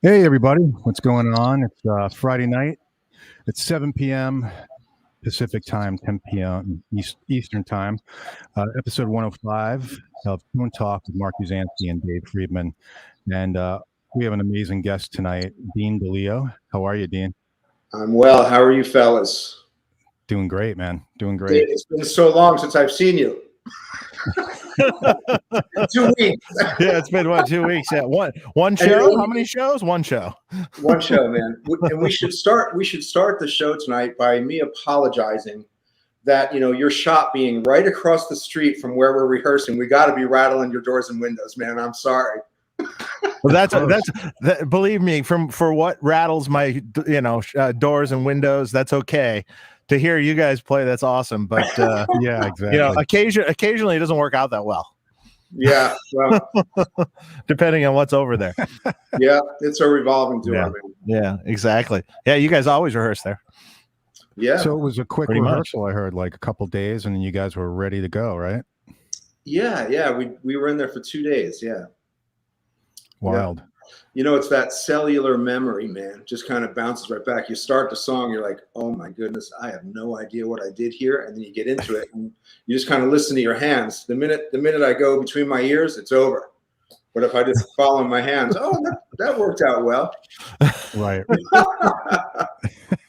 Hey, everybody. What's going on? It's Friday night. It's 7 p.m. Pacific time, 10 p.m. Eastern time. Episode 105 of Tune Talk with Mark Uzansky and Dave Friedman. And we have an amazing guest tonight, Dean DeLeo. How are you, Dean? I'm well. How are you, fellas? Doing great, man. Doing great. It's been so long since I've seen you. 2 weeks. Yeah, it's been what, 2 weeks? Yeah, one show. How many shows? One show. One show, man. And we should start the show tonight by me apologizing that your shop being right across the street from where we're rehearsing. We got to be rattling your doors and windows, man. I'm sorry. Well, that's believe me, for what rattles my doors and windows, that's okay. To hear you guys play, that's awesome. But yeah, exactly. Occasionally it doesn't work out that well. Yeah, well, depending on what's over there. Yeah, it's a revolving door, man. Yeah, exactly. Yeah, you guys always rehearse there. Yeah. So it was a quick rehearsal, I heard, like a couple days, and then you guys were ready to go, right? Yeah. We were in there for 2 days. Yeah. Wild. Yeah. It's that cellular memory, man. Just kind of bounces right back. You start the song, you're like, oh my goodness, I have no idea what I did here. And then you get into it and you just kind of listen to your hands. The minute I go between my ears, it's over. But if I just follow my hands, that worked out well. Right.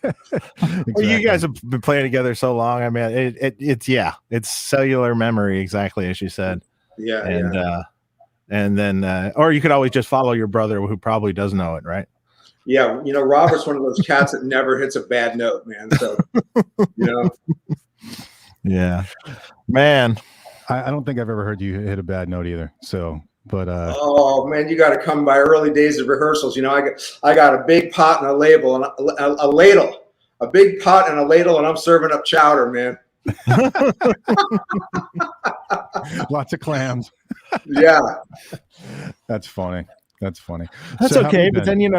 Exactly. Well, you guys have been playing together so long. I mean, it's cellular memory, exactly as you said. Yeah. And then, or you could always just follow your brother, who probably does know it, right? Yeah, Robert's one of those cats that never hits a bad note, man. So, Yeah, man. I don't think I've ever heard you hit a bad note either. So, but oh man, you got to come by early days of rehearsals. I got a big pot and a ladle and a ladle, a big pot and a ladle, and I'm serving up chowder, man. Lots of clams. Yeah, that's funny. That's okay. But then you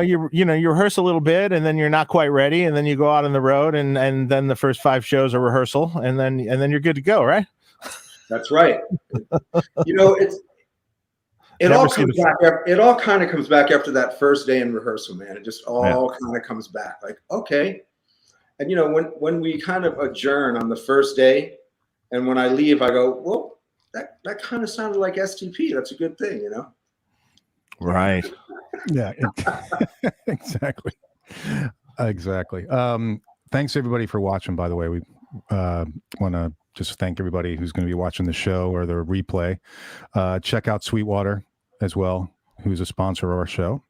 rehearse a little bit, and then you're not quite ready, and then you go out on the road, and then the first 5 shows are rehearsal, and then you're good to go, right? That's right. It all kind of comes back after that first day in rehearsal, man. It just all kind of comes back. Like, okay. And when we kind of adjourn on the first day, and when I leave, I go, well, that kind of sounded like STP. That's a good thing, Right. Yeah. Exactly. Thanks everybody for watching. By the way, we want to just thank everybody who's going to be watching the show or the replay. Check out Sweetwater as well, who's a sponsor of our show,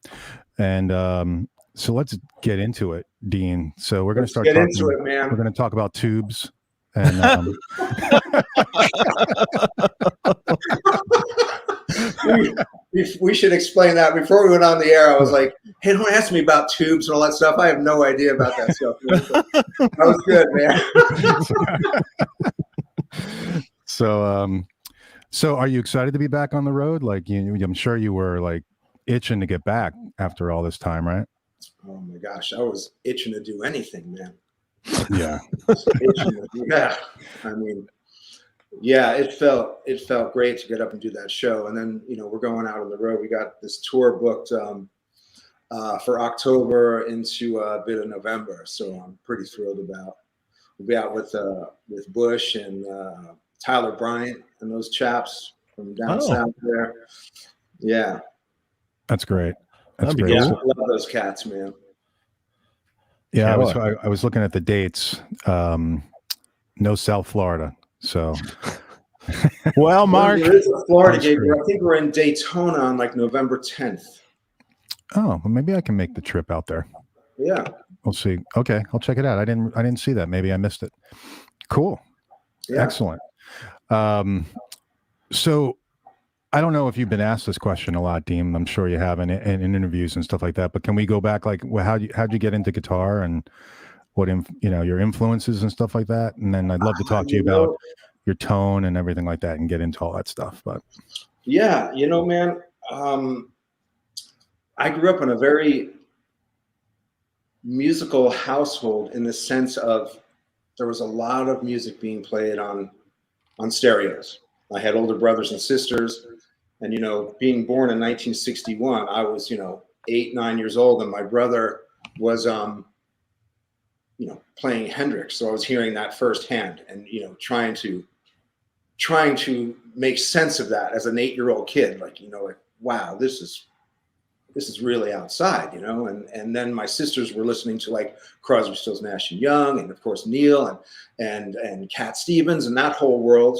and so let's get into it, Dean. So we're going to get into it, man. We're going to talk about tubes. And we should explain that. Before we went on the air, I was like, hey, don't ask me about tubes and all that stuff. I have no idea about that stuff. That was good, man. So are you excited to be back on the road? Like, I'm sure you were like itching to get back after all this time, right? Oh my gosh, I was itching to do anything, man. Yeah. Yeah. I mean, yeah, it felt great to get up and do that show. And then, we're going out on the road. We got this tour booked for October into a bit of November. So I'm pretty thrilled about. We'll be out with Bush and Tyler Bryant and those chaps from down south there. Yeah. That's great. That's great. Yeah, I love those cats, man. Yeah, I was looking at the dates. No South Florida. So, well, Mark, there is a Florida gig. I think we're in Daytona on like November 10th. Oh, well, maybe I can make the trip out there. Yeah, we'll see. Okay, I'll check it out. I didn't see that. Maybe I missed it. Cool. Yeah. Excellent. So I don't know if you've been asked this question a lot, Dean. I'm sure you have in interviews and stuff like that. But can we go back, like, how'd you get into guitar and what your influences and stuff like that? And then I'd love to talk to you about your tone and everything like that, and get into all that stuff. But yeah, man, I grew up in a very musical household in the sense of there was a lot of music being played on stereos. I had older brothers and sisters. And, being born in 1961, I was, 8, 9 years old, and my brother was, playing Hendrix. So I was hearing that firsthand, and trying to make sense of that as an 8-year-old kid. Like, wow, this is really outside, and then my sisters were listening to like Crosby, Stills, Nash and Young, and of course Neil and Cat Stevens and that whole world.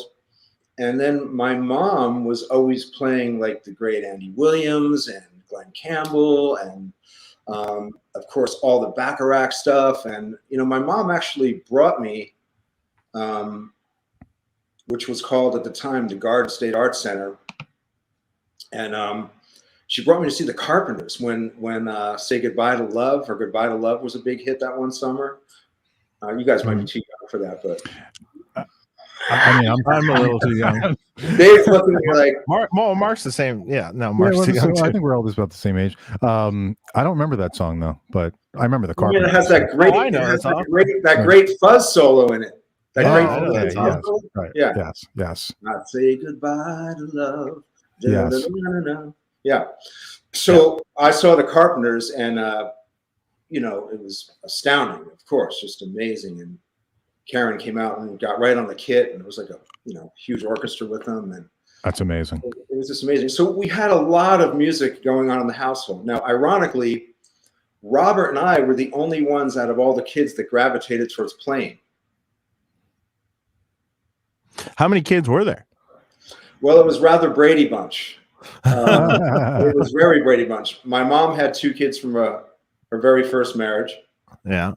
And then my mom was always playing like the great Andy Williams and Glenn Campbell and of course all the Bacharach stuff. And my mom actually brought me, which was called at the time the Garden State Arts Center, and she brought me to see the Carpenters when Say Goodbye to Love or Goodbye to Love was a big hit that one summer. You guys might be too young for that, but I mean, I'm a little too young. Dave's looking at me like, Mark's the same. Yeah, no, Mark's too young. I think we're all just about the same age. I don't remember that song though, but I remember the Carpenters. It has that great, great fuzz solo in it. Right. Yeah. Yes. Not say goodbye to love. Yes. Yeah. So I saw the Carpenters, and it was astounding. Of course, just amazing. And Karen came out and got right on the kit, and it was like a huge orchestra with them, and that's amazing. It was just amazing. So we had a lot of music going on in the household. Now, ironically, Robert and I were the only ones out of all the kids that gravitated towards playing. How many kids were there? Well, it was rather Brady Bunch. It was very Brady Bunch. My mom had 2 kids from her very first marriage. Yeah.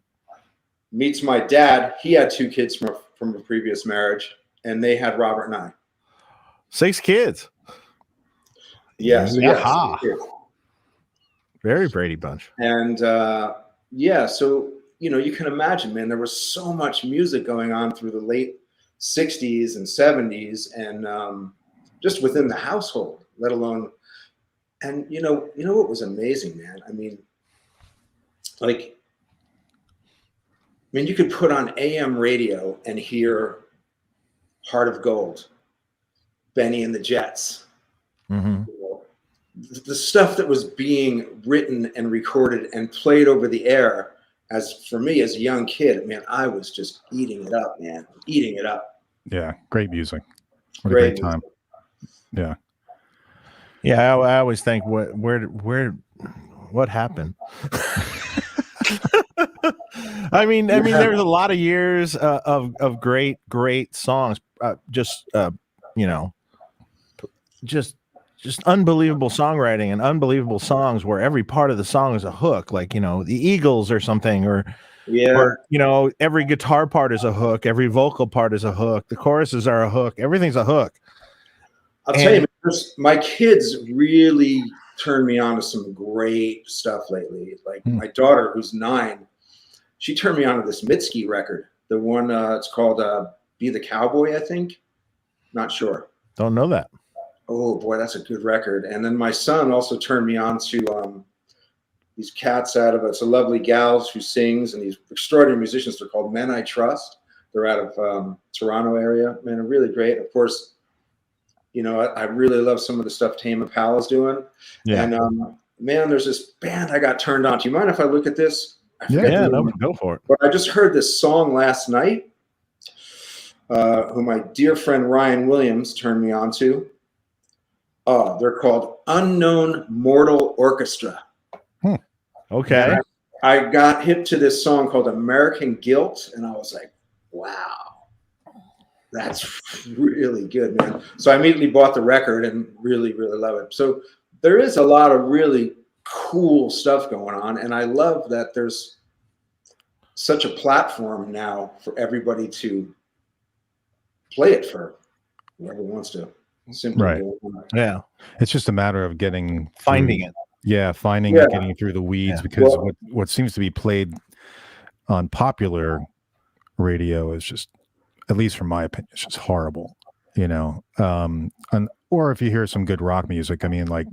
Meets my dad. He had 2 kids from a previous marriage, and they had Robert and I. 6 kids. Yes. Yeah. Very Brady Bunch. And so you can imagine, man, there was so much music going on through the late 60s and 70s, and just within the household, let alone. And what was amazing, man? I mean, you could put on AM radio and hear Heart of Gold, Benny and the Jets. Mm-hmm. The stuff that was being written and recorded and played over the air, for me as a young kid, man, I was just eating it up, man. Eating it up. Yeah, great music. What a great time. Yeah. Yeah, I always think what happened? I mean, there's a lot of years of great songs, just unbelievable songwriting and unbelievable songs where every part of the song is a hook, like the Eagles or something, or every guitar part is a hook, every vocal part is a hook, the choruses are a hook, everything's a hook. I'll tell you, my kids really turned me on to some great stuff lately. Like my daughter, who's 9, she turned me on to this Mitski record. The one, it's called Be the Cowboy, I think. Not sure. Don't know that. Oh, boy, that's a good record. And then my son also turned me on to these cats it's a lovely gal who sings, and these extraordinary musicians. They're called Men I Trust. They're out of Toronto area. Man, they're really great. Of course, I really love some of the stuff Tame Impala's doing. Yeah. And man, there's this band I got turned on. Do you mind if I look at this? Go for it. But I just heard this song last night, who my dear friend Ryan Williams turned me on to. They're called Unknown Mortal Orchestra. Okay. And I got hip to this song called American Guilt, and I was like, wow. That's really good, man. So I immediately bought the record and really, really love it. So there is a lot of really cool stuff going on. And I love that there's such a platform now for everybody to play it for whoever wants to. Simply right. Yeah. It's just a matter of finding it. Yeah. Finding it, getting through the weeds, because what seems to be played on popular radio is just, at least from my opinion, it's just horrible, or if you hear some good rock music, I mean, like,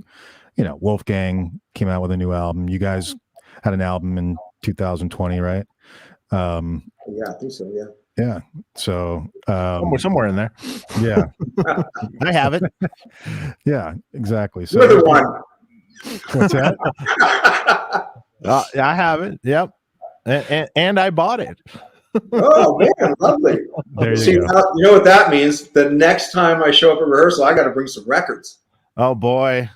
Wolfgang came out with a new album. You guys had an album in 2020, right? Yeah, I think so. Yeah. Yeah. So somewhere in there. Yeah. I have it. Yeah, exactly. So you're the one. What's that? I have it. Yep. And I bought it. Oh man, lovely. There you See, go. now, you know what that means? The next time I show up at rehearsal, I got to bring some records. Oh boy.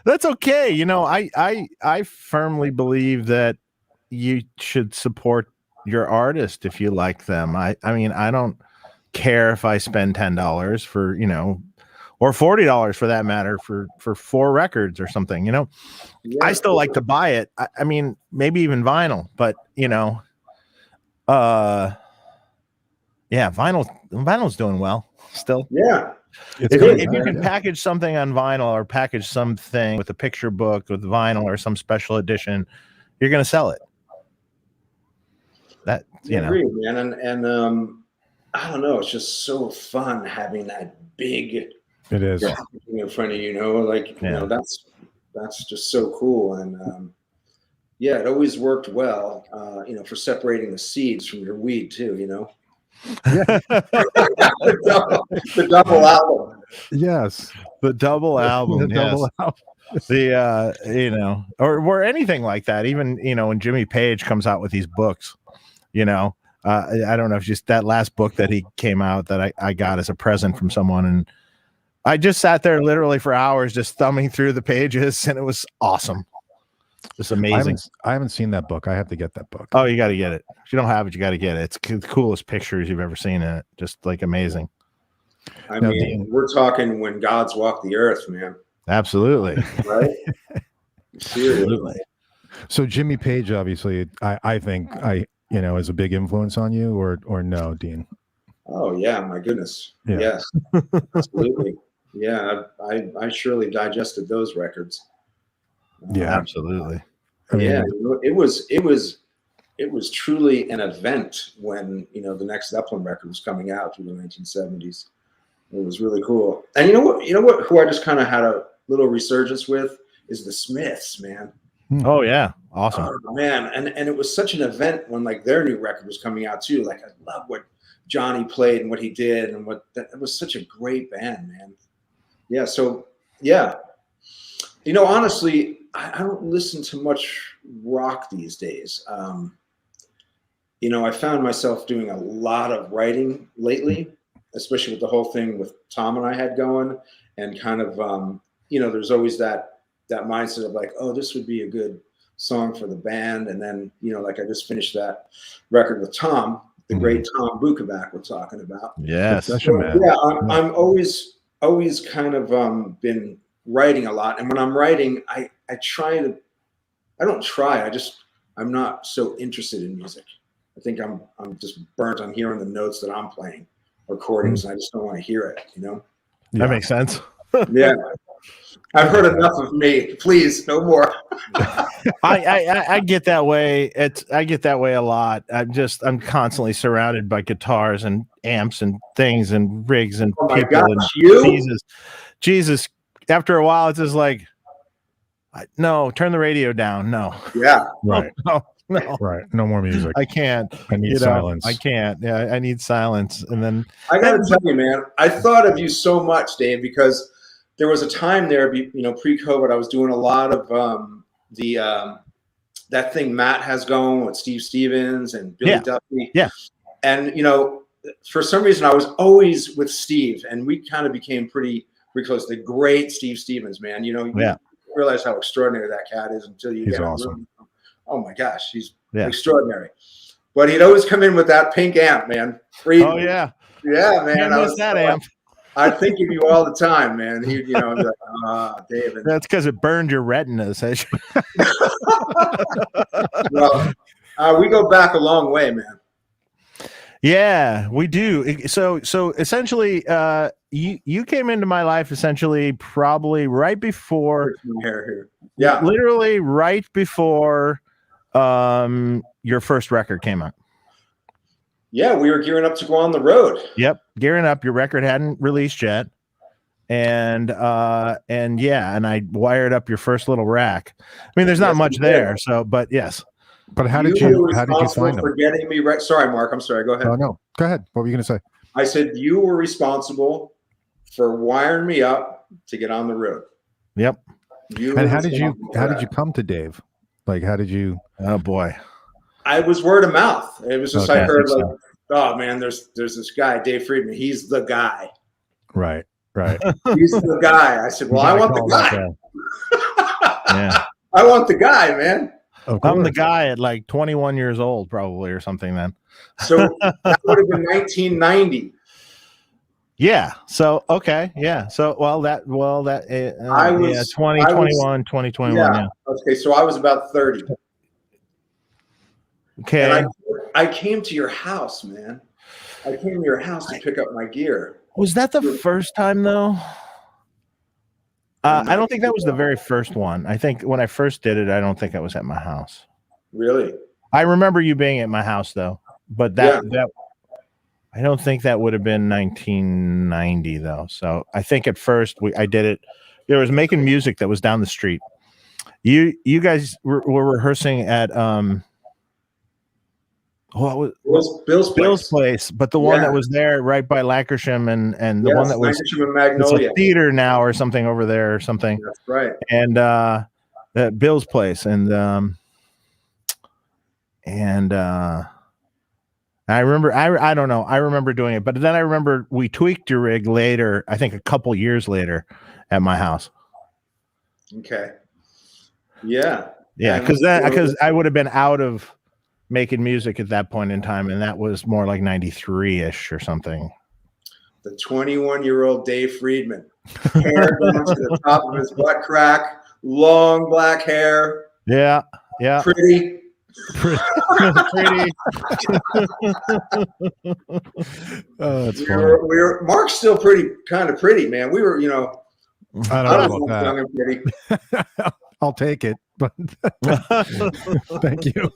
That's okay. You know, I firmly believe that you should support your artist if you like them. I mean, I don't care if I spend $10 for, you know, or $40 for that matter for 4 records or something, you know. Yeah, I still like to buy it. I mean, maybe even vinyl, but you know, yeah, vinyl's doing well still. yeah. It's If you can package something on vinyl or package something with a picture book with vinyl or some special edition, you're going to sell it. That, you know. I agree, man. And I don't know, it's just so fun having that big It is. packaging in front of you, you know, like, you know, that's just so cool. And yeah, it always worked well, you know, for separating the seeds from your weed too, you know. the double album. Yes. The double album. The double album. The you know, or anything like that. Even, you know, when Jimmy Page comes out with these books, you know, I don't know if just that last book that he came out that I got as a present from someone, and I just sat there literally for hours just thumbing through the pages, and it was awesome. Just amazing. I haven't seen that book. I have to get that book. Oh, you got to get it. If you don't have it, you got to get it. It's the coolest pictures you've ever seen in it. Just like amazing. I mean, we're talking when gods walk the earth, man. Absolutely. Right? Absolutely. So Jimmy Page, obviously, I think you know, is a big influence on you, or no, Dean? Oh yeah, my goodness. Yeah. Yes. Absolutely. Yeah, I surely digested those records. Yeah, absolutely. I mean, Yeah, it was truly an event when, you know, the next Zeppelin record was coming out through the 1970s. It was really cool. And you know what? Who I just kind of had a little resurgence with is the Smiths, man. Oh yeah, awesome. Oh, man, and it was such an event when like their new record was coming out too. Like I love what Johnny played and what he did, and it was such a great band, man. Yeah, so yeah, you know, honestly, I don't listen to much rock these days. You know, I found myself doing a lot of writing lately, especially with the whole thing with Tom and I had going, and kind of, you know, there's always that mindset of like, oh, this would be a good song for the band. And then, you know, like I just finished that record with Tom, the great Tom Bukovac we're talking about. Yes. So, yeah, I'm always kind of been writing a lot. And when I'm writing, I'm not so interested in music. I think I'm just burnt on hearing the notes that I'm playing or chordings, and I just don't want to hear it, you know? That makes sense. Yeah. I've heard enough of me. Please, no more. I get that way. I get that way a lot. I'm constantly surrounded by guitars and amps and things and rigs and people. Gosh, and Jesus. After a while, it's just like, no, turn the radio down. No. Yeah. Right. No. Right. No more music. I can't. I need silence. I can't. Yeah, I need silence. And then I got to tell you, man, I thought of you so much, Dave, because there was a time there, you know, pre-COVID, I was doing a lot of that thing Matt has going with Steve Stevens and Billy Duffy. Yeah. And, you know, for some reason I was always with Steve, and we kind of became pretty close. The great Steve Stevens, man. You know, you realize how extraordinary that cat is until you get awesome. Oh my gosh, he's extraordinary. But he'd always come in with that pink amp, man. Oh yeah. Yeah, man. Can't miss that amp. I think of you all the time, man. He, you know, like, David. That's because it burned your retinas. Well, we go back a long way, man. Yeah, we do. So essentially, you came into my life essentially probably right before. Yeah, literally right before your first record came out. Yeah, we were gearing up to go on the road. Yep, gearing up. Your record hadn't released yet, and I wired up your first little rack. I mean, there's not much there, so but yes. But how did you find for getting me right? Sorry, Mark. I'm sorry. Go ahead. Oh no, go ahead. What were you going to say? I said you were responsible for wiring me up to get on the road. Yep. And how did you come to Dave? Like, how did you? Oh boy. I was word of mouth. It was just Okay, I heard like, so. oh man, there's this guy, Dave Friedman. He's the guy. Right. He's the guy. I said, well, I want the guy. Yeah. I want the guy, man. I'm the guy at like 21 years old, probably, or something then. So that would have been 1990. Yeah. So, okay. Yeah. So, I was 2021. Yeah. Okay. So I was about 30. Okay. And I came to your house, man. I came to your house to pick up my gear. Was that the first time though? I don't think that was the very first one. I think when I first did it, I don't think I was at my house. Really? I remember you being at my house though, but that I don't think that would have been 1990 though. So I think at first I did it. There was Making Music that was down the street. You guys were rehearsing at Bill's place, but the one that was there right by Lancashire and the one that was Magnolia. It's a theater now or something over there or something. That's right. And at Bill's place and I remember I don't know. I remember doing it, but then I remember we tweaked your rig later, I think a couple years later at my house. Okay. Yeah. Yeah, because I would have been out of Making Music at that point in time, and that was more like 93-ish or something. The 21-year-old Dave Friedman, hair down to the top of his butt crack, long black hair. Yeah. Pretty. Oh, that's funny. We were Mark's still kind of pretty, man. We were, I don't know about young and pretty. I'll take it, but thank you.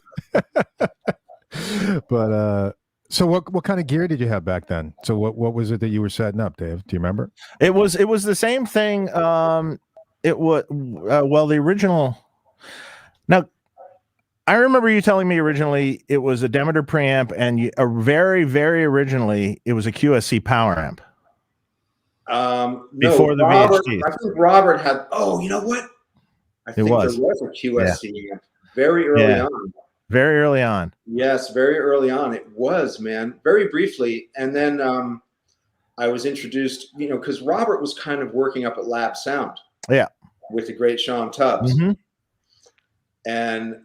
But so what kind of gear did you have back then? So what was it that you were setting up, Dave? Do you remember? It was the same thing. It was the original. Now, I remember you telling me originally it was a Demeter preamp, and very, very originally it was a QSC power amp. Before the VHT. I think Robert had. Oh, you know what? I think there was a QSC amp very early on. Very early on. Yes, very early on. It was, man. Very briefly, and then I was introduced. Because Robert was kind of working up at Lab Sound. Yeah. With the great Sean Tubbs. Mm-hmm. And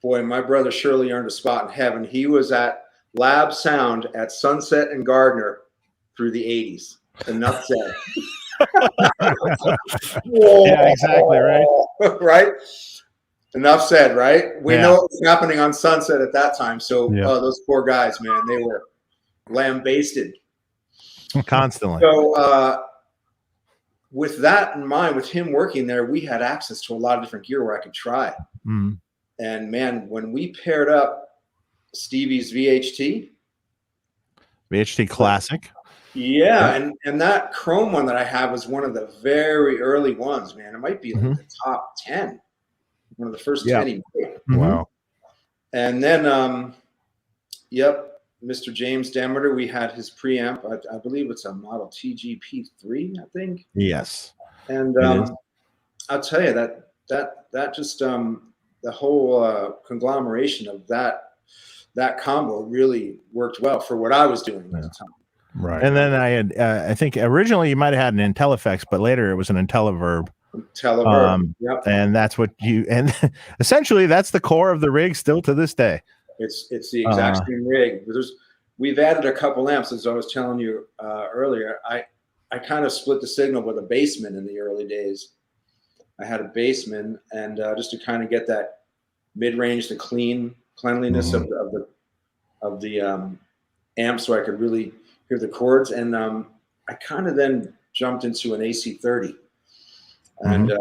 boy, my brother surely earned a spot in heaven. He was at Lab Sound at Sunset and Gardner through the 80s. Enough said. Yeah, exactly, right? Right? Enough said, right? We know what was happening on Sunset at that time. So those poor guys, man, they were lambasted. Constantly. So with that in mind, with him working there, we had access to a lot of different gear where I could try. Mm. And man, when we paired up Stevie's VHT Classic. Yeah, and that chrome one that I have was one of the very early ones, man. It might be like the top 10. One of the first 10 he made. Wow. And then Mr. James Demeter, we had his preamp. I believe it's a model TGP3, I think. Yes. And I'll tell you that just the whole conglomeration of that combo really worked well for what I was doing at the time. Right. And then I had, I think originally you might have had an IntelliFX, but later it was an IntelliVerb. Yep. And that's what and essentially that's the core of the rig still to this day. It's the exact same rig. We've added a couple amps, as I was telling you earlier. I kind of split the signal with a Bassman in the early days. I had a Bassman, and just to kind of get that mid-range, the cleanliness of the amp, so I could really hear the chords. And I kind of then jumped into an AC30, and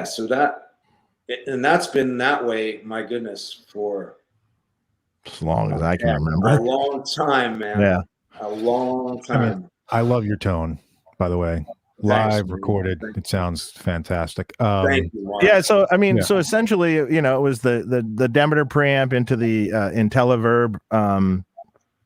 so that's been that way. My goodness, for as long as I can remember, a long time, man. Yeah, a long time. I mean, I love your tone, by the way. Live recorded, it sounds fantastic. Thank you, Mark. Yeah, so I mean, so essentially, it was the Demeter preamp into the IntelliVerb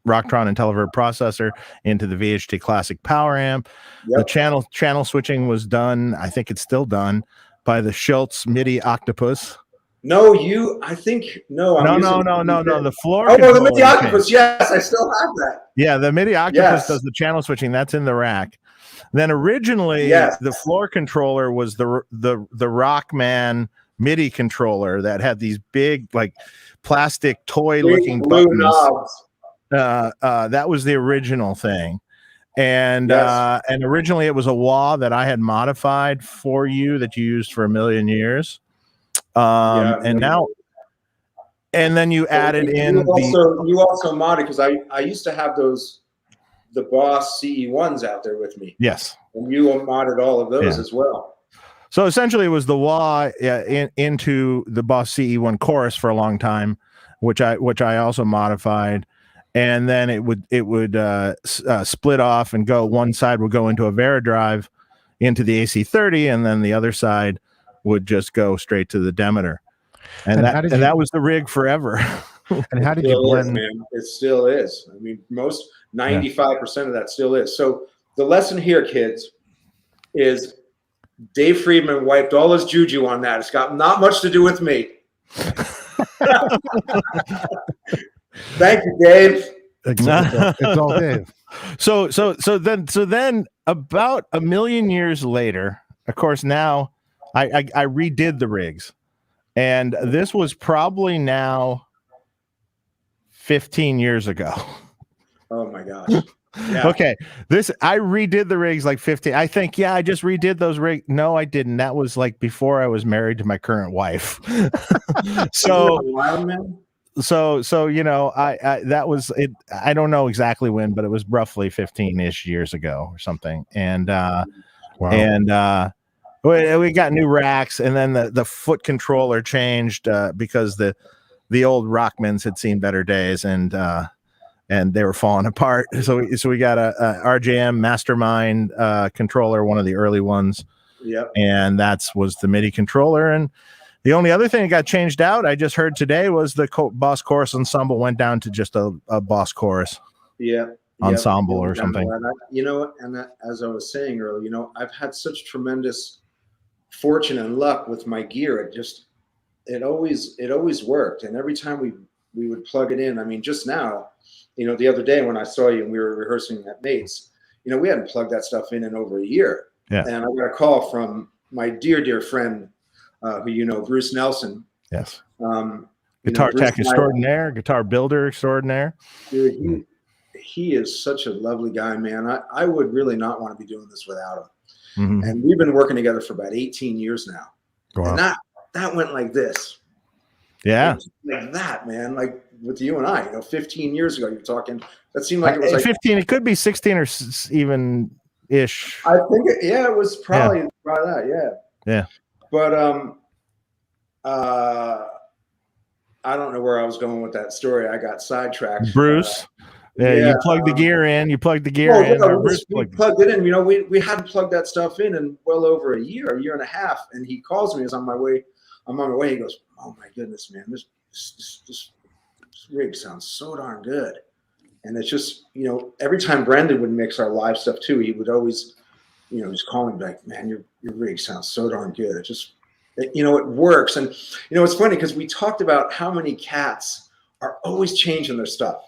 Rocktron and Televerb processor into the VHT Classic power amp. Yep. The channel switching was done. I think it's still done by the Schultz MIDI Octopus. No, I think no. The floor. Oh, no, the MIDI Octopus. Yes, I still have that. Yeah, the MIDI Octopus does the channel switching. That's in the rack. Then originally, the floor controller was the Rockman MIDI controller that had these big, like, plastic toy-looking buttons. That was the original thing. And originally it was a wah that I had modified for you that you used for a million years. And then you added in you also modded, because I used to have the Boss CE1s out there with me. Yes. And you modded all of those as well. So essentially it was the wah into the Boss CE1 chorus for a long time, which I also modified. And then it would split off and go, one side would go into a Veridrive into the AC30, and then the other side would just go straight to the Demeter. And that was the rig forever. And how did you blend? Man, it still is. I mean, 95% of that still is. So the lesson here, kids, is Dave Friedman wiped all his juju on that. It's got not much to do with me. Thank you, Dave. It's all Dave. So then about a million years later, of course, now I redid the rigs, and this was probably now 15 years ago. Oh my gosh. Yeah. Okay. I redid the rigs like 15. I think, I just redid those rigs. No, I didn't. That was like before I was married to my current wife. So that was it. I don't know exactly when, but it was roughly 15-ish years ago or something. And we got new racks, and then the foot controller changed because the old Rockmans had seen better days, and they were falling apart. So we got a RJM Mastermind controller, one of the early ones. Yep. And that was the MIDI controller. And the only other thing that got changed out, I just heard today, was the Boss Chorus Ensemble went down to just a Boss Chorus ensemble or something. As I was saying earlier, I've had such tremendous fortune and luck with my gear. It always worked. And every time we would plug it in, I mean, just now, the other day when I saw you and we were rehearsing at Mates, we hadn't plugged that stuff in over a year. Yeah. And I got a call from my dear friend, who Bruce Nelson. Yes. Guitar tech extraordinaire, guitar builder extraordinaire. Dude, he is such a lovely guy, man. I would really not want to be doing this without him. Mm-hmm. And we've been working together for about 18 years now. Wow. And that went like this. Yeah. Like that, man. Like with you and I, 15 years ago, you're talking, that seemed like it was like 15, it could be 16 or even ish. I think it was probably that. Yeah. Yeah. But I don't know where I was going with that story. I got sidetracked. Bruce. You plugged the gear in. You plugged the gear in. We plugged it in. We hadn't plugged that stuff in well over a year and a half. And he calls me as I'm on my way. He goes, "Oh my goodness, man, this rig sounds so darn good." And it's just, every time Brendan would mix our live stuff too, he would always, just call me like, "Man, your rig sounds so darn good." It just, it works. And it's funny because we talked about how many cats are always changing their stuff.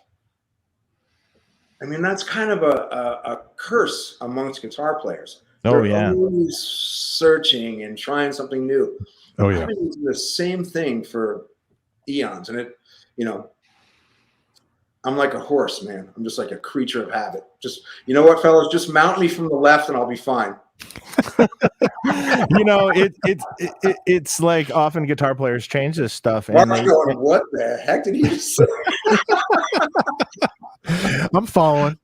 I mean, that's kind of a curse amongst guitar players. They're always searching and trying something new. Oh yeah. I've been doing the same thing for eons, and I'm like a horse, man. I'm just like a creature of habit. Just, what, fellas? Just mount me from the left, and I'll be fine. It's like often guitar players change this stuff. And what the heck did he say? I'm following.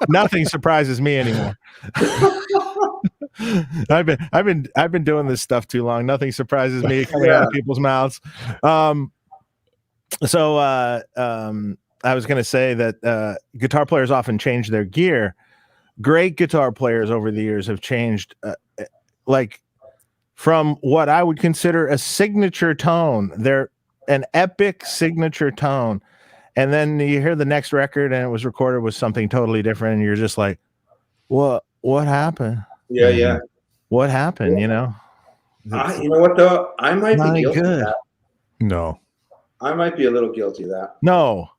Nothing surprises me anymore. I've been doing this stuff too long. Nothing surprises me coming out of people's mouths. So I was going to say that guitar players often change their gear. Great guitar players over the years have changed, like from what I would consider a signature tone. They're an epic signature tone. and then you hear the next record and it was recorded with something totally different, and you're just like, what happened? Yeah. What happened? You know, You know what though? I might be guilty of that. No. I might be a little guilty of that. No.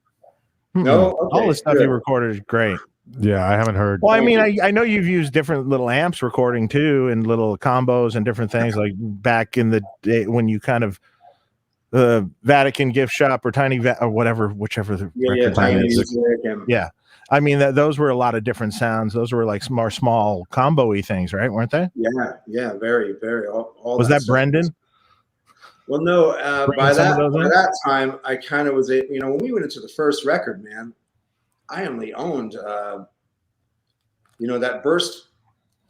No? Okay, all the stuff good. you recorded is great. Yeah, I haven't heard. Well, I mean, I know you've used different little amps recording too, and little combos and different things, like back in the day when you kind of Vatican gift shop or Tiny or whatever, whichever the record Tiny is. Music and Yeah, I mean those were a lot of different sounds. Those were like more small combo-y things, right? Weren't they? yeah, very, very. All was that Brendan? Well, no. By that time, I kind of was. You know, when we went into the first record, man, I only owned, you know, that burst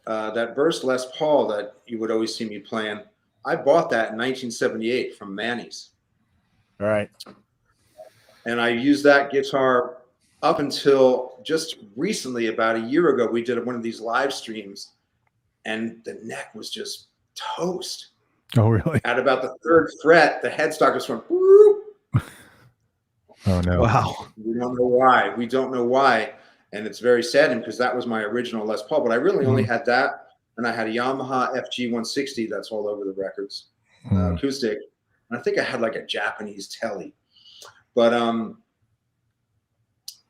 Les Paul that you would always see me playing. I bought that in 1978 from Manny's. All right. And I used that guitar up until just recently, about a year ago. We did one of these live streams, and the neck was just toast. Oh, really? At about the third fret, the headstock just went. Whoop. Oh no! Wow. We don't know why, and it's very saddening because that was my original Les Paul. But I really only had that, and I had a Yamaha FG 160 that's all over the records, acoustic. And I think I had like a Japanese telly. But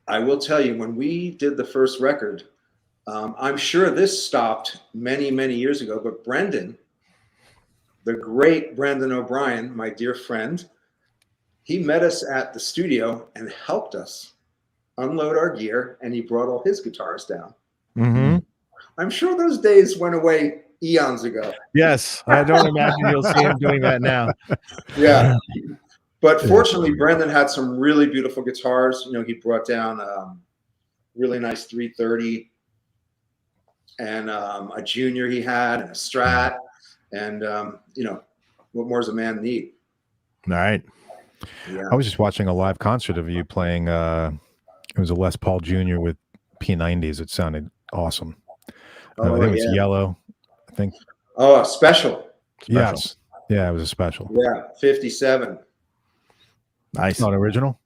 I will tell you, when we did the first record, I'm sure this stopped many, many years ago. But Brendan, the great Brendan O'Brien, my dear friend, he met us at the studio and helped us unload our gear, and he brought all his guitars down. Mm-hmm. I'm sure those days went away eons ago. Yes, I don't imagine you'll see him doing that now. Yeah. But fortunately, Brendan had some really beautiful guitars. You know, he brought down really nice 330 and a Junior he had, and a Strat. And, you know, what more does a man need? All right. Yeah. I was just watching a live concert of you playing. It was a Les Paul Jr. with P90s. It sounded awesome. I think it was yellow. I think. Oh, special. Yes. Yeah, it was a special. Yeah, 57. Nice. Not original.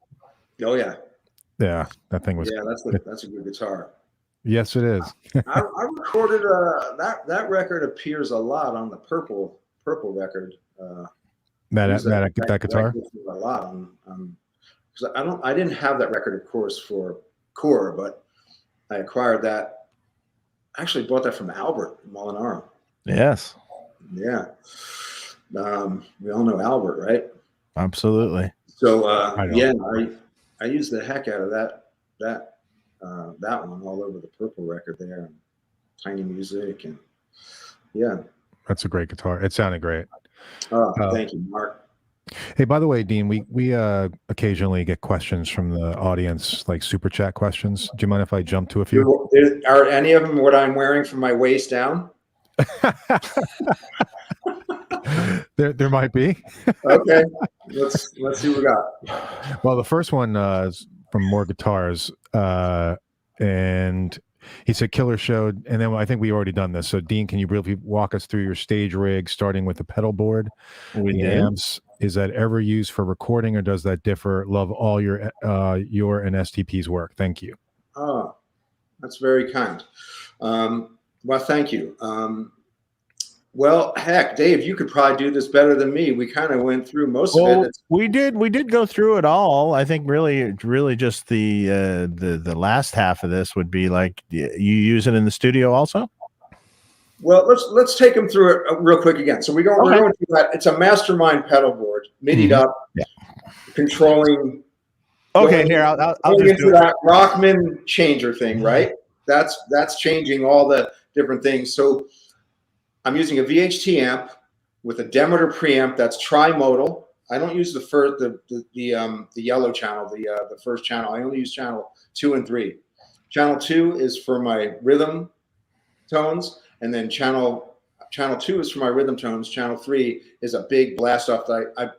Oh yeah. Yeah, that thing was. Yeah, that's a good guitar. Yes, it is. I recorded that record appears a lot on the purple record. That guitar. A lot on because I didn't have that record, of course, for Chord, but I acquired that. I actually bought that from Albert in Molinaro. Yes. Yeah. We all know Albert, right? Absolutely. So I used the heck out of that one all over the purple record there, and Tiny Music, and yeah. That's a great guitar. It sounded great. Oh, thank you, Mark. Hey, by the way, Dean, we occasionally get questions from the audience, like super chat questions. Do you mind if I jump to a few? Are any of them what I'm wearing from my waist down? There might be. Okay, let's see what we got. Well, the first one is from More Guitars, and he said Killer showed, and then I think we already done this. So, Dean, can you briefly walk us through your stage rig, starting with the pedal board, the amps? Is that ever used for recording, or does that differ? Love all your and STP's work. Thank you. Oh, that's very kind. Well, thank you. Well, heck, Dave, you could probably do this better than me. We kind of went through most of it. We did go through it all. I think really just the last half of this would be like, you use it in the studio also. Well, let's take them through it real quick again. So we're going through that. It's a Mastermind pedal board, MIDI'd up, controlling. Okay, here I'll just do that Rockman changer thing, right? That's changing all the different things. So I'm using a VHT amp with a Demeter preamp that's trimodal. I don't use the yellow channel, the first channel. I only use channel 2 and 3. Channel 2 is for my rhythm tones, and then channel 2 is for my rhythm tones. Channel 3 is a big blast off.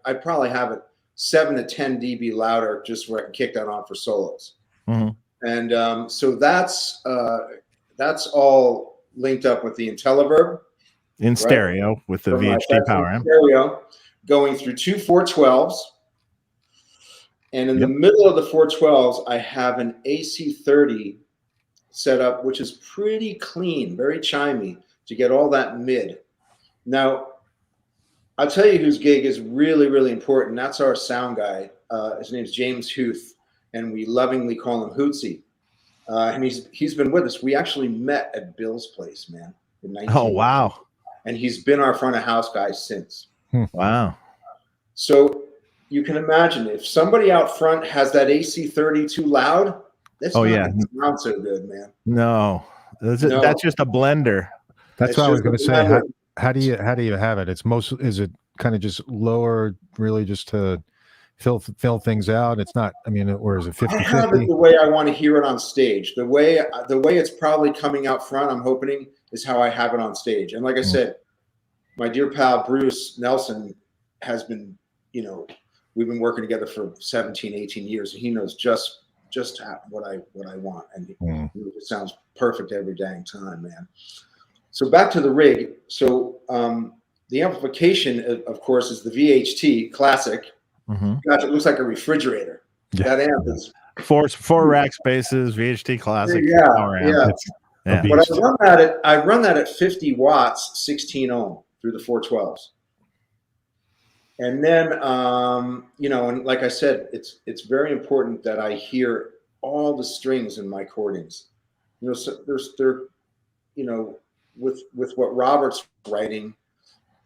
I probably have it 7 to 10 dB louder, just where I can kick that on for solos. Mm-hmm. And so that's all linked up with the IntelliVerb. In stereo with the VHT power amp. Stereo, going through 2 412s, And in the middle of the 412s, I have an AC30 set up, which is pretty clean, very chimey to get all that mid. Now, I'll tell you whose gig is really, really important. That's our sound guy. His name's James Huth, and we lovingly call him Hootsy. And he's been with us. We actually met at Bill's place, man. Oh, wow. And he's been our front of house guy since. Wow. So you can imagine if somebody out front has that AC30 too loud, that's not so good, man. No, that's just a blender. That's what I was going to say. How do you have it? Is it kind of just lower, really, just to fill things out? It's not. I mean, or is it 50-50? I have it the way I want to hear it on stage. The way it's probably coming out front, I'm hoping, is how I have it on stage. And like I said, my dear pal Bruce Nelson has been, we've been working together for 17, 18 years, and he knows just what I want, and it sounds perfect every dang time, man. So back to the rig. So the amplification, of course, is the VHT Classic. Gosh, it looks like a refrigerator. Yeah. That amp is four rack spaces, VHT Classic. Yeah. But I run that at 50 watts, 16 ohm through the 412s. And then, and like I said, it's very important that I hear all the strings in my chordings. With what Robert's writing,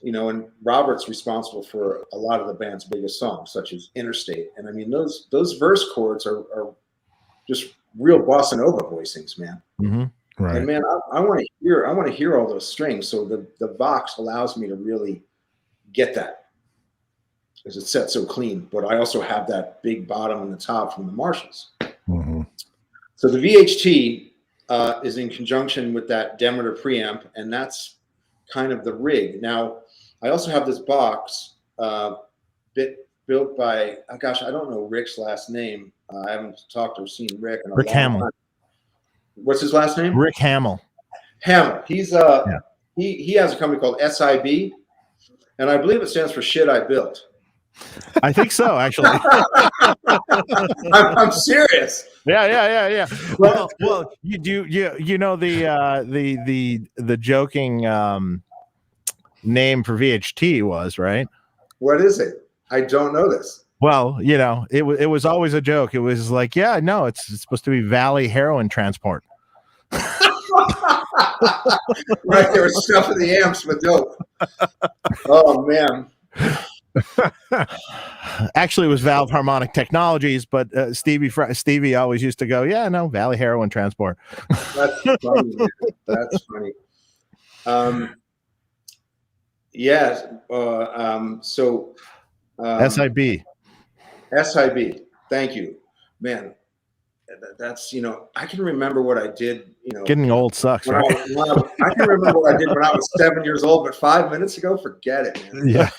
and Robert's responsible for a lot of the band's biggest songs, such as Interstate. And I mean, those verse chords are just real bossa nova voicings, man. Right. And man, I want to hear all those strings. So the Vox allows me to really get that, because it's set so clean. But I also have that big bottom and the top from the Marshalls. So the VHT is in conjunction with that Demeter preamp, and that's kind of the rig. Now, I also have this box built by, I don't know Rick's last name. I haven't talked or seen Rick in a long Hamill. time. What's his last name? Rick Hamill. Hamill. He's he has a company called SIB, and I believe it stands for Shit I Built. I think so, actually. I'm serious. Yeah. Well, you know the joking name for VHT was, right? What is it? I don't know this. Well, it was always a joke. It was like, it's supposed to be Valley Heroin Transport. Right, they were stuffing the amps with dope. Oh man. Actually, it was Valve Harmonic Technologies, but Stevie always used to go, Valley Heroin Transport. That's funny. That's funny. SIB. Thank you, man. That's I can remember what I did. Getting old sucks, right? I can remember what I did when I was 7 years old, but 5 minutes ago, forget it, man. Yeah.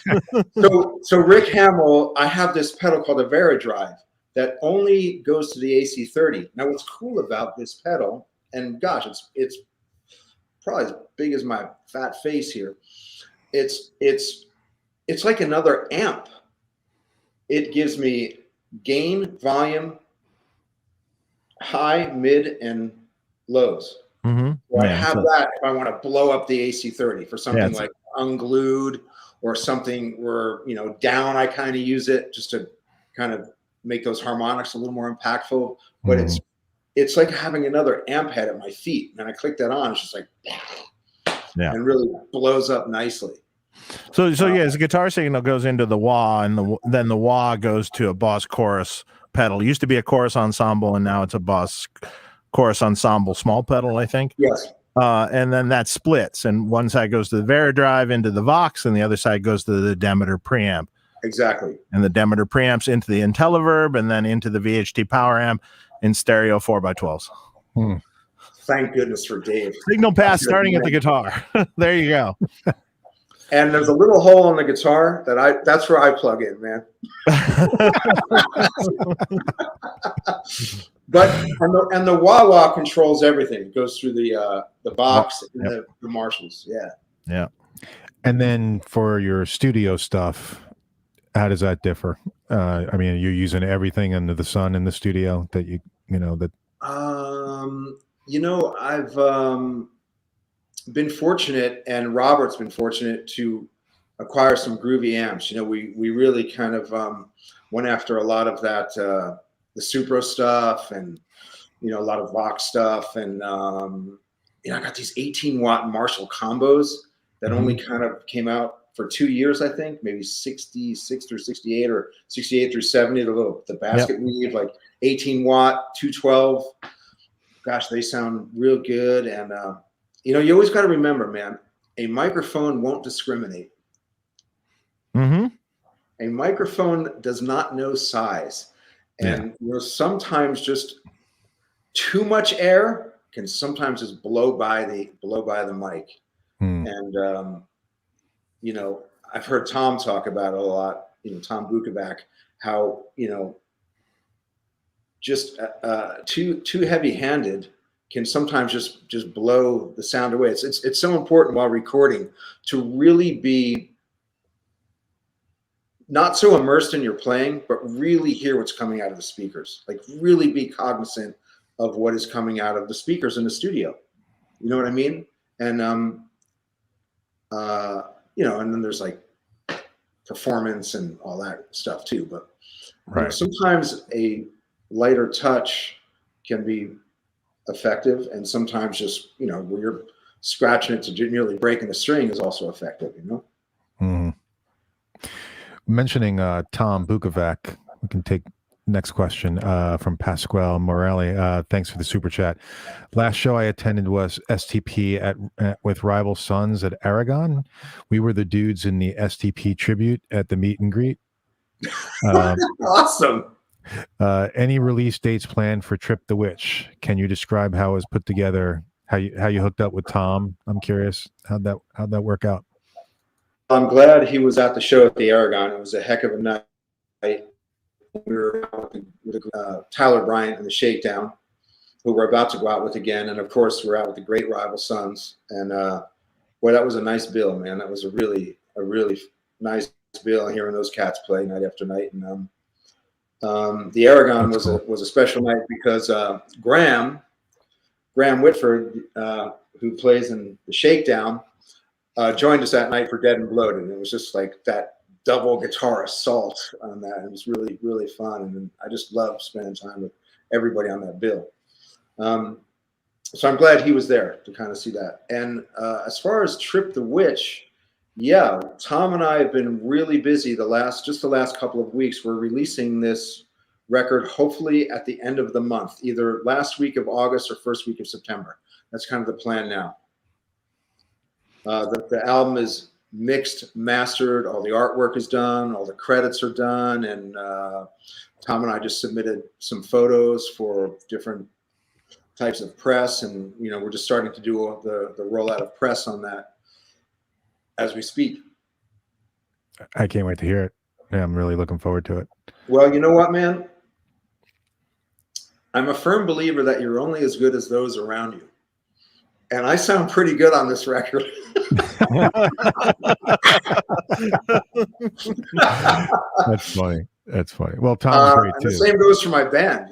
So Rick Hamill, I have this pedal called a Veridrive that only goes to the AC30. Now, what's cool about this pedal, and gosh, it's probably as big as my fat face here. It's like another amp. It gives me gain, volume, high, mid, and lows. So I have that if I want to blow up the AC30 for something like Unglued or something where, down, I kind of use it just to kind of make those harmonics a little more impactful. But it's like having another amp head at my feet. And I click that on, it's just like, and really blows up nicely. So the guitar signal goes into the wah, and then the wah goes to a Boss chorus pedal. It used to be a chorus ensemble, and now it's a Boss chorus ensemble small pedal, I think. Yes. And then that splits, and one side goes to the Veridrive into the Vox, and the other side goes to the Demeter preamp. Exactly. And the Demeter preamps into the IntelliVerb, and then into the VHT power amp in stereo 4x12s. Thank goodness for Dave. Signal path starting at the guitar. There you go. And there's a little hole in the guitar that's where I plug in, man. But and the wah-wah controls everything. It goes through the box and the Marshalls. Yeah. And then for your studio stuff, How does that differ? I mean, you're using everything under the sun in the studio that that. I've been fortunate, and Robert's been fortunate to acquire some groovy amps. We really kind of went after a lot of that, the Supro stuff, and a lot of Vox stuff, and I got these 18-watt Marshall combos that only kind of came out for 2 years, I think, maybe 66 through 68 or 68 through 70. The basket weave, like 18-watt, 212. Gosh, they sound real good. And you always got to remember, man, a microphone won't discriminate. A microphone does not know size, and sometimes just too much air can sometimes just blow by the mic. And I've heard Tom talk about it a lot. Tom Bukovac, how just too heavy-handed can sometimes just blow the sound away. It's so important while recording to really be not so immersed in your playing, but really hear what's coming out of the speakers. Like really be cognizant of what is coming out of the speakers in the studio. You know what I mean? And and then there's like performance and all that stuff too. But sometimes a lighter touch can be effective, and sometimes just where you're scratching it to nearly breaking the string is also effective. Mentioning Tom Bukovac, we can take next question from Pasquale Morelli. Thanks for the super chat. Last show I attended was STP with Rival Sons at Aragon. We were the dudes in the STP tribute at the meet and greet. Awesome. Any release dates planned for Trip the Witch? Can you describe how it was put together? How you hooked up with Tom? I'm curious how'd that work out. I'm glad he was at the show at the Aragon. It was a heck of a night. We were out with Tyler Bryant and the Shakedown, who we're about to go out with again, and of course we're out with the great Rival Sons. And boy, that was a nice bill, man. That was a really nice bill, hearing those cats play night after night. And the Aragon was a special night because Graham Whitford, who plays in the Shakedown, joined us that night for Dead and Bloated. And it was just like that double guitar assault on that. It was really, really fun. And I just loved spending time with everybody on that bill. So I'm glad he was there to kind of see that. And as far as Trip the Witch, yeah, Tom and I have been really busy the last couple of weeks. We're releasing this record hopefully at the end of the month, either last week of August or first week of September. That's kind of the plan now. The album is mixed, mastered, all the artwork is done, all the credits are done, and Tom and I just submitted some photos for different types of press, and we're just starting to do the rollout of press on that as we speak. I can't wait to hear it. Yeah, I'm really looking forward to it. Well, you know what, man? I'm a firm believer that you're only as good as those around you. And I sound pretty good on this record. That's funny. That's funny. Well, Tom's great too. The same goes for my band,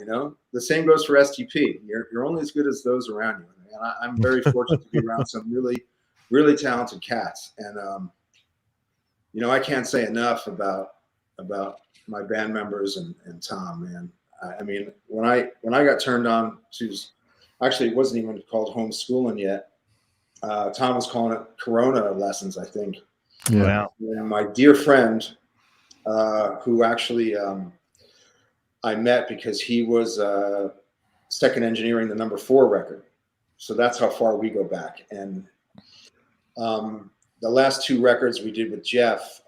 The same goes for STP. You're only as good as those around you. And I'm very fortunate to be around some really, really talented cats. And I can't say enough about my band members and Tom, man. I mean, when I got turned on to, actually it wasn't even called homeschooling yet. Tom was calling it Corona lessons, I think. Yeah. And my dear friend, who actually I met because he was second engineering the number 4 record. So that's how far we go back. And the last 2 records we did with Jeff,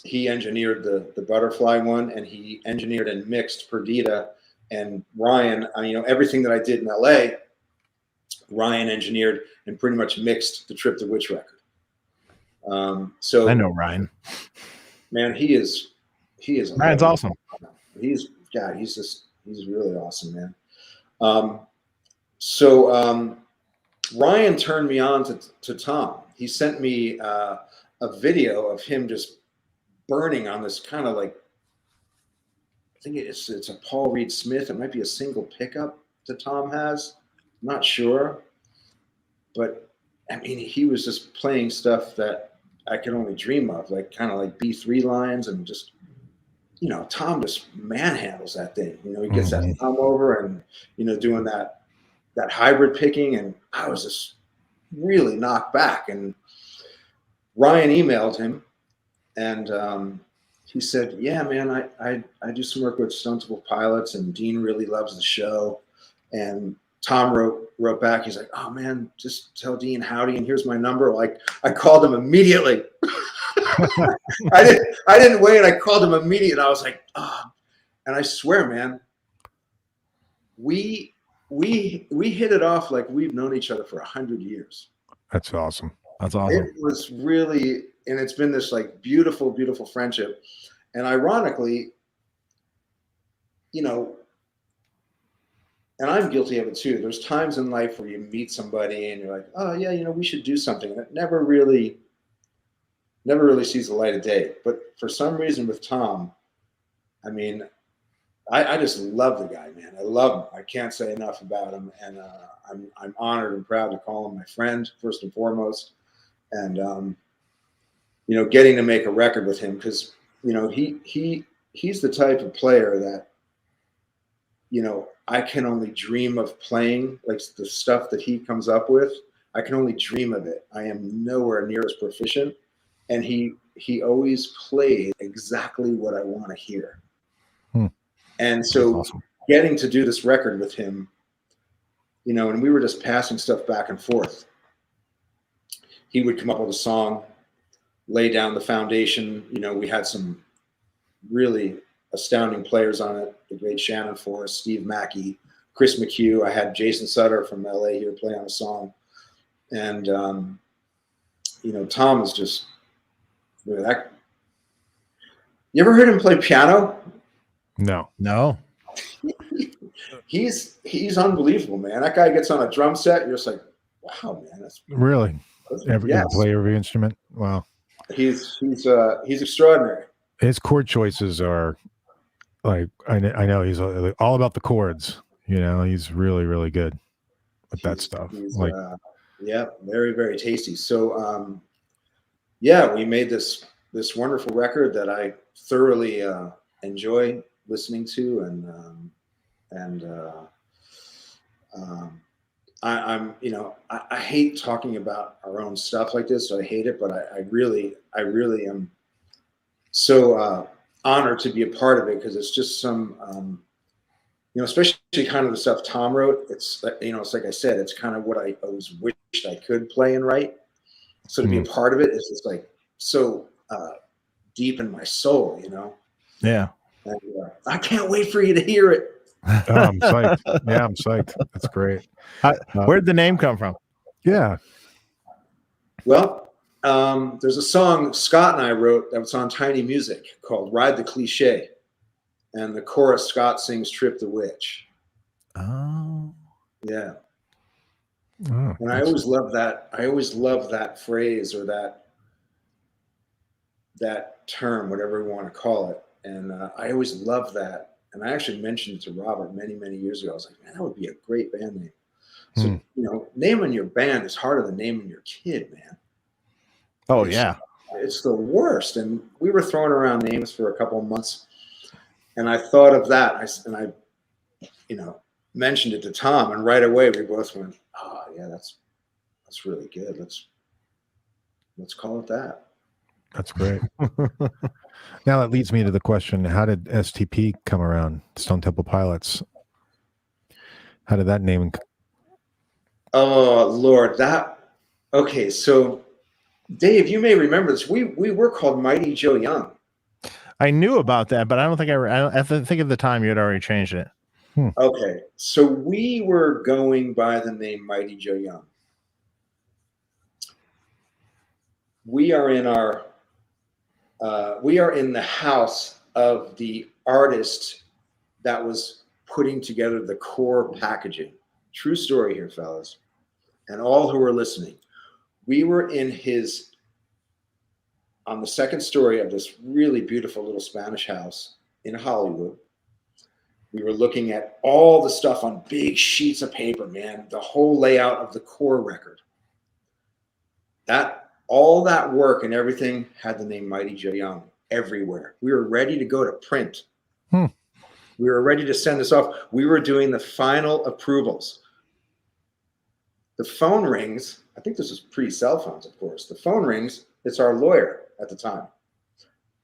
he engineered the Butterfly one, and he engineered and mixed Perdita. And Ryan, everything that I did in LA, Ryan engineered and pretty much mixed the Trip the Witch record. So I know Ryan. Man, he is. Ryan's awesome. He's really awesome, man. So Ryan turned me on to Tom. He sent me a video of him just burning on this kind of like, I think it's a Paul Reed Smith. It might be a single pickup that Tom has. I'm not sure. But I mean, he was just playing stuff that I could only dream of, like kind of like B3 lines, and just, you know, Tom just manhandles that thing. You know, he gets that thumb over and, you know, doing that hybrid picking, and I was just really knocked back. And Ryan emailed him, and he said, "Yeah, man, I do some work with Stone Temple Pilots, and Dean really loves the show." And Tom wrote back. He's like, "Oh man, just tell Dean howdy, and here's my number." Like, I called him immediately. I didn't wait. I called him immediately. I was like, "Oh," and I swear, man, we hit it off like we've known each other for 100 years. That's awesome. That's awesome. It was really, and it's been this like beautiful, beautiful friendship. And ironically, you know, and I'm guilty of it too. There's times in life where you meet somebody and you're like, "Oh yeah, you know, we should do something." And it never really sees the light of day. But for some reason with Tom, I mean, I just love the guy, man. I love him. I can't say enough about him. And I'm honored and proud to call him my friend, first and foremost. And, you know, getting to make a record with him, because, you know, he's the type of player that, you know, I can only dream of playing, like the stuff that he comes up with. I can only dream of it. I am nowhere near as proficient. And he always played exactly what I want to hear. And so awesome. Getting to do this record with him, you know, and we were just passing stuff back and forth. He would come up with a song, lay down the foundation. You know, we had some really astounding players on it. The great Shannon Forrest, Steve Mackey, Chris McHugh. I had Jason Sutter from LA here play on a song. And, you know, Tom is just, you ever heard him play piano? No. He's unbelievable, man. That guy gets on a drum set, you're just like, wow, man. That's Really? yes. Play every instrument? Wow. He's extraordinary. His chord choices are like, I know he's all about the chords. You know, he's really, really good with that stuff. Like, yeah, very, very tasty. So, yeah, we made this wonderful record that I thoroughly enjoy listening to, and I'm, you know, I hate talking about our own stuff like this. So I hate it, but I really am so honored to be a part of it, because it's just some, you know, especially kind of the stuff Tom wrote. It's, you know, it's like I said, it's kind of what I always wished I could play and write. So to be a part of it is just like so deep in my soul, you know. Yeah. And, I can't wait for you to hear it. oh, I'm psyched. Yeah, I'm psyched. That's great. Where'd the name come from? Yeah. Well, there's a song Scott and I wrote that was on Tiny Music called "Ride the Cliche," and the chorus Scott sings "Trip the Witch." Oh. Yeah. Oh, And I always love that. I always love that phrase, or that term, whatever we want to call it. And I always love that. And I actually mentioned it to Robert many, many years ago. I was like, man, that would be a great band name. So, you know, naming your band is harder than naming your kid, man. Oh, yeah. It's the worst. And we were throwing around names for a couple of months. And I thought of that. I, you know, mentioned it to Tom. And right away, we both went, oh, yeah, that's really good. Let's call it that. That's great. Now that leads me to the question: how did STP come around? Stone Temple Pilots. How did that name? Oh Lord, okay. So, Dave, you may remember this. We were called Mighty Joe Young. I knew about that, but I don't think I think at the time you had already changed it. Okay, so we were going by the name Mighty Joe Young. We are in the house of the artist that was putting together the core packaging. True story here, fellas, and all who are listening. We were in his on the second story of this really beautiful little Spanish house in Hollywood. We were looking at all the stuff on big sheets of paper, man, the whole layout of the core record. All that work and everything had the name Mighty Joe Young everywhere. We were ready to go to print. We were ready to send this off. We were doing the final approvals. The phone rings. I think this was pre-cell phones, of course. The phone rings. It's our lawyer at the time,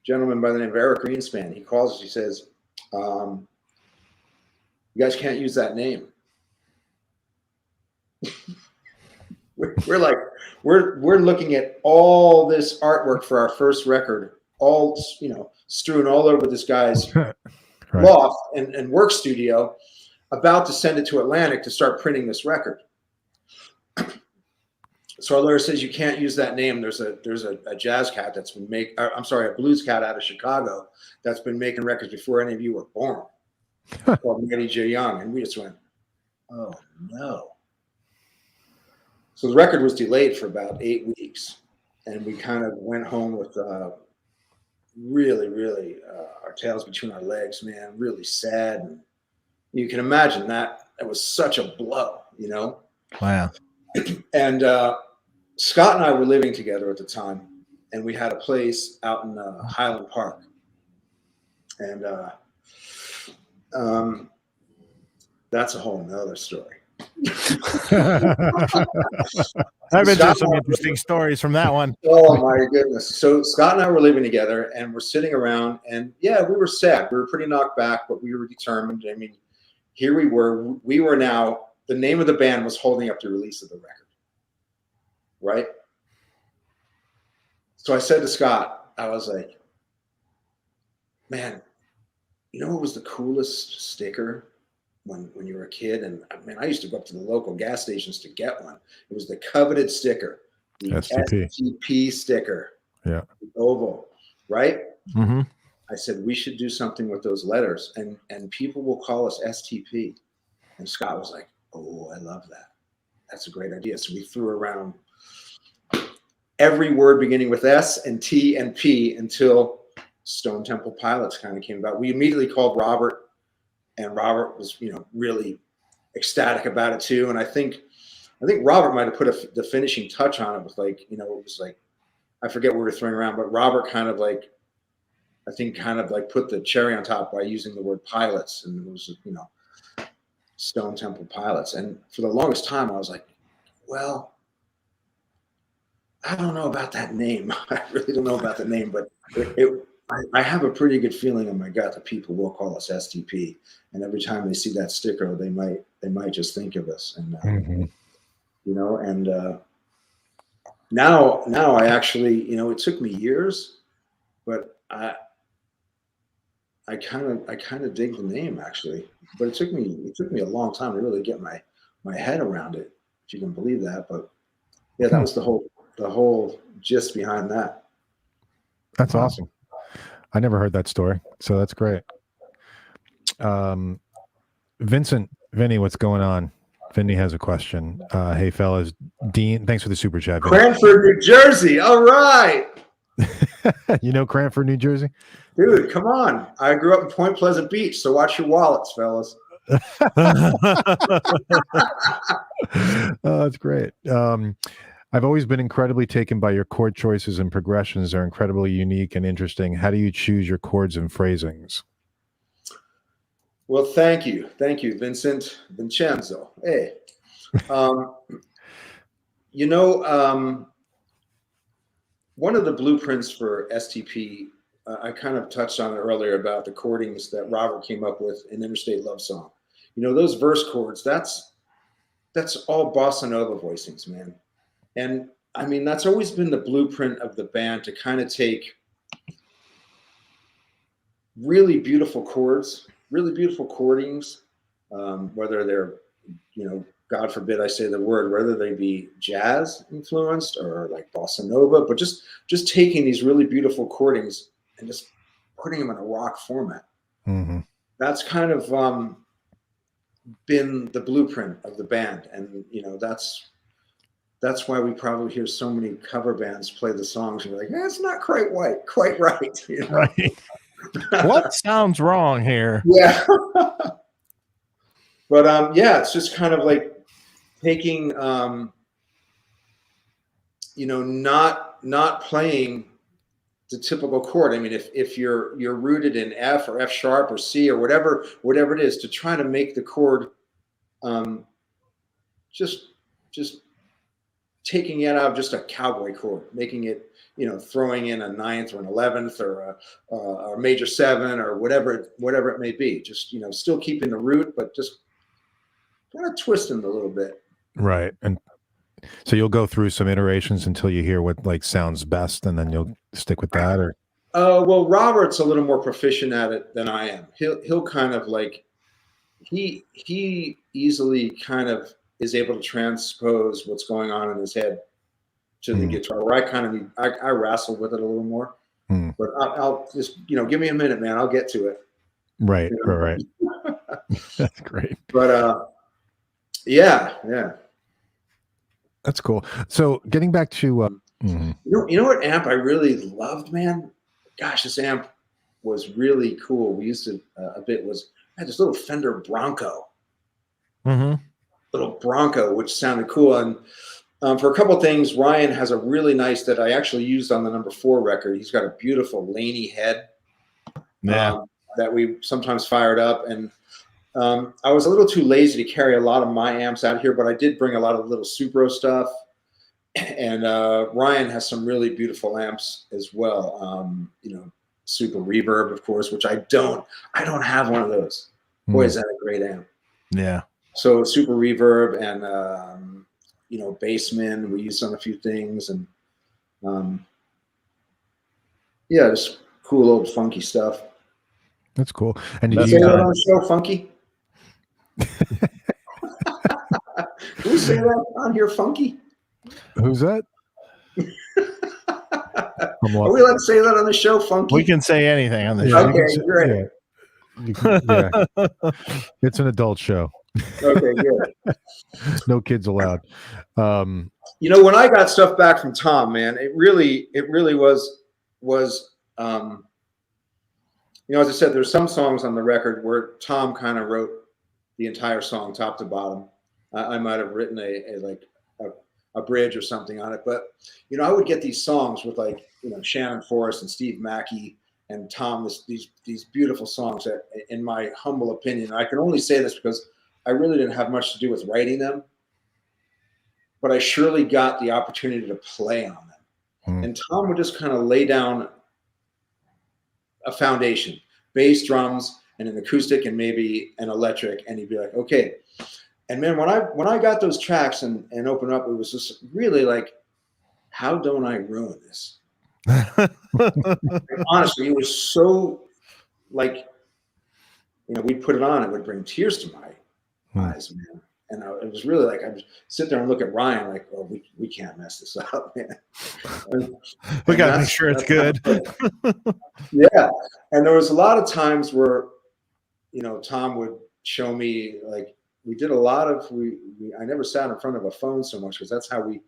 gentleman by the name of Eric Greenspan. He calls us. He says, you guys can't use that name. we're looking at all this artwork for our first record, all, you know, strewn all over this guy's Right. loft and work studio, about to send it to Atlantic to start printing this record. So our lawyer says, you can't use that name. There's a jazz cat that's been a blues cat out of Chicago that's been making records before any of you were born, called Mighty Joe Young. And we just went, oh no. So the record was delayed for about 8 weeks, and we kind of went home with really our tails between our legs, man, really sad. And you can imagine that was such a blow, you know? Wow. And Scott and I were living together at the time, and we had a place out in Highland Park. And that's a whole nother story. I bet there's some interesting stories from that one. Oh my goodness. So Scott and I were living together, and we're sitting around, and yeah, we were sad. We were pretty knocked back, but we were determined. I mean, here we were now, the name of the band was holding up the release of the record. Right? So I said to Scott, I was like, man, you know what was the coolest sticker when you were a kid? And I mean, I used to go up to the local gas stations to get one. It was the coveted sticker, the STP sticker, yeah, the oval, right? Mm-hmm. I said, we should do something with those letters, and people will call us STP. And Scott was like, oh, I love that. That's a great idea. So we threw around every word beginning with S and T and P until Stone Temple Pilots kind of came about. We immediately called Robert, and Robert was, you know, really ecstatic about it too. And I think Robert might have put the finishing touch on it with, like, you know, it was like, I forget what we were throwing around, but Robert kind of like, I think kind of like put the cherry on top by using the word pilots, and it was, you know, Stone Temple Pilots. And for the longest time I was like, well, I don't know about that name. I really don't know about the name, but I have a pretty good feeling in my gut that people will call us STP, and every time they see that sticker, they might just think of us. And you know, and now I actually, you know, it took me years, but I kind of dig the name, actually. But it took me a long time to really get my head around it, if you can believe that. But yeah, that was the whole gist behind that. That's awesome. I never heard that story, so that's great. Vinny, what's going on? Vinny has a question. Hey fellas, Dean, thanks for the super chat. Vinny. Cranford, New Jersey. All right. You know Cranford, New Jersey? Dude, come on. I grew up in Point Pleasant Beach, so watch your wallets, fellas. Oh, that's great. I've always been incredibly taken by your chord choices and progressions. They're incredibly unique and interesting. How do you choose your chords and phrasings? Well, thank you, Vincenzo. Hey, you know, one of the blueprints for STP, I kind of touched on it earlier about the chordings that Robert came up with in Interstate Love Song. You know, those verse chords, that's all bossa nova voicings, man. And I mean, that's always been the blueprint of the band, to kind of take really beautiful chords, really beautiful chordings, whether they're, you know, God forbid I say the word, whether they be jazz influenced or like bossa nova, but just taking these really beautiful chordings and just putting them in a rock format. Mm-hmm. That's kind of been the blueprint of the band. And, you know, that's that's why we probably hear so many cover bands play the songs. And we're like, it's not quite right. You know? Right. What sounds wrong here? Yeah. But yeah, it's just kind of like taking, you know, not playing the typical chord. I mean, if you're rooted in F or F sharp or C or whatever it is, to try to make the chord just taking it out of just a cowboy chord, making it, you know, throwing in a 9th or an 11th or a major 7 or whatever it may be. Just, you know, still keeping the root, but just kind of twisting it a little bit. Right. And so you'll go through some iterations until you hear what like sounds best, and then you'll stick with that, or? Well, Robert's a little more proficient at it than I am. He'll kind of like, he easily kind of is able to transpose what's going on in his head to the guitar, where I kind of need, I wrestle with it a little more. But I'll just, you know, give me a minute, man. I'll get to it. Right, you know? right. That's great. But yeah. That's cool. So getting back to you know what amp I really loved, man? Gosh, this amp was really cool. We used to a bit was I had this little Fender Bronco. Little Bronco, which sounded cool. And for a couple of things, Ryan has a really nice that I actually used on the #4 record. He's got a beautiful Laney head that we sometimes fired up. And I was a little too lazy to carry a lot of my amps out here, but I did bring a lot of little Supro stuff. And Ryan has some really beautiful amps as well. You know, Super Reverb, of course, which I don't have one of those. Boy, is that a great amp. Yeah. So Super Reverb and you know, Bassman, we used on a few things, and yeah, just cool old funky stuff. That's cool. And did you say that on the show, funky? Can we say that on here, funky? Who's that? Are we allowed to say that on the show, funky? We can say anything on the show. Okay, great. Yeah. It's an adult show. Okay, good. No kids allowed. You know, when I got stuff back from Tom, man, it really was you know, as I said, there's some songs on the record where Tom kind of wrote the entire song top to bottom. I might have written a bridge or something on it, but you know, I would get these songs with, like, you know, Shannon Forrest and Steve Mackey and Tom, these beautiful songs that, in my humble opinion, I can only say this because I really didn't have much to do with writing them, but I surely got the opportunity to play on them. And Tom would just kind of lay down a foundation, bass, drums, and an acoustic, and maybe an electric, and he'd be like, okay. And man, when I got those tracks and opened up, it was just really like, how don't I ruin this? Honestly, it was so, like, you know, we'd put it on, it would bring tears to my eyes, man. And it was really like, I would sit there and look at Ryan like, oh, we can't mess this up, man. We got to make sure it's good. Yeah. And there was a lot of times where, you know, Tom would show me, like, we did a lot of, I never sat in front of a phone so much, because that's how we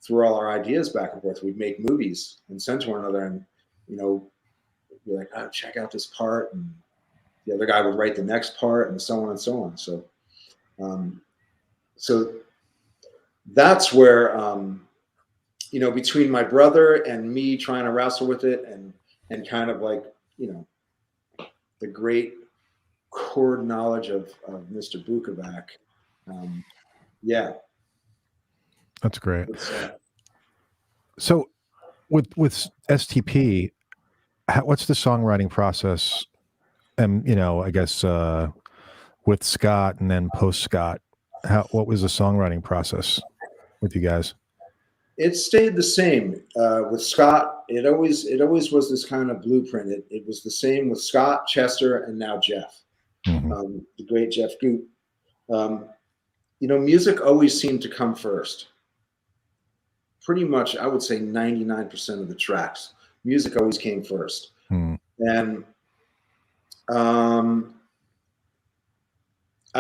threw all our ideas back and forth. We'd make movies and send to one another, and, you know, be like, oh, check out this part. And the other guy would write the next part, and so on and so on. So, so that's where, you know, between my brother and me trying to wrestle with it, and kind of like, you know, the great chord knowledge of Mr. Bukovac. Yeah. That's great. So with STP, what's the songwriting process? And, you know, I guess with Scott and then post Scott, what was the songwriting process with you guys? It stayed the same with Scott. It always was this kind of blueprint. It was the same with Scott, Chester, and now Jeff, the great Jeff Goot. You know, music always seemed to come first. Pretty much, I would say 99% of the tracks, music always came first. And I'll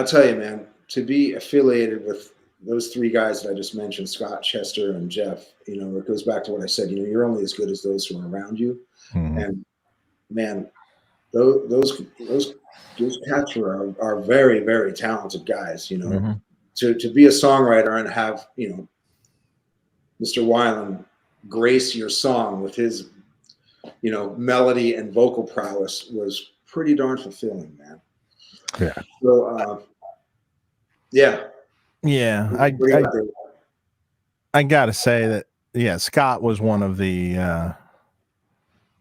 tell you, man, to be affiliated with those three guys that I just mentioned, Scott, Chester, and Jeff, you know, it goes back to what I said, you know, you're only as good as those who are around you. And man, those cats are very, very talented guys, you know, to be a songwriter and have, you know, Mr. Weiland grace your song with his, you know, melody and vocal prowess was pretty darn fulfilling, man. Yeah. So, yeah. Yeah. I gotta say that, yeah, Scott was one of the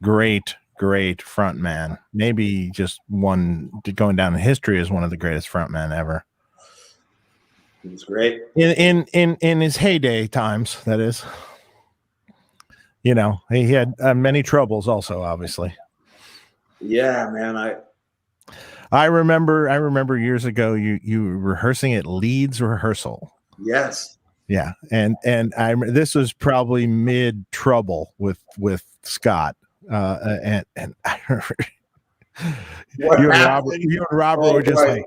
great frontman. Maybe just one going down in history as one of the greatest frontmen ever. He was great in his heyday times. That is, you know, he had many troubles also, obviously. Yeah, man. I remember years ago you were rehearsing at Leeds rehearsal. Yes. Yeah, and this was probably mid trouble with Scott, and I remember you and Robert were just like,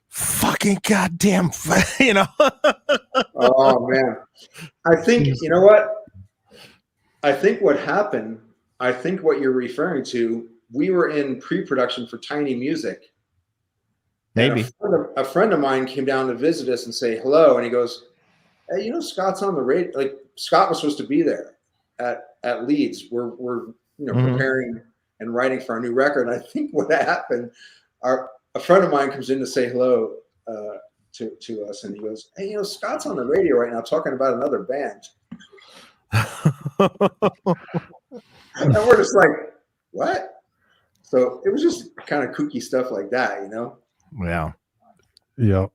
fucking goddamn, you know. Oh man, I think you know what. I think what happened. I think what you're referring to. We were in pre-production for Tiny Music. Maybe a friend of mine came down to visit us and say hello, and he goes, "Hey, you know Scott's on the radio." Like Scott was supposed to be there at Leeds. We're you know preparing and writing for our new record. And I think what happened, a friend of mine comes in to say hello to us, and he goes, "Hey, you know Scott's on the radio right now talking about another band." And we're just like, "What?" So it was just kind of kooky stuff like that, you know? Yeah. Yeah,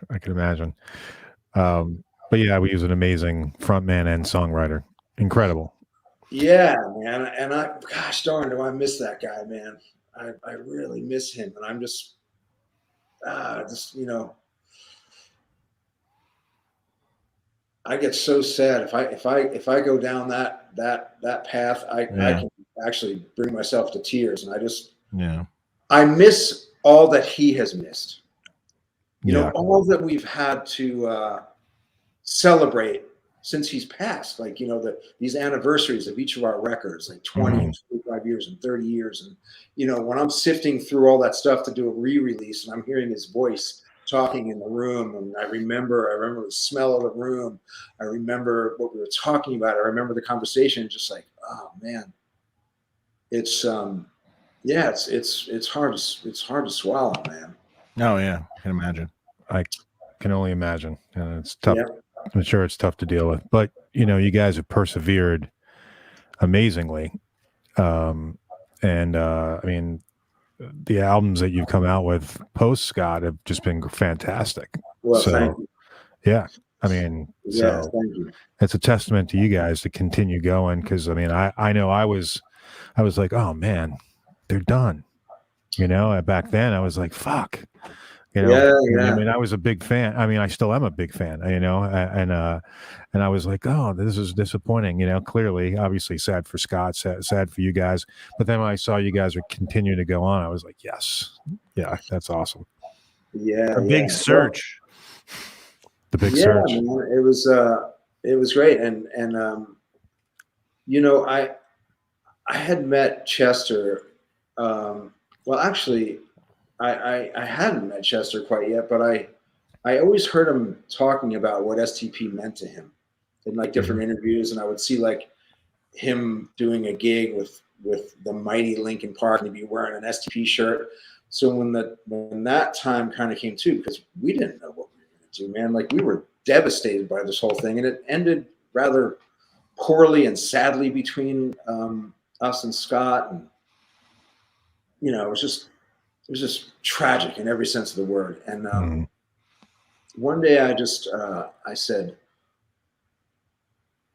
I can imagine. But yeah, we use an amazing frontman and songwriter. Incredible. Yeah, man. And gosh darn, do I miss that guy, man. I really miss him. And I'm just, you know, I get so sad if I go down that path, I can actually bring myself to tears. And I miss all that he has missed. You know, all that we've had to celebrate since he's passed. Like, you know, these anniversaries of each of our records, like 20 and 25 years and 30 years. And, you know, when I'm sifting through all that stuff to do a re-release and I'm hearing his voice talking in the room, and I remember the smell of the room. I remember what we were talking about. I remember the conversation, just like, oh man, it's it's hard to swallow, man. Oh yeah, I can imagine. I can only imagine, and it's tough. Yeah. I'm sure it's tough to deal with, but you know, you guys have persevered amazingly, and I mean, the albums that you've come out with post Scott have just been fantastic. Well, so, thank you. Yeah, I mean, yeah, so thank you. It's a testament to you guys to continue going, because I mean, I know I was like, oh man, they're done. You know, back then I was like, fuck. You know, yeah. I mean, I was a big fan. I mean, I still am a big fan, you know, and I was like, oh, this is disappointing, you know, clearly, obviously sad for Scott, sad for you guys. But then when I saw you guys are continuing to go on, I was like, yes. Yeah, that's awesome. Yeah. Big search. The big search. Man, it was great. And you know, I had met Chester, well, actually, I hadn't met Chester quite yet, but I always heard him talking about what STP meant to him in like different interviews, and I would see like him doing a gig with the mighty Linkin Park, and he'd be wearing an STP shirt. So when that time kind of came too, because we didn't know what we were going to do, man, like we were devastated by this whole thing, and it ended rather poorly and sadly between us and Scott, and you know, it was just tragic in every sense of the word. And one day I said,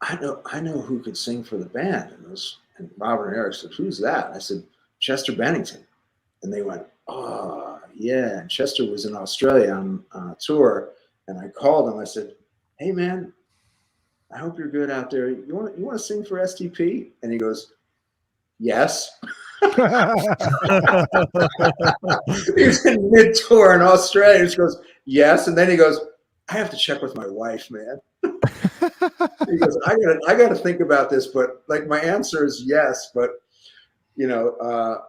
I know who could sing for the band. And Robert and Eric said, who's that? And I said, Chester Bennington. And they went, oh yeah. And Chester was in Australia on a tour. And I called him. I said, hey man, I hope you're good out there. You want to sing for STP? And he goes, yes. He was in mid-tour in Australia. He goes, yes. And then he goes, I have to check with my wife, man. He goes, I gotta think about this, but like my answer is yes, but you know,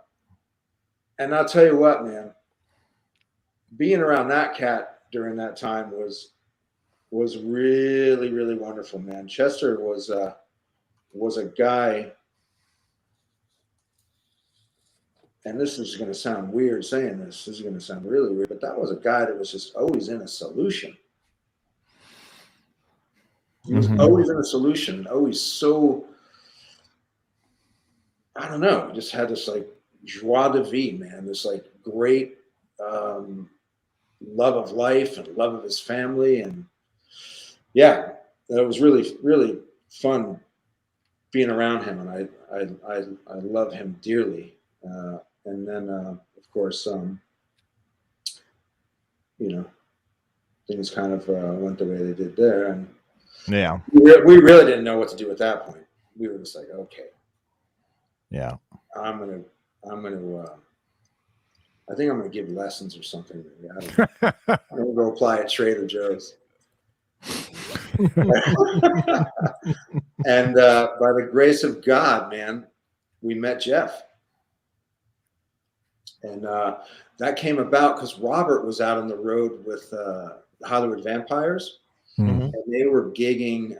and I'll tell you what, man, being around that cat during that time was really, really wonderful, man. Chester was a guy, and this is going to sound weird saying this. This is going to sound really weird, but that was a guy that was just always in a solution. He was always in a solution, always so, I don't know, he just had this like joie de vivre, man, this like great love of life and love of his family. And yeah, it was really, really fun being around him. And I love him dearly. And then, of course, you know, things kind of went the way they did there. And yeah, we really didn't know what to do at that point. We were just like, okay, yeah, I'm gonna, I think I'm gonna give lessons or something. I'm gonna go apply at Trader Joe's. And by the grace of God, man, we met Jeff. And that came about because Robert was out on the road with the Hollywood Vampires. And they were gigging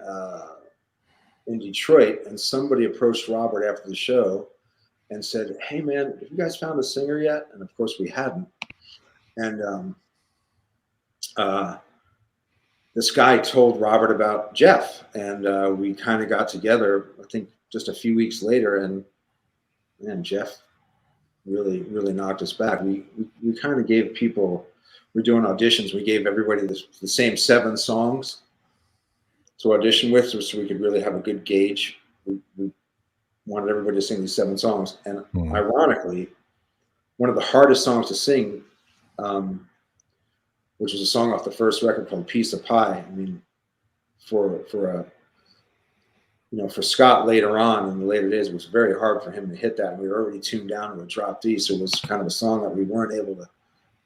in Detroit, and somebody approached Robert after the show and said, "Hey, man, have you guys found a singer yet?" And of course, we hadn't. And this guy told Robert about Jeff, and we kind of got together, I think, just a few weeks later, and man, Jeff really, really knocked us back. We kind of gave people, we're doing auditions, we gave everybody the same 7 songs to audition with, so we could really have a good gauge. We wanted everybody to sing these 7 songs. And ironically, one of the hardest songs to sing, which was a song off the first record called Piece of Pie. I mean, for Scott later on in the later days, it was very hard for him to hit that. We were already tuned down to a drop D, so it was kind of a song that we weren't able to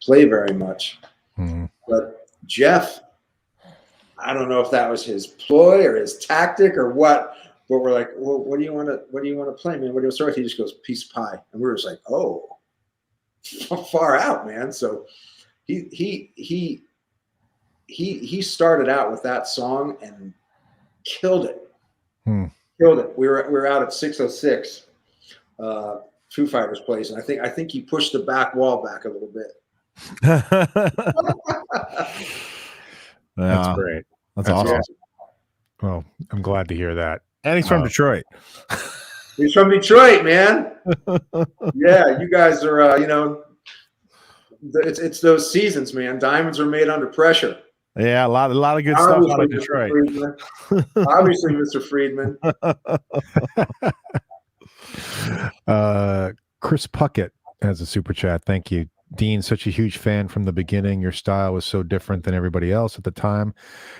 play very much. But Jeff, I don't know if that was his ploy or his tactic or what, but we're like, well, what do you want to play, man? What do you want to start with? He just goes, Piece of Pie. And we were just like, oh, far out, man. So he started out with that song and killed it. Killed it. We were out at 606 Foo Fighters place, and I think he pushed the back wall back a little bit. That's great. That's awesome. Well, I'm glad to hear that. And he's from Detroit. He's from Detroit, man. Yeah, you guys are, it's those seasons, man. Diamonds are made under pressure. Yeah, a lot of good stuff out of Detroit. Obviously, Mr. Friedman. Chris Puckett has a super chat. Thank you, Dean. Such a huge fan from the beginning. Your style was so different than everybody else at the time.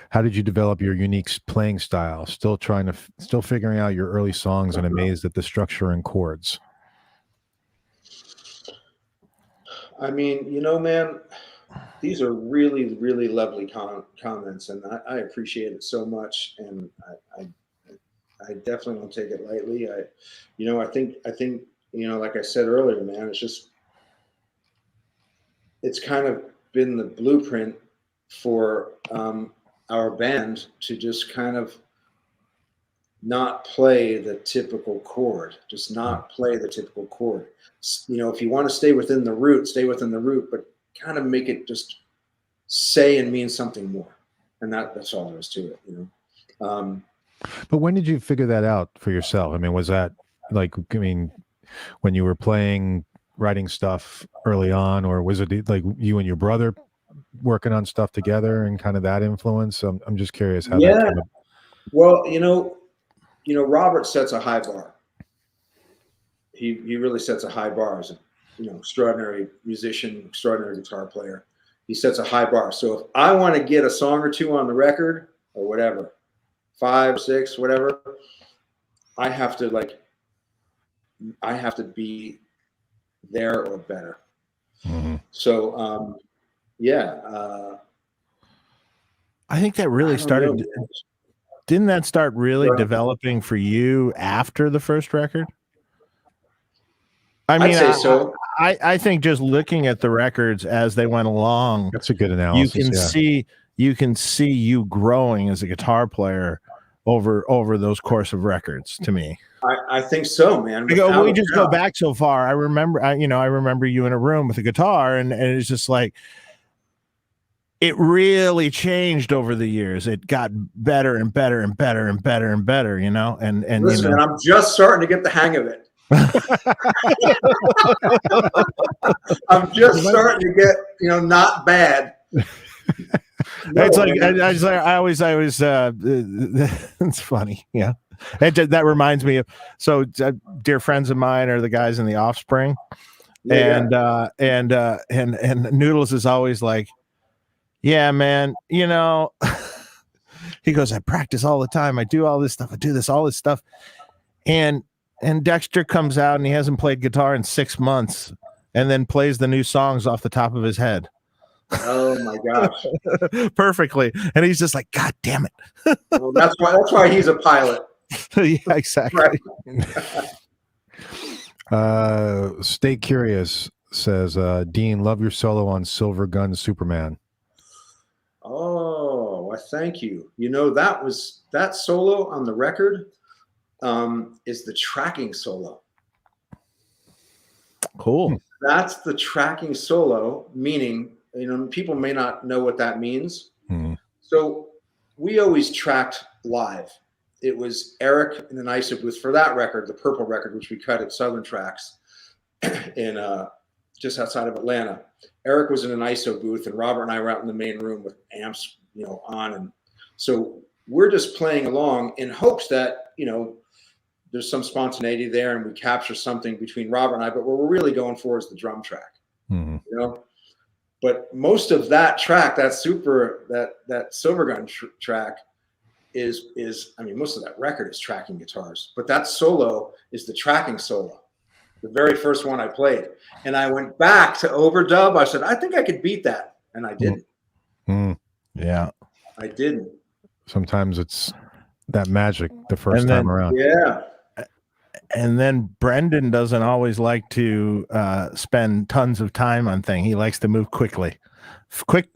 How did you develop your unique playing style? Still figuring out your early songs and amazed at the structure and chords. I mean, man, these are really, really lovely comments, and I appreciate it so much. And I definitely won't take it lightly. I think, like I said earlier, man, it's kind of been the blueprint for our band to just kind of not play the typical chord, if you want to stay within the root, but kind of make it just say and mean something more. And that's all there is to it, But when did you figure that out for yourself? I mean, was that when you were writing stuff early on, or was it like you and your brother working on stuff together and kind of that influence? I'm just curious how that came up. Well, Robert sets a high bar. He really sets a high bar as extraordinary musician, extraordinary guitar player. He sets a high bar. So if I want to get a song or two on the record or whatever, 5, 6, whatever, I have to be there or better. So I think that really started. Didn't that start really developing for you after the first record? I mean, I'd say so. I think just looking at the records as they went along, That's a good analysis. You can see you growing as a guitar player over those course of records. To me, I think so, man. We just go back so far. I remember, I remember you in a room with a guitar, and it's just like it really changed over the years. It got better and better and better and better and better. And listen, man, I'm just starting to get the hang of it. I'm just starting to get, not bad. It's like I always it's funny. Yeah. That reminds me of, dear friends of mine are the guys in the Offspring. And Noodles is always like, yeah, man, he goes, I practice all the time. I do all this stuff. I do all this stuff. And Dexter comes out and he hasn't played guitar in 6 months and then plays the new songs off the top of his head. Oh my gosh. Perfectly. And he's just like, God damn it. Well, that's why he's a pilot. Yeah, exactly. Right. Stay Curious says, Dean, love your solo on Silver Gun Superman. Oh, well, thank you. That solo on the record is the tracking solo. Cool. That's the tracking solo, meaning, people may not know what that means. Mm. So we always tracked live. It was Eric in an ISO booth for that record, the purple record, which we cut at Southern Tracks in just outside of Atlanta. Eric was in an ISO booth and Robert and I were out in the main room with amps, on. And so we're just playing along in hopes that, there's some spontaneity there and we capture something between Robert and I, but what we're really going for is the drum track, But most of that track, that Silver Gun track is most of that record is tracking guitars, but that solo is the tracking solo, the very first one I played. And I went back to overdub. I said, I think I could beat that. And I didn't. Yeah. I didn't. Sometimes it's that magic the first time around. Yeah. And then Brendan doesn't always like to spend tons of time on things. He likes to move quickly. Quick.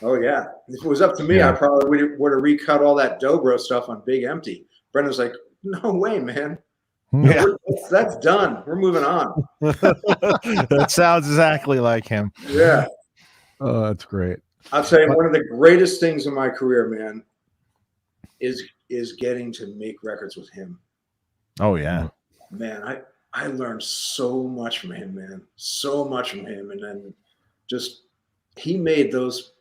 Oh, yeah. If it was up to me, I probably would have recut all that Dobro stuff on Big Empty. Brendan's like, no way, man. Yeah. That's done. We're moving on. That sounds exactly like him. Yeah. Oh, that's great. I'll tell you, one of the greatest things in my career, man, is getting to make records with him. Oh, yeah. Man, I learned so much from him, man. So much from him. And then just he made those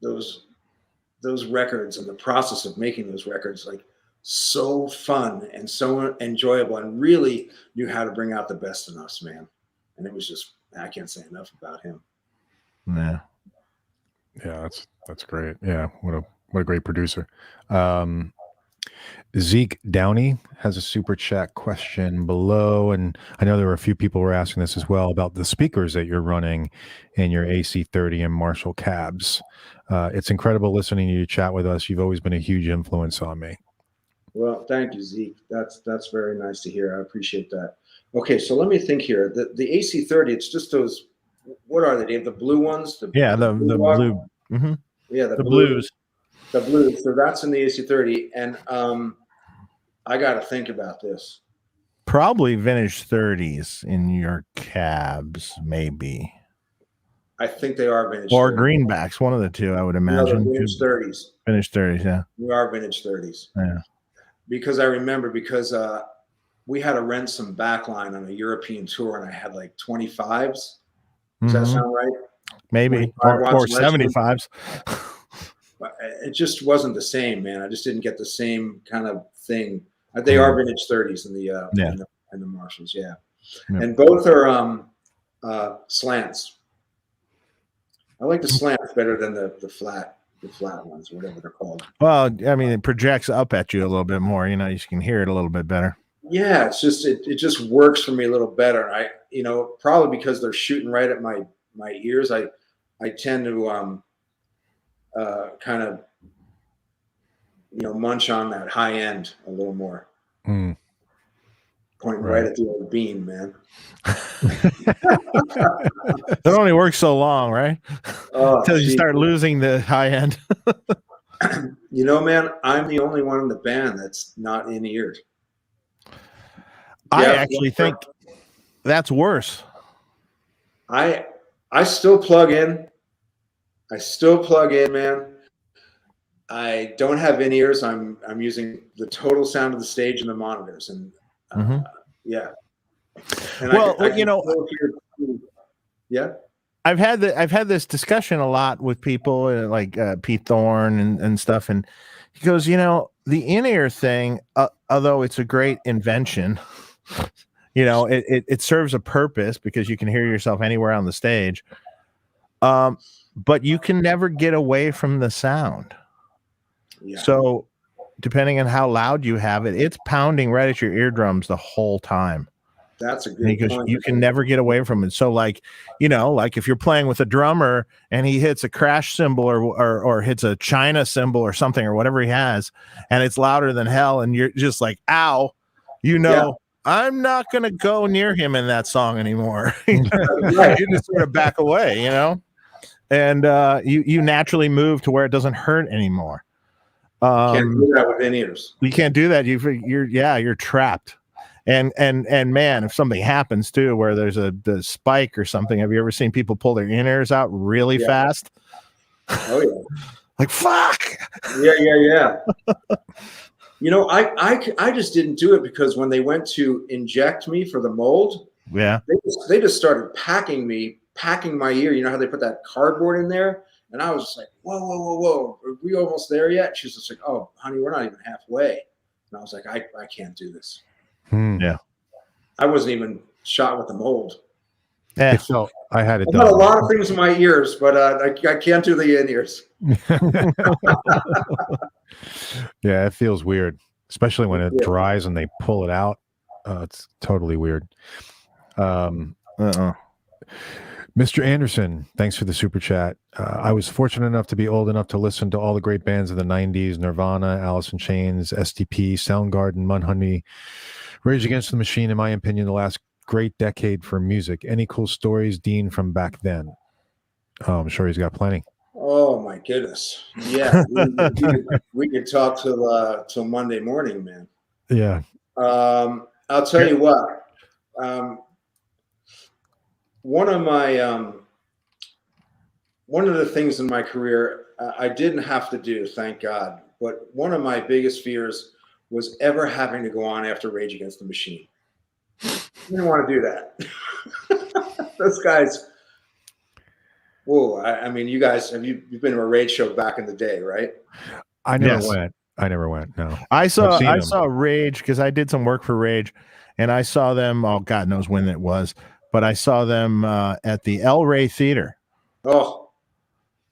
records and the process of making those records like so fun and so enjoyable, and really knew how to bring out the best in us, man. And it was just, I can't say enough about him. Yeah. Yeah, that's great. Yeah, what a great producer. Zeke Downey has a super chat question below, and I know there were a few people who were asking this as well about the speakers that you're running in your AC30 and Marshall cabs. It's incredible listening to you chat with us. You've always been a huge influence on me. Well, thank you, Zeke. That's very nice to hear. I appreciate that. Okay, so let me think here. The AC30, it's just those. What are they, Dave? The blue ones? The blue. Mm-hmm. Yeah, the blues. The blues. So that's in the AC30, and I got to think about this. Probably vintage 30s in your cabs, maybe. I think they are vintage. Or 30s. Greenbacks, one of the two, I would imagine. No, vintage 30s. Vintage 30s, yeah. We are vintage 30s. Yeah. Because I remember, we had to rent some backline on a European tour, and I had like 25s. Does that sound right? Maybe. Or 75s. It just wasn't the same, man. I just didn't get the same kind of thing. They are vintage 30s in the Marshalls, yeah. And both are slants. I like the slants better than the flat ones, whatever they're called. Well, I mean, it projects up at you a little bit more. You can hear it a little bit better. Yeah, it's just it just works for me a little better. I probably because they're shooting right at my ears. I tend to kind of, munch on that high end a little more. Mm. Pointing right at the old beam, man. That only works so long, right? Until you start losing the high end. Man, I'm the only one in the band that's not in-eared. I actually think that's worse. I still plug in. Man. I don't have in-ears. I'm using the total sound of the stage and the monitors, and yeah. And well, yeah. I've had this discussion a lot with people like Pete Thorne and stuff, and he goes, the in-ear thing, although it's a great invention, it serves a purpose because you can hear yourself anywhere on the stage, but you can never get away from the sound. Yeah. So depending on how loud you have it, it's pounding right at your eardrums the whole time. That's a good point. You can never get away from it. So like if you're playing with a drummer and he hits a crash cymbal or hits a China cymbal or something or whatever he has, and it's louder than hell, and you're just like, ow, I'm not going to go near him in that song anymore. You just sort of back away, and you naturally move to where it doesn't hurt anymore. Can't do that with in-ears. You can't do that. You're trapped. And man, if something happens too, where there's the spike or something, have you ever seen people pull their in-ears out really fast? Oh yeah. Like, fuck. Yeah. I just didn't do it because when they went to inject me for the mold, they just started packing my ear. You know how they put that cardboard in there? And I was just like, whoa. Are we almost there yet? She's just like, oh, honey, we're not even halfway. And I was like, I can't do this. Yeah. I wasn't even shot with the mold. Yeah. So I had it done. I've got a lot of things in my ears, but I can't do the in-ears. Yeah, it feels weird, especially when it dries and they pull it out. It's totally weird. Mr. Anderson, thanks for the super chat. I was fortunate enough to be old enough to listen to all the great bands of the 90s, Nirvana, Alice in Chains, STP, Soundgarden, Mudhoney, Rage Against the Machine, in my opinion, the last great decade for music. Any cool stories, Dean, from back then? I'm sure he's got plenty. Oh, my goodness. Yeah, we could talk till Monday morning, man. Yeah. I'll tell you what. One of the things in my career I didn't have to do, thank God, but one of my biggest fears was ever having to go on after Rage Against the Machine. I didn't want to do that. Those guys, whoa, I mean, you guys, you've been to a Rage show back in the day, right? I never went. No. I saw Rage because I did some work for Rage, and I saw them, oh, God knows when it was. But I saw them at the El Rey Theater. Oh,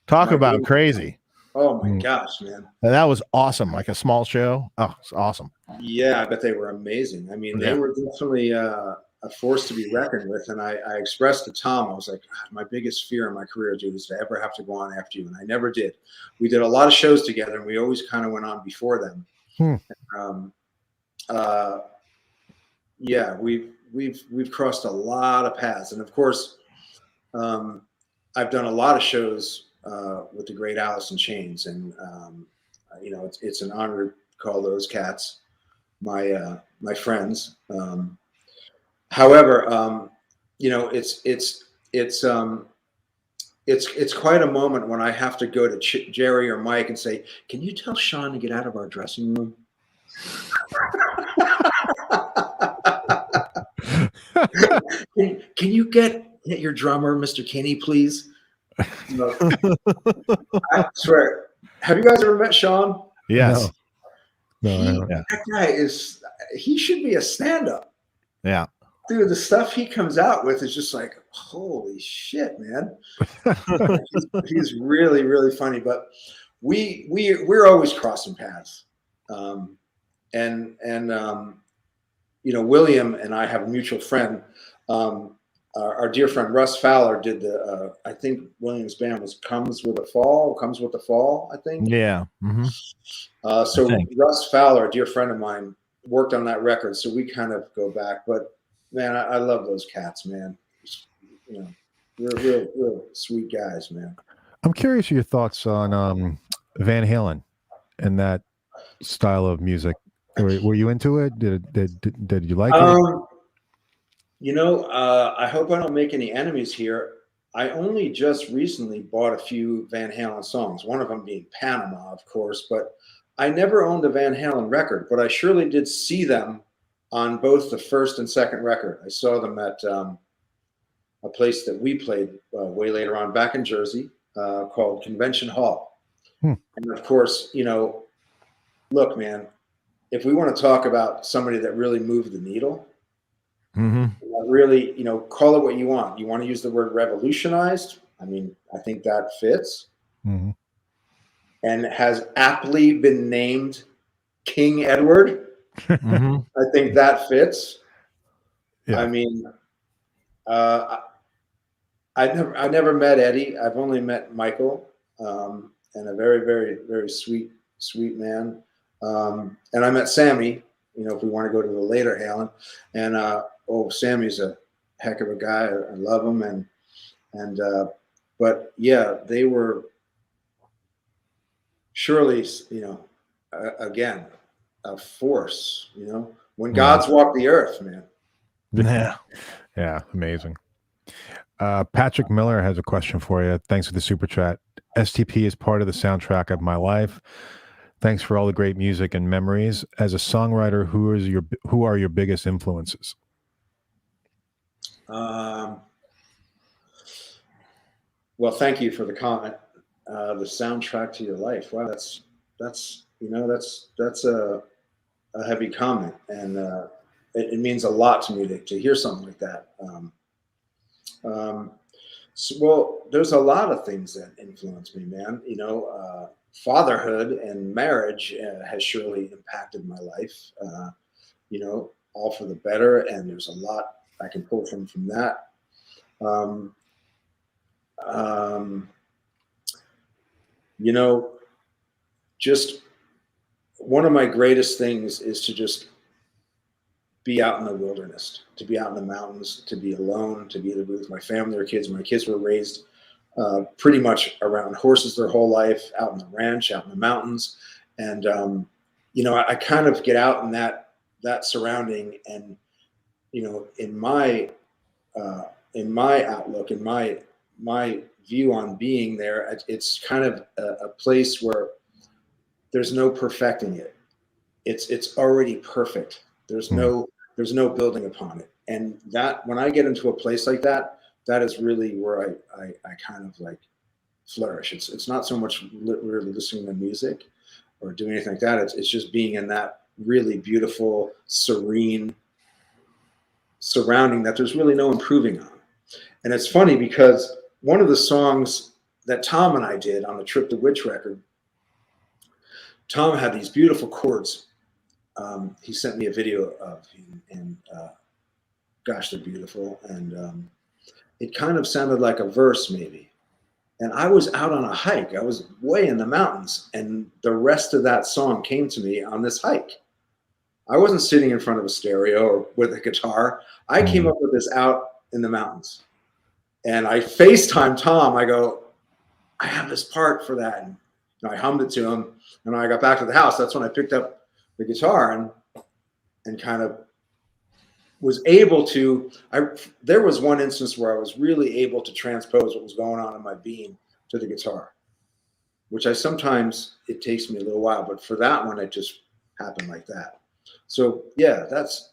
talk about goodness. Crazy! Oh my gosh, man! And that was awesome. Like a small show. Oh, it's awesome. Yeah, I bet they were amazing. I mean, they were definitely a force to be reckoned with. And I expressed to Tom, I was like, my biggest fear in my career, dude, is to ever have to go on after you. And I never did. We did a lot of shows together, and we always kind of went on before them. Yeah, we've crossed a lot of paths, and of course, I've done a lot of shows with the great Alice in Chains, and it's an honor to call those cats my friends. However, it's quite a moment when I have to go to Jerry or Mike and say, "Can you tell Sean to get out of our dressing room?" Can you get your drummer, Mr. Kinney, please? No. I swear. Have you guys ever met Sean? Yes. No. That guy he should be a stand-up. Yeah. Dude, the stuff he comes out with is just like, holy shit, man. he's really, really funny. But we're always crossing paths. William and I have a mutual friend. our dear friend Russ Fowler did the. I think Williams' band was Comes with the Fall. I think. Yeah. Mm-hmm. So Russ Fowler, a dear friend of mine, worked on that record. So we kind of go back. But man, I love those cats, man. You know, real sweet guys, man. I'm curious your thoughts on Van Halen and that style of music. Were you into it? Did you like it? You know, I hope I don't make any enemies here. I only just recently bought a few Van Halen songs, one of them being Panama, of course, but I never owned a Van Halen record, but I surely did see them on both the first and second record. I saw them at a place that we played way later on back in Jersey called Convention Hall. And of course, you know, look, man, if we want to talk about somebody that really moved the needle, really, you know, call it what you want. You want to use the word revolutionized? I mean, I think that fits. And has aptly been named King Edward. I think that fits. Yeah. I mean, I never met Eddie. I've only met Michael, and a very, very, very sweet man. And I met Sammy, you know, if we want to go to the later Halen. And Sammy's a heck of a guy. I love him. But yeah, they were surely, you know, again, a force, you know, when gods walk the earth, man. Yeah, amazing. Patrick Miller has a question for you. Thanks for the super chat. STP is part of the soundtrack of my life. Thanks for all the great music and memories. As a songwriter, who are your biggest influences? Well, thank you for the comment. The soundtrack to your life. Wow, that's you know, that's a heavy comment, and it means a lot to me to hear something like that. Well, there's a lot of things that influence me, man. You know, fatherhood and marriage has surely impacted my life. You know, all for the better, and there's a lot I can pull from that. You know, just one of my greatest things is to just be out in the wilderness, to be out in the mountains, to be alone, to be either with my family or kids. My kids were raised pretty much around horses their whole life, out in the ranch, out in the mountains. And, you know, I kind of get out in that surrounding, and, you know, in my outlook, in my view on being there, it's kind of a place where there's no perfecting it. It's already perfect. There's no building upon it. And that, when I get into a place like that, that is really where I kind of like flourish. It's not so much really listening to music or doing anything like that. It's just being in that really beautiful, serene surrounding that there's really no improving on. And it's funny because one of the songs that Tom and I did on the Trip to Witch record, Tom had these beautiful chords. He sent me a video of, and gosh, they're beautiful. And it kind of sounded like a verse maybe. And I was out on a hike. I was way in the mountains, and the rest of that song came to me on this hike. I wasn't sitting in front of a stereo or with a guitar. I came up with this out in the mountains. And I FaceTimed Tom. I go, I have this part for that. And I hummed it to him. And when I got back to the house, that's when I picked up the guitar and kind of was able to, there was one instance where I was really able to transpose what was going on in my being to the guitar, which sometimes it takes me a little while, but for that one, it just happened like that. So yeah, that's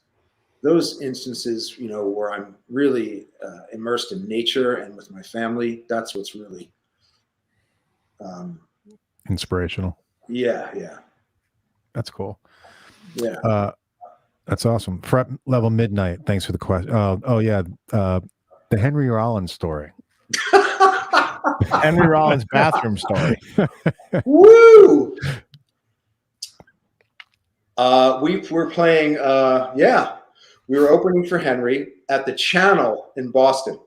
those instances, you know, where I'm really immersed in nature and with my family. That's what's really inspirational. Yeah. That's cool. Yeah. That's awesome. Fret Level Midnight. Thanks for the question. The Henry Rollins story. Henry Rollins bathroom story. Woo! We're playing. We were opening for Henry at the Channel in Boston.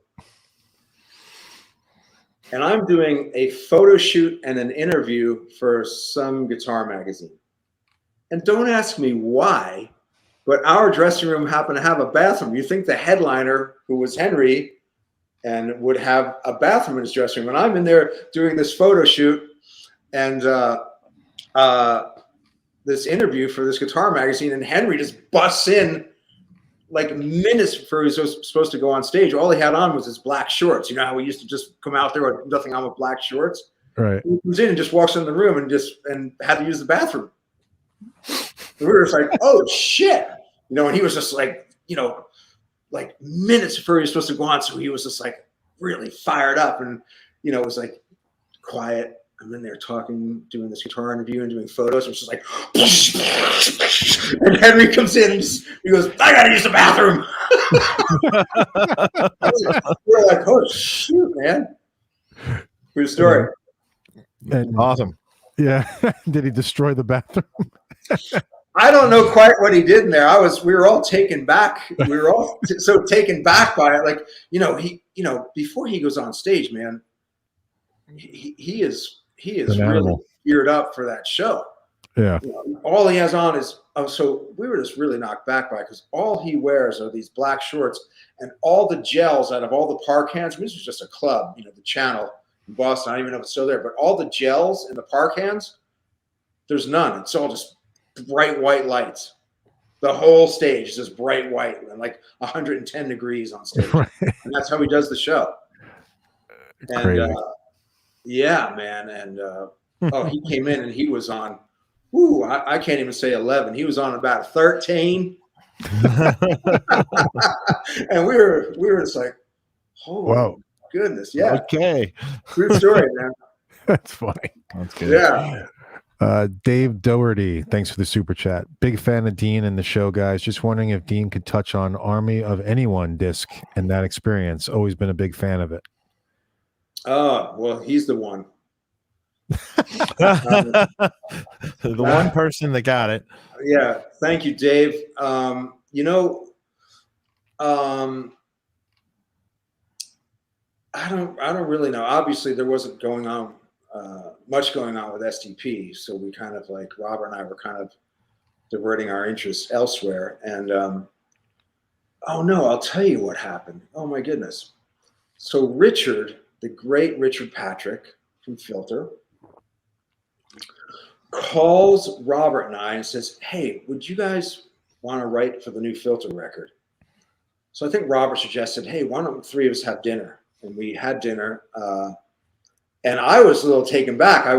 And I'm doing a photo shoot and an interview for some guitar magazine. And don't ask me why, but our dressing room happened to have a bathroom. You think the headliner, who was Henry, and would have a bathroom in his dressing room. And I'm in there doing this photo shoot and this interview for this guitar magazine, and Henry just busts in like minutes before he was supposed to go on stage. All he had on was his black shorts. You know how we used to just come out there with nothing on with black shorts? Right. He comes in and just walks in the room and had to use the bathroom. And we were just like, oh shit. You know, and he was just like, you know, like minutes before he was supposed to go on. So he was just like really fired up, and, you know, it was like quiet. I'm in there talking, doing this guitar interview and doing photos. And it's just like, and Henry comes in and he goes, I gotta use the bathroom. We're like, oh shoot, man. True story. And, Awesome. Yeah. Did he destroy the bathroom? I don't know quite what he did in there. We were all taken back. We were all so taken back by it. Like, before he goes on stage, man, he is really geared up for that show. Yeah. You know, all he has on is, so we were just really knocked back by it, because all he wears are these black shorts and all the gels out of all the park hands. This was just a club, you know, the Channel in Boston. I don't even know if it's still there, but all the gels in the park hands, there's none. It's all just bright white lights. The whole stage is just bright white and like 110 degrees on stage. Right. And that's how he does the show. And yeah, man. And he came in and he was on, I can't even say 11. He was on about 13. And we were just like, oh goodness. Yeah. Okay. True story, man. That's funny. That's good. Yeah. Dave Doherty, thanks for the super chat. Big fan of Dean and the show, guys. Just wondering if Dean could touch on Army of Anyone disc and that experience. Always been a big fan of it. Oh, well, he's the one. The one person that got it. Yeah. Thank you, Dave. I don't really know. Obviously, there wasn't much going on with STP, so we kind of like Robert and I were kind of diverting our interests elsewhere. And I'll tell you what happened. Oh my goodness! So Richard, the great Richard Patrick from Filter, calls Robert and I and says, "Hey, would you guys want to write for the new Filter record?" So I think Robert suggested, "Hey, why don't the three of us have dinner?" And we had dinner. And I was a little taken back. I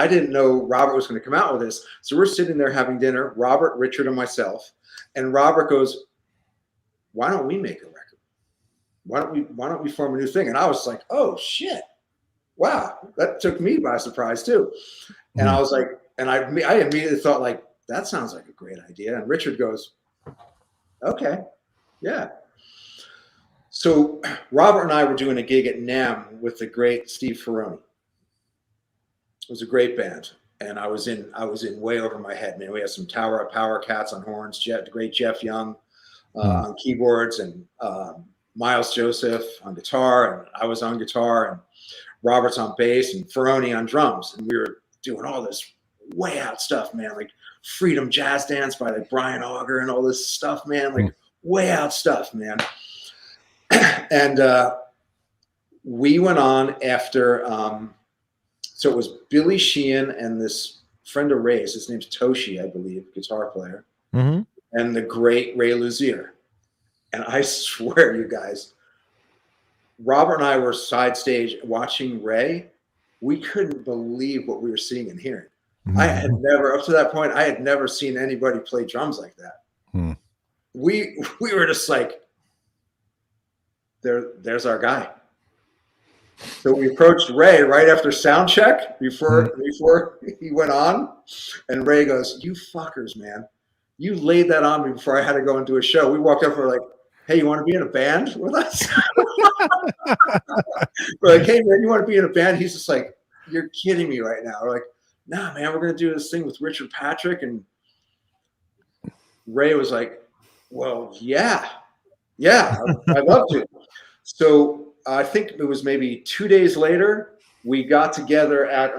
didn't know Robert was going to come out with this. So we're sitting there having dinner, Robert, Richard, and myself. And Robert goes, why don't we make a record? Why don't we form a new thing? And I was like, oh shit. Wow. That took me by surprise too. And I was like, and I immediately thought like, that sounds like a great idea. And Richard goes, okay, yeah. So Robert and I were doing a gig at NAMM with the great Steve Ferroni. It was a great band, and I was in way over my head, man. We had some Power Cats on horns, the great Jeff Young on keyboards, and Miles Joseph on guitar, and I was on guitar, and Robert's on bass, and Ferroni on drums, and we were doing all this way out stuff, man, like Freedom Jazz Dance by like Brian Auger and all this stuff, man, like way out stuff, man. And we went on after, so it was Billy Sheehan and this friend of Ray's, his name's Toshi, I believe, guitar player, and the great Ray Luzier. And I swear, you guys, Robert and I were side stage watching Ray. We couldn't believe what we were seeing and hearing. I had never, up to that point, I had never seen anybody play drums like that. We were just like, there's our guy. So we approached Ray right after sound check before he went on, and Ray goes, "You fuckers, man, you laid that on me before I had to go and do a show." We walked up, we're like, "Hey, you want to be in a band with us?" We're like, "Hey, man, you want to be in a band?" He's just like, "You're kidding me right now." We're like, "Nah, man, we're gonna do this thing with Richard Patrick." And Ray was like, Well, yeah. I'd love to. So I think it was maybe 2 days later, we got together at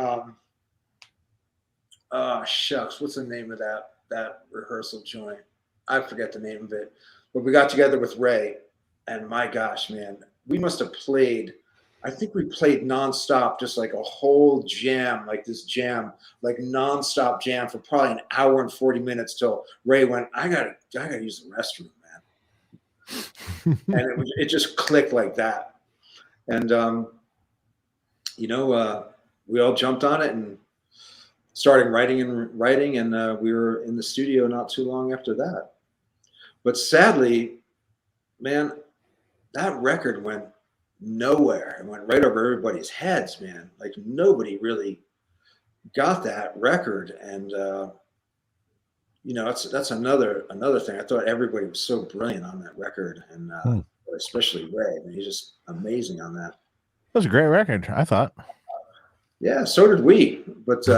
shucks, what's the name of that rehearsal joint? I forget the name of it. But we got together with Ray, and my gosh, man, we must have played. I think we played nonstop, just like a whole jam, like this jam, like nonstop jam for probably an hour and 40 minutes till Ray went, I gotta use the restroom, man. And it just clicked like that. And we all jumped on it and started writing, and we were in the studio not too long after that. But sadly, man, that record went nowhere. It went right over everybody's heads, man. Like nobody really got that record. And that's another thing. I thought everybody was so brilliant on that record, and especially Ray. I mean, he's just amazing on that. It was a great record, I thought. Yeah, so did we. But it's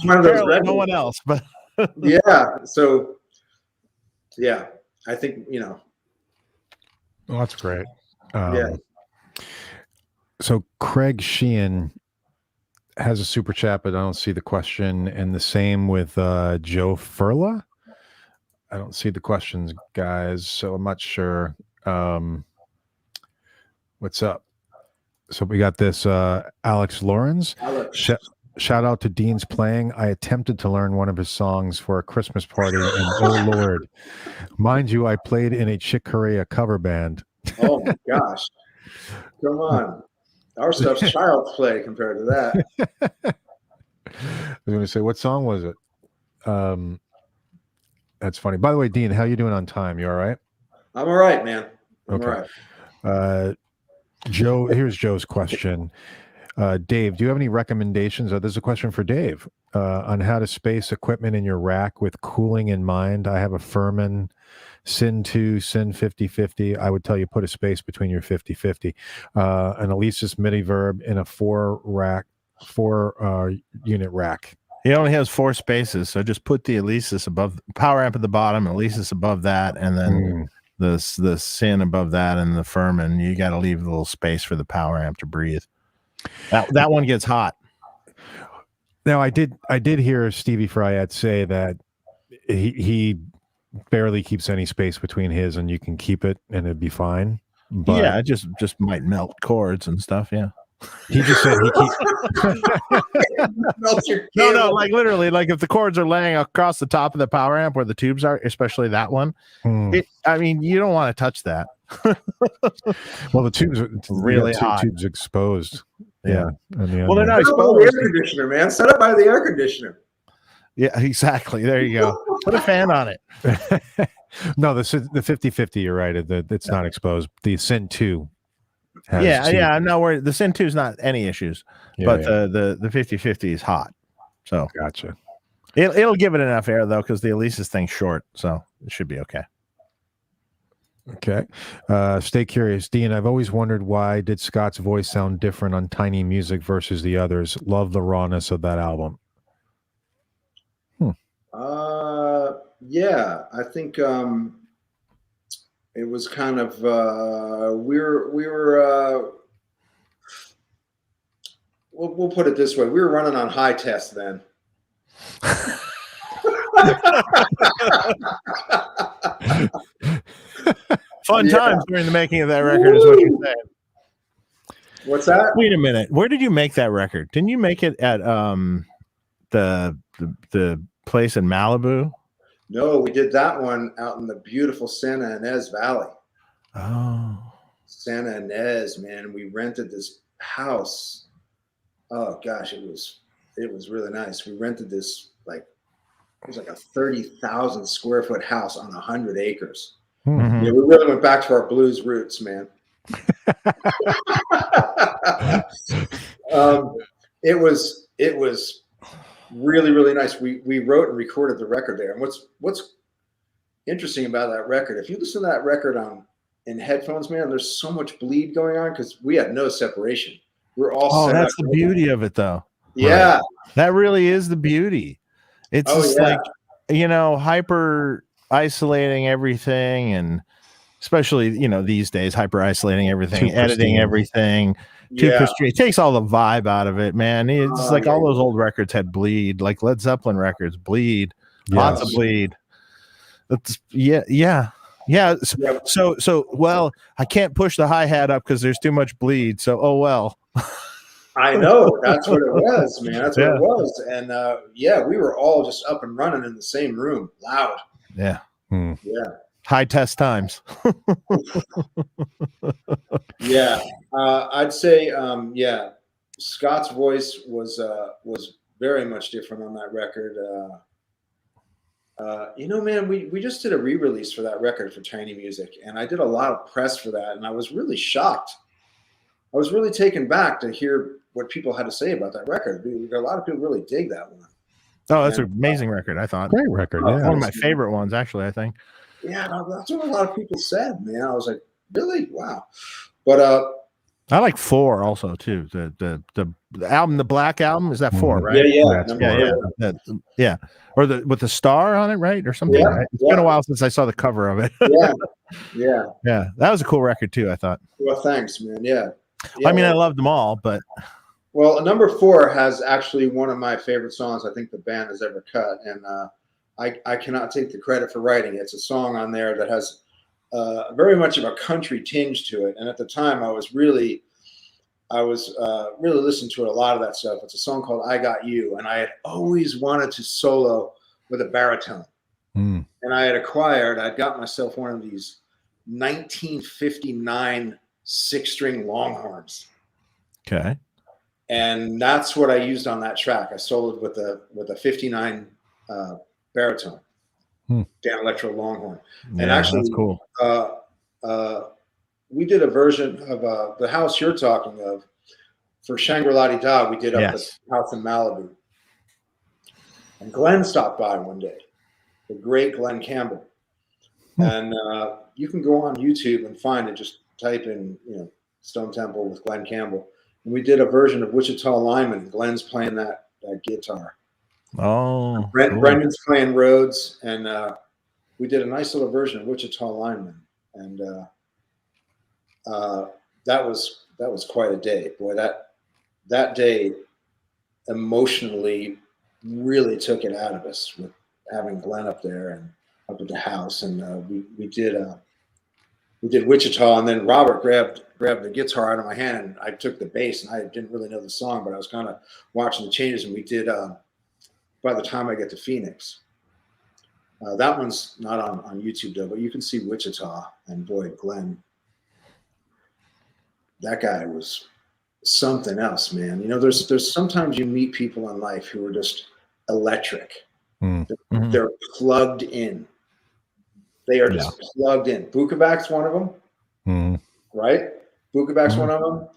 one of those records. No one else, but yeah. So yeah, I think Well, that's great. Yeah. So Craig Sheehan has a super chat, but I don't see the question. And the same with Joe Furla. I don't see the questions, guys. So I'm not sure what's up. So we got this Alex Lawrence. Shout out to Dean's Playing. I attempted to learn one of his songs for a Christmas party, and oh Lord, mind you, I played in a Chick Corea cover band. Oh my gosh. Come on. Our stuff's child's play compared to that. I was going to say, what song was it? That's funny. By the way, Dean, how you doing on time? You all right? I'm all right, man. I'm Okay. all right. Joe, here's Joe's question. Dave, do you have any recommendations? There's a question for Dave on how to space equipment in your rack with cooling in mind. I have a Furman Sin 2, Sin 5050. I would tell you put a space between your 5050. An Alesis MIDI Verb in a 4 unit rack. He only has 4 spaces, so just put the Alesis above, power amp at the bottom, Alesis above that, and then the Sin above that, and the Furman. You got to leave a little space for the power amp to breathe. That one gets hot. Now, I did hear Stevie Fryette say that he barely keeps any space between his, and you can keep it and it'd be fine. But yeah, it just might melt chords and stuff. Yeah. He just said he keeps. No, like literally, like if the chords are laying across the top of the power amp where the tubes are, especially that one. I mean, you don't want to touch that. Well, the tubes are really hot. Tubes exposed. Yeah. Well, they're not exposed. The air conditioner, man. Set up by the air conditioner. Yeah, exactly. There you go. Put a fan on it. No, the 50-50, you're right. It's not exposed. The Sin 2. No, where the Sin 2 is not any issues, but the 50-50 is hot. So gotcha. It'll give it enough air though, because the Alesis thing's short, so it should be okay. Okay. Stay curious, Dean. I've always wondered, why did Scott's voice sound different on Tiny Music versus the others? Love the rawness of that album. Yeah, I think it was kind of we'll put it this way, we were running on high test then. Fun times during the making of that record is what you're saying. What's that? Wait a minute. Where did you make that record? Didn't you make it at the place in Malibu? No, we did that one out in the beautiful Santa Ynez Valley. Oh. Santa Ynez, man. We rented this house. Oh gosh, it was really nice. We rented this it was like a 30,000 square foot house on 100 acres. Mm-hmm. Yeah, we really went back to our blues roots, man. It was really, really nice. We wrote and recorded the record there. And what's interesting about that record, if you listen to that record in headphones, man, there's so much bleed going on because we had no separation. We're all that's the beauty of it though. Yeah. Right. That really is the beauty. It's like, hyper isolating everything, and especially, these days, hyper isolating everything, editing everything. Too pristine. It takes all the vibe out of it, man. It's like all those old records had bleed, like Led Zeppelin records, bleed, lots of bleed. That's yeah. So well, I can't push the hi-hat up because there's too much bleed. So oh well. I know, that's what it was, man. That's what it was. And we were all just up and running in the same room, loud. Yeah. Yeah. High test times. Yeah. I'd say Scott's voice was very much different on that record. Man, we just did a re-release for that record for Tiny Music, and I did a lot of press for that, and I was really shocked. I was really taken back to hear what people had to say about that record. A lot of people really dig that one. Oh, that's an amazing record, I thought. Great record. One of my favorite ones, actually, I think. Yeah, that's what a lot of people said, man. I was like, really? Wow. But I like 4 also too. The album, the Black Album, is that 4, right? Yeah. Or with the star on it, right? Or something. Yeah, right? It's been a while since I saw the cover of it. Yeah. That was a cool record too, I thought. Well, thanks, man. Yeah. I mean, I loved them all, but number 4 has actually one of my favorite songs I think the band has ever cut, and I cannot take the credit for writing it. It's a song on there that has very much of a country tinge to it, and at the time I was really listening to it, a lot of that stuff. It's a song called "I Got You," and I had always wanted to solo with a baritone, and I'd got myself one of these 1959 6-string Longhorns. Okay. And that's what I used on that track. I soloed with a 59 baritone, DanElectro Longhorn. And actually, that's cool. We did a version of the house you're talking of for Shangri-La Da. We did up the house in Malibu. And Glenn stopped by one day, the great Glenn Campbell. And you can go on YouTube and find it. Just type in, Stone Temple with Glenn Campbell. And we did a version of Wichita Lineman, and Glenn's playing that guitar. Oh, Brendan's playing Rhodes, and we did a nice little version of Wichita Lineman, and that was quite a day. Boy, that day emotionally really took it out of us with having Glenn up there and up at the house, and we did Wichita, and then Robert grabbed the guitar out of my hand, and I took the bass, and I didn't really know the song, but I was kind of watching the changes, and we did By the Time I Get to Phoenix. That one's not on YouTube though, but you can see Wichita, and boy, Glenn, that guy was something else, man. There's sometimes you meet people in life who are just electric. They're plugged in. They are just plugged in. Bukavac's one of them, right? Bukavac's one of them.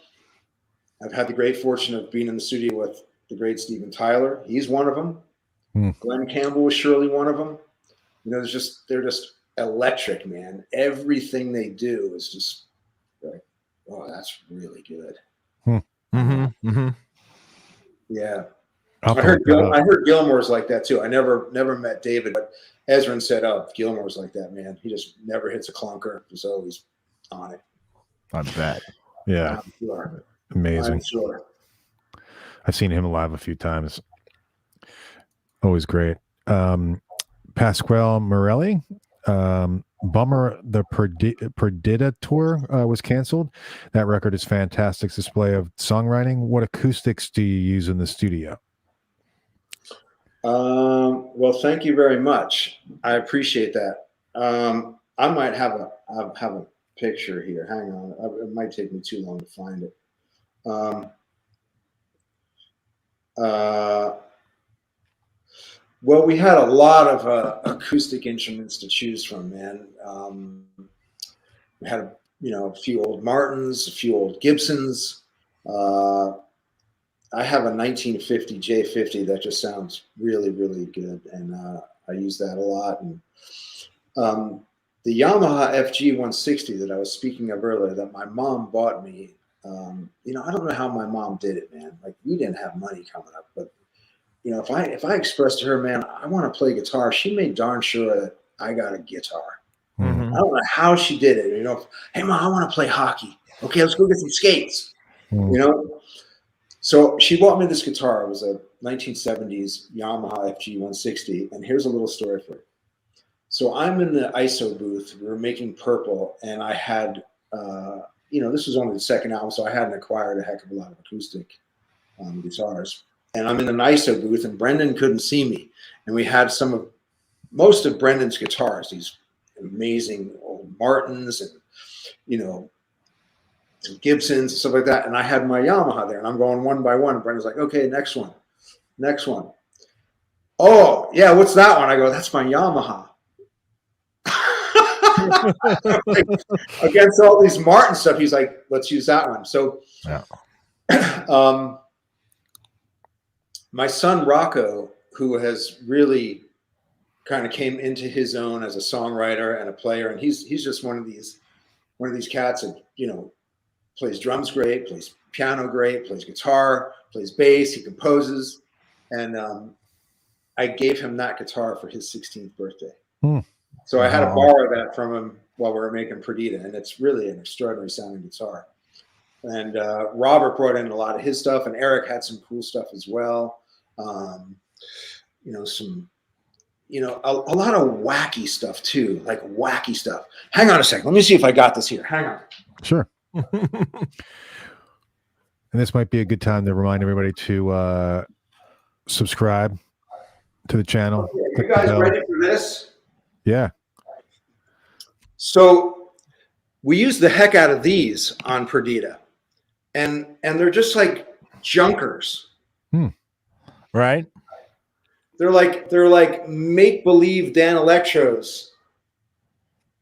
I've had the great fortune of being in the studio with the great Steven Tyler. He's one of them. Glenn Campbell was surely one of them. They're just electric, man. Everything they do is just like, oh, that's really good. Yeah. I heard Gilmore's like that too. I never met David, but Ezrin said, "Oh, Gilmore's like that, man. He just never hits a clunker. He's always on it." I bet. Yeah. I'm sure. Amazing. I'm sure. I've seen him live a few times. Always great. Pasquale Morelli, bummer the Perdita tour was canceled. That record is fantastic display of songwriting. What acoustics do you use in the studio? Well, thank you very much. I appreciate that. I might have a picture here. Hang on. It might take me too long to find it. Well, we had a lot of acoustic instruments to choose from, man. We had a few old Martins, a few old Gibsons. I have a 1950 J50 that just sounds really, really good, and I use that a lot. And the Yamaha FG 160 that I was speaking of earlier, that my mom bought me. I don't know how my mom did it, man. Like, we didn't have money coming up, but if I expressed to her, man, I want to play guitar, she made darn sure that I got a guitar. Mhm. I don't know how she did it. Hey, Mom, I want to play hockey. Okay, let's go get some skates. So she bought me this guitar. It was a 1970s Yamaha FG 160. And here's a little story for you. So I'm in the ISO booth. We were making Purple, and I had, this was only the second album, so I hadn't acquired a heck of a lot of acoustic guitars. And I'm in an ISO booth, and Brendan couldn't see me. And we had most of Brendan's guitars, these amazing old Martins and, some Gibsons and stuff like that. And I had my Yamaha there, and I'm going one by one. And Brendan's like, okay, next one. Oh, yeah, what's that one? I go, that's my Yamaha. Like, against all these Martin stuff, he's like, let's use that one. So my son Rocco, who has really kind of came into his own as a songwriter and a player, and he's just one of these cats that plays drums great, plays piano great, plays guitar, plays bass, he composes. And I gave him that guitar for his 16th birthday. So I had to borrow that from him while we were making Perdita, and it's really an extraordinary sounding guitar. And Robert brought in a lot of his stuff, and Eric had some cool stuff as well. A lot of wacky stuff too, like wacky stuff. Hang on a second. Let me see if I got this here. Hang on. Sure. And this might be a good time to remind everybody to subscribe to the channel. Okay, you guys ready for this? Yeah. So we use the heck out of these on Perdita, and they're just like junkers. Right. They're like make-believe DanElectros.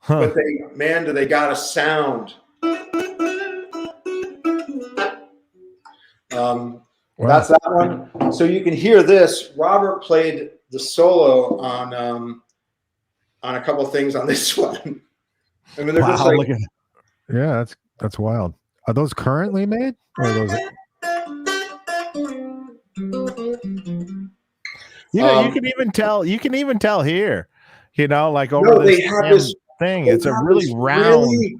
But do they got a sound. That's that one. So you can hear this. Robert played the solo on a couple of things on this one. I mean, they're just like, yeah, that's wild. Are those currently made? Or are those? You can even tell. You can even tell here. Like over they have this thing. It's a really round, really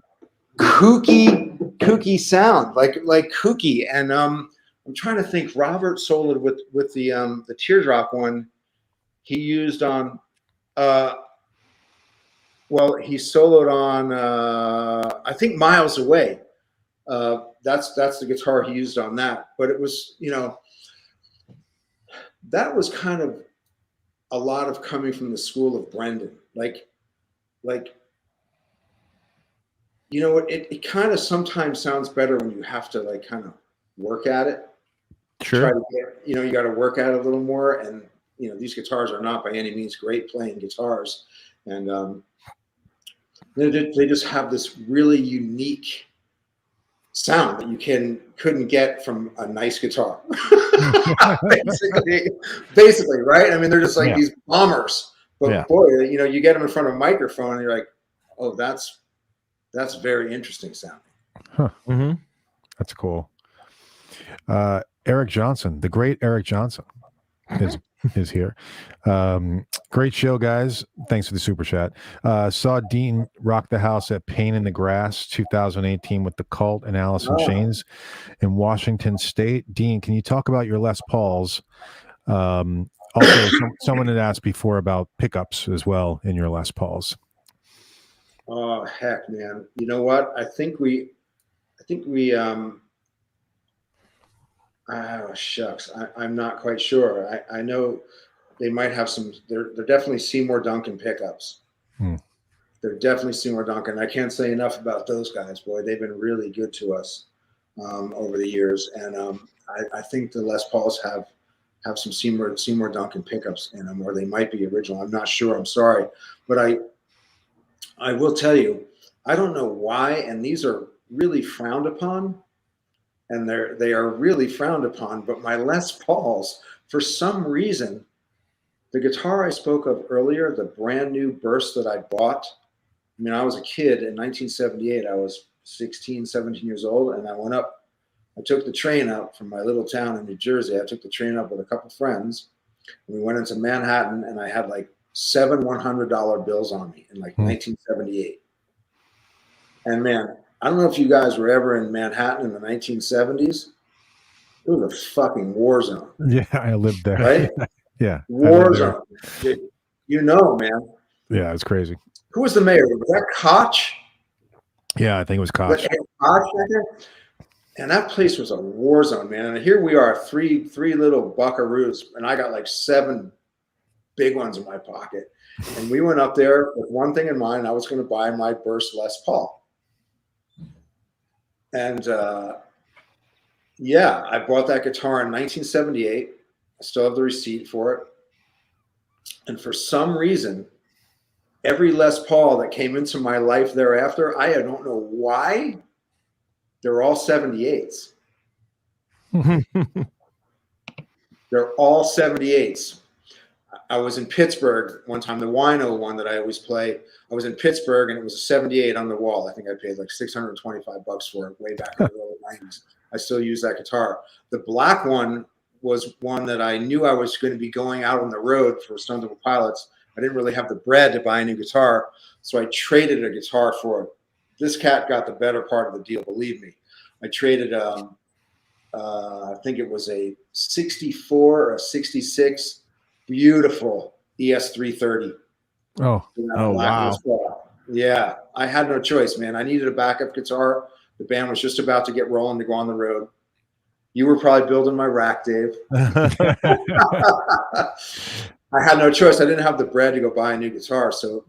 kooky sound, like kooky. And I'm trying to think. Robert soloed with the Teardrop one. He used on. He soloed on I think Miles Away. That's the guitar he used on that. But it was that was kind of a lot of coming from the school of Brendan. It kind of sometimes sounds better when you have to like kind of work at it. Sure. Try to get, you got to work at it a little more. And these guitars are not by any means great playing guitars, and they just have this really unique sound that you couldn't get from a nice guitar. basically, right? I mean, they're just like these bombers. But boy, you get them in front of a microphone, and you're like, oh, that's very interesting sounding. Huh. Mm-hmm. That's cool. Eric Johnson, the great Eric Johnson, is here. Great show, guys. Thanks for the super chat. Saw Dean rock the house at Pain in the Grass 2018 with the Cult and Alice in Chains in Washington State. Dean, can you talk about your Les Pauls? Also, someone had asked before about pickups as well in your Les Pauls. Oh heck, man! You know what? I think we. Oh shucks, I'm not quite sure. I know they might have some. They're definitely Seymour Duncan pickups. They're definitely Seymour Duncan. I can't say enough about those guys. Boy, they've been really good to us over the years, and I think the Les Pauls have some Seymour Duncan pickups in them, or they might be original. I'm not sure. I'm sorry, but I will tell you, I don't know why, and these are really frowned upon. And they are really frowned upon, but my Les Pauls, for some reason, the guitar I spoke of earlier, the brand new Burst that I bought, I mean, I was a kid in 1978. I was 16, 17 years old, and I took the train up from my little town in New Jersey. I took the train up with a couple friends, and we went into Manhattan, and I had like 7 $100 bills on me in like 1978. And man, I don't know if you guys were ever in Manhattan in the 1970s. It was a fucking war zone. Yeah, I lived there. Right? Yeah. War zone. You know, man. Yeah, it's crazy. Who was the mayor? Was that Koch? Yeah, I think it was Koch. And that place was a war zone, man. And here we are, three little buckaroos, and I got like 7 big ones in my pocket. And we went up there with one thing in mind. I was going to buy my Burst Les Paul. And yeah, I bought that guitar in 1978. I still have the receipt for it. And for some reason, every Les Paul that came into my life thereafter, I don't know why, they're all 78s. They're all 78s. I was in Pittsburgh one time, the Wino one that I always play. I was in Pittsburgh and it was a 78 on the wall. I think I paid like $625 for it way back in the early 90s. I still use that guitar. The black one was one that I knew I was going to be going out on the road for Stone Temple Pilots. I didn't really have the bread to buy a new guitar, so I traded a guitar for it. This cat got the better part of the deal, believe me. I traded, I think it was a 64 or a 66 beautiful ES330. Oh, wow. Yeah, I had no choice, man. I needed a backup guitar. The band was just about to get rolling to go on the road. You were probably building my rack, Dave. I had no choice. I didn't have the bread to go buy a new guitar, so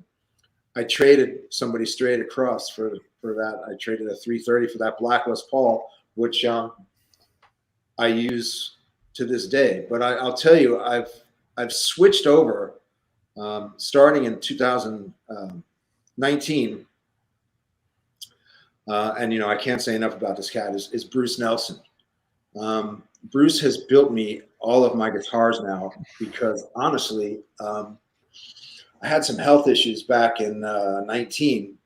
I traded somebody straight across for that. I traded a 330 for that black Les Paul, which I use to this day. But I'll tell you, I've switched over starting in 2019. And, you know, I can't say enough about this cat, is Bruce Nelson. Bruce has built me all of my guitars now because, honestly, I had some health issues back in 19.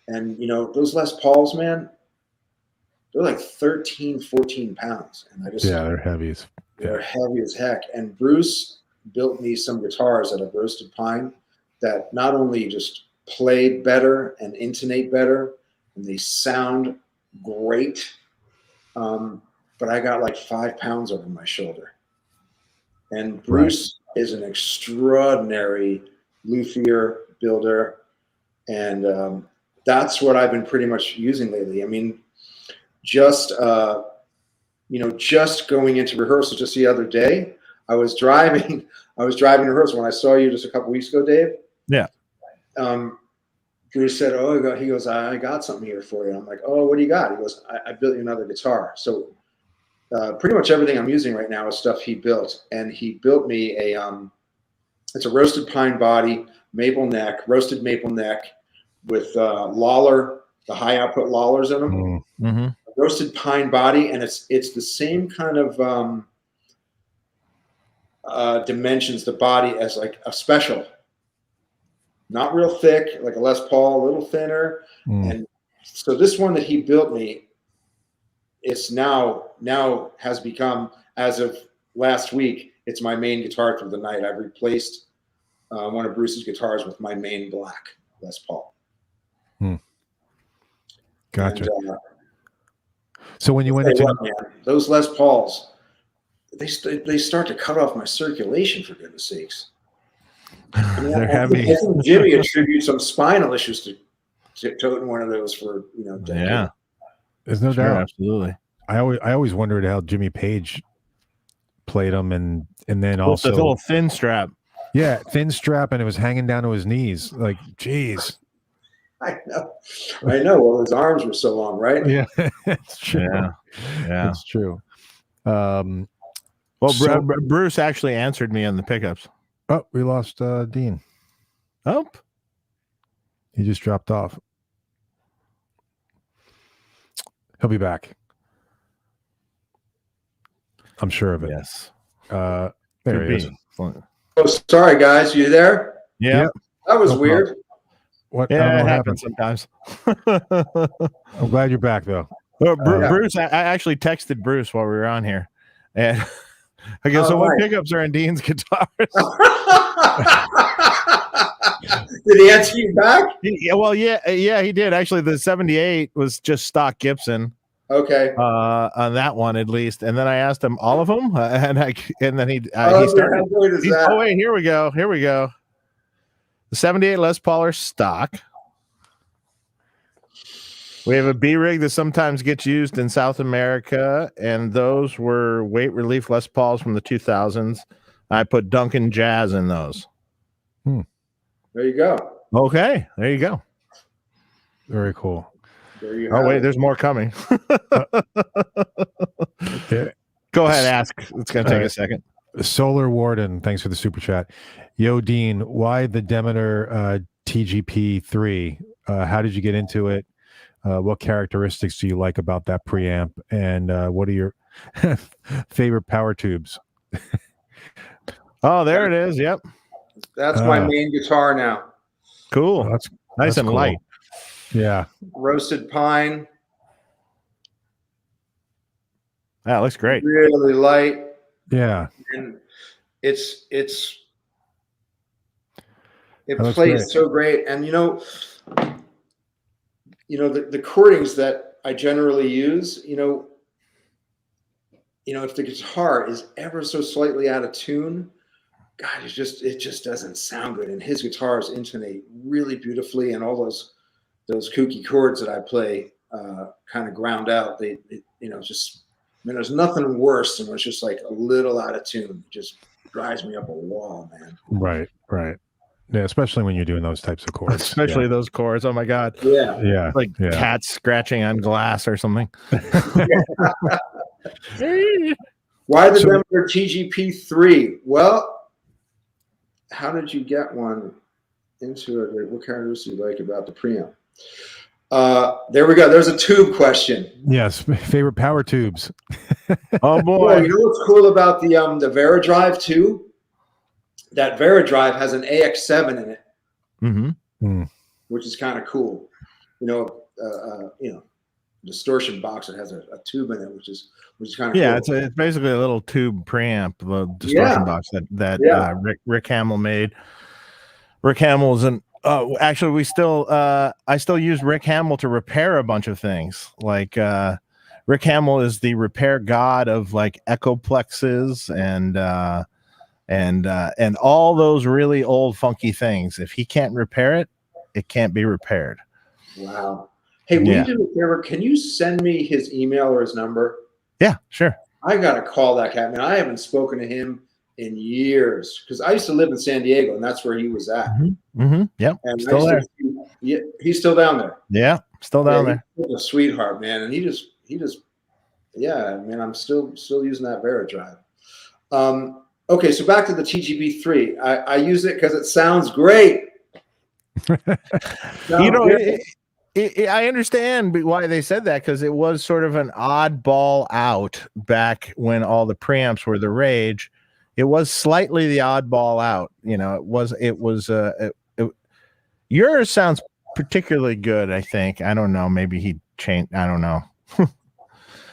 And, you know, those Les Pauls, man, they're like 13, 14 pounds. And I just, yeah, they're heavy they're heavy as heck. And Bruce built me some guitars that have roasted pine that not only just play better and intonate better, and they sound great, but I got like 5 pounds over my shoulder. And Bruce is an extraordinary luthier builder, and that's what I've been pretty much using lately. I mean, just you know, just going into rehearsal just the other day, I was driving rehearsal when I saw you just a couple weeks ago, Dave. Yeah. Bruce said, "Oh, he goes, I got something here for you." I'm like, "Oh, what do you got?" He goes, I built you another guitar. So pretty much everything I'm using right now is stuff he built, and he built me it's a roasted pine body, roasted maple neck with Lawler, the high output Lawlers in them. Mm-hmm. Roasted pine body, and it's the same kind of dimensions, the body, as like a special. Not real thick, like a Les Paul, a little thinner. And so this one that he built me, it's now has become, as of last week, it's my main guitar for the night. I've replaced one of Bruce's guitars with my main black Les Paul. Gotcha. And, so when you went into those Les Pauls, they start to cut off my circulation, for goodness sakes. I mean, they're heavy. I think Jimmy attributes some spinal issues to toting one of those for, you know, decades. Yeah, there's no doubt. Absolutely. I always wondered how Jimmy Page played them, and then With also the little thin strap. Yeah, thin strap, and it was hanging down to his knees. Like, geez. I know. Well, his arms were so long, right? Yeah, it's true. Yeah, it's true. Well, Bruce actually answered me on the pickups. Oh, we lost Dean. Oh, he just dropped off. He'll be back. I'm sure of it. Yes. There he is. Oh, sorry, guys. You there? Yeah. Yep. That was weird. What? Yeah, it happened happens sometimes. I'm glad you're back, though. Well, Bruce, I actually texted Bruce while we were on here, and I guess what pickups are in Dean's guitars? Did he answer you back? Yeah, he did. Actually, the 78 was just stock Gibson. Okay. On that one at least, and then I asked him all of them, and then he How started. good is that? Oh wait, here we go. The 78 Les Paul are stock. We have a B rig that sometimes gets used in South America, and those were weight relief Les Pauls from the 2000s. I put Duncan Jazz in those. There you go. Okay, there you go. Very cool. There you Oh wait, there's more coming. Okay. Go ahead, ask. It's gonna take a second. Solar Warden, thanks for the super chat. Yo, Dean, why the Demeter TGP3? How did you get into it? What characteristics do you like about that preamp? And what are your favorite power tubes? Oh, there it is. Yep. That's my main guitar now. Cool. That's nice and cool. light. Yeah. Roasted pine. That looks great. Really light. Yeah. And it That plays great. so great. And the chordings that I generally use, if the guitar is ever so slightly out of tune, God, it just doesn't sound good. And his guitars intonate really beautifully, and all those kooky chords that I play kind of ground out. There's nothing worse than when it's just like a little out of tune. It just drives me up a wall, man. Right. Yeah, especially when you're doing those types of chords. Especially those chords. Oh my God. Yeah. Yeah. Like cats scratching on glass or something. Why the Demeter TGP3? Well, how did you get one into it? What characteristics do you like about the preamp? There we go. There's a tube question. Yes. Favorite power tubes. Oh boy. You know what's cool about the Veradrive too? That Veradrive has an AX7 in it, which is kind of cool. Distortion box that has a tube in it, which is kind of cool. It's basically a little tube preamp, the distortion box that Rick Hamill made. Rick Hamill's actually I still use Rick Hamill to repair a bunch of things. Like Rick Hamill is the repair god of like echoplexes and all those really old funky things. If he can't repair it, it can't be repaired. Wow. Hey, will you do me a favor? Can you send me his email or his number? Yeah, sure. I got to call that cat, man. I haven't spoken to him in years because I used to live in San Diego, and that's where he was at. Yep. And still there. He's still down there. Yeah, still down there. He's a sweetheart, man. And he just, man, I'm still using that Veradrive. Okay, so back to the TGP3. I use it because it sounds great. I understand why they said that, because it was sort of an oddball out back when all the preamps were the rage. It was slightly the oddball out. Yours sounds particularly good, I think. I don't know. Maybe he changed. I don't know.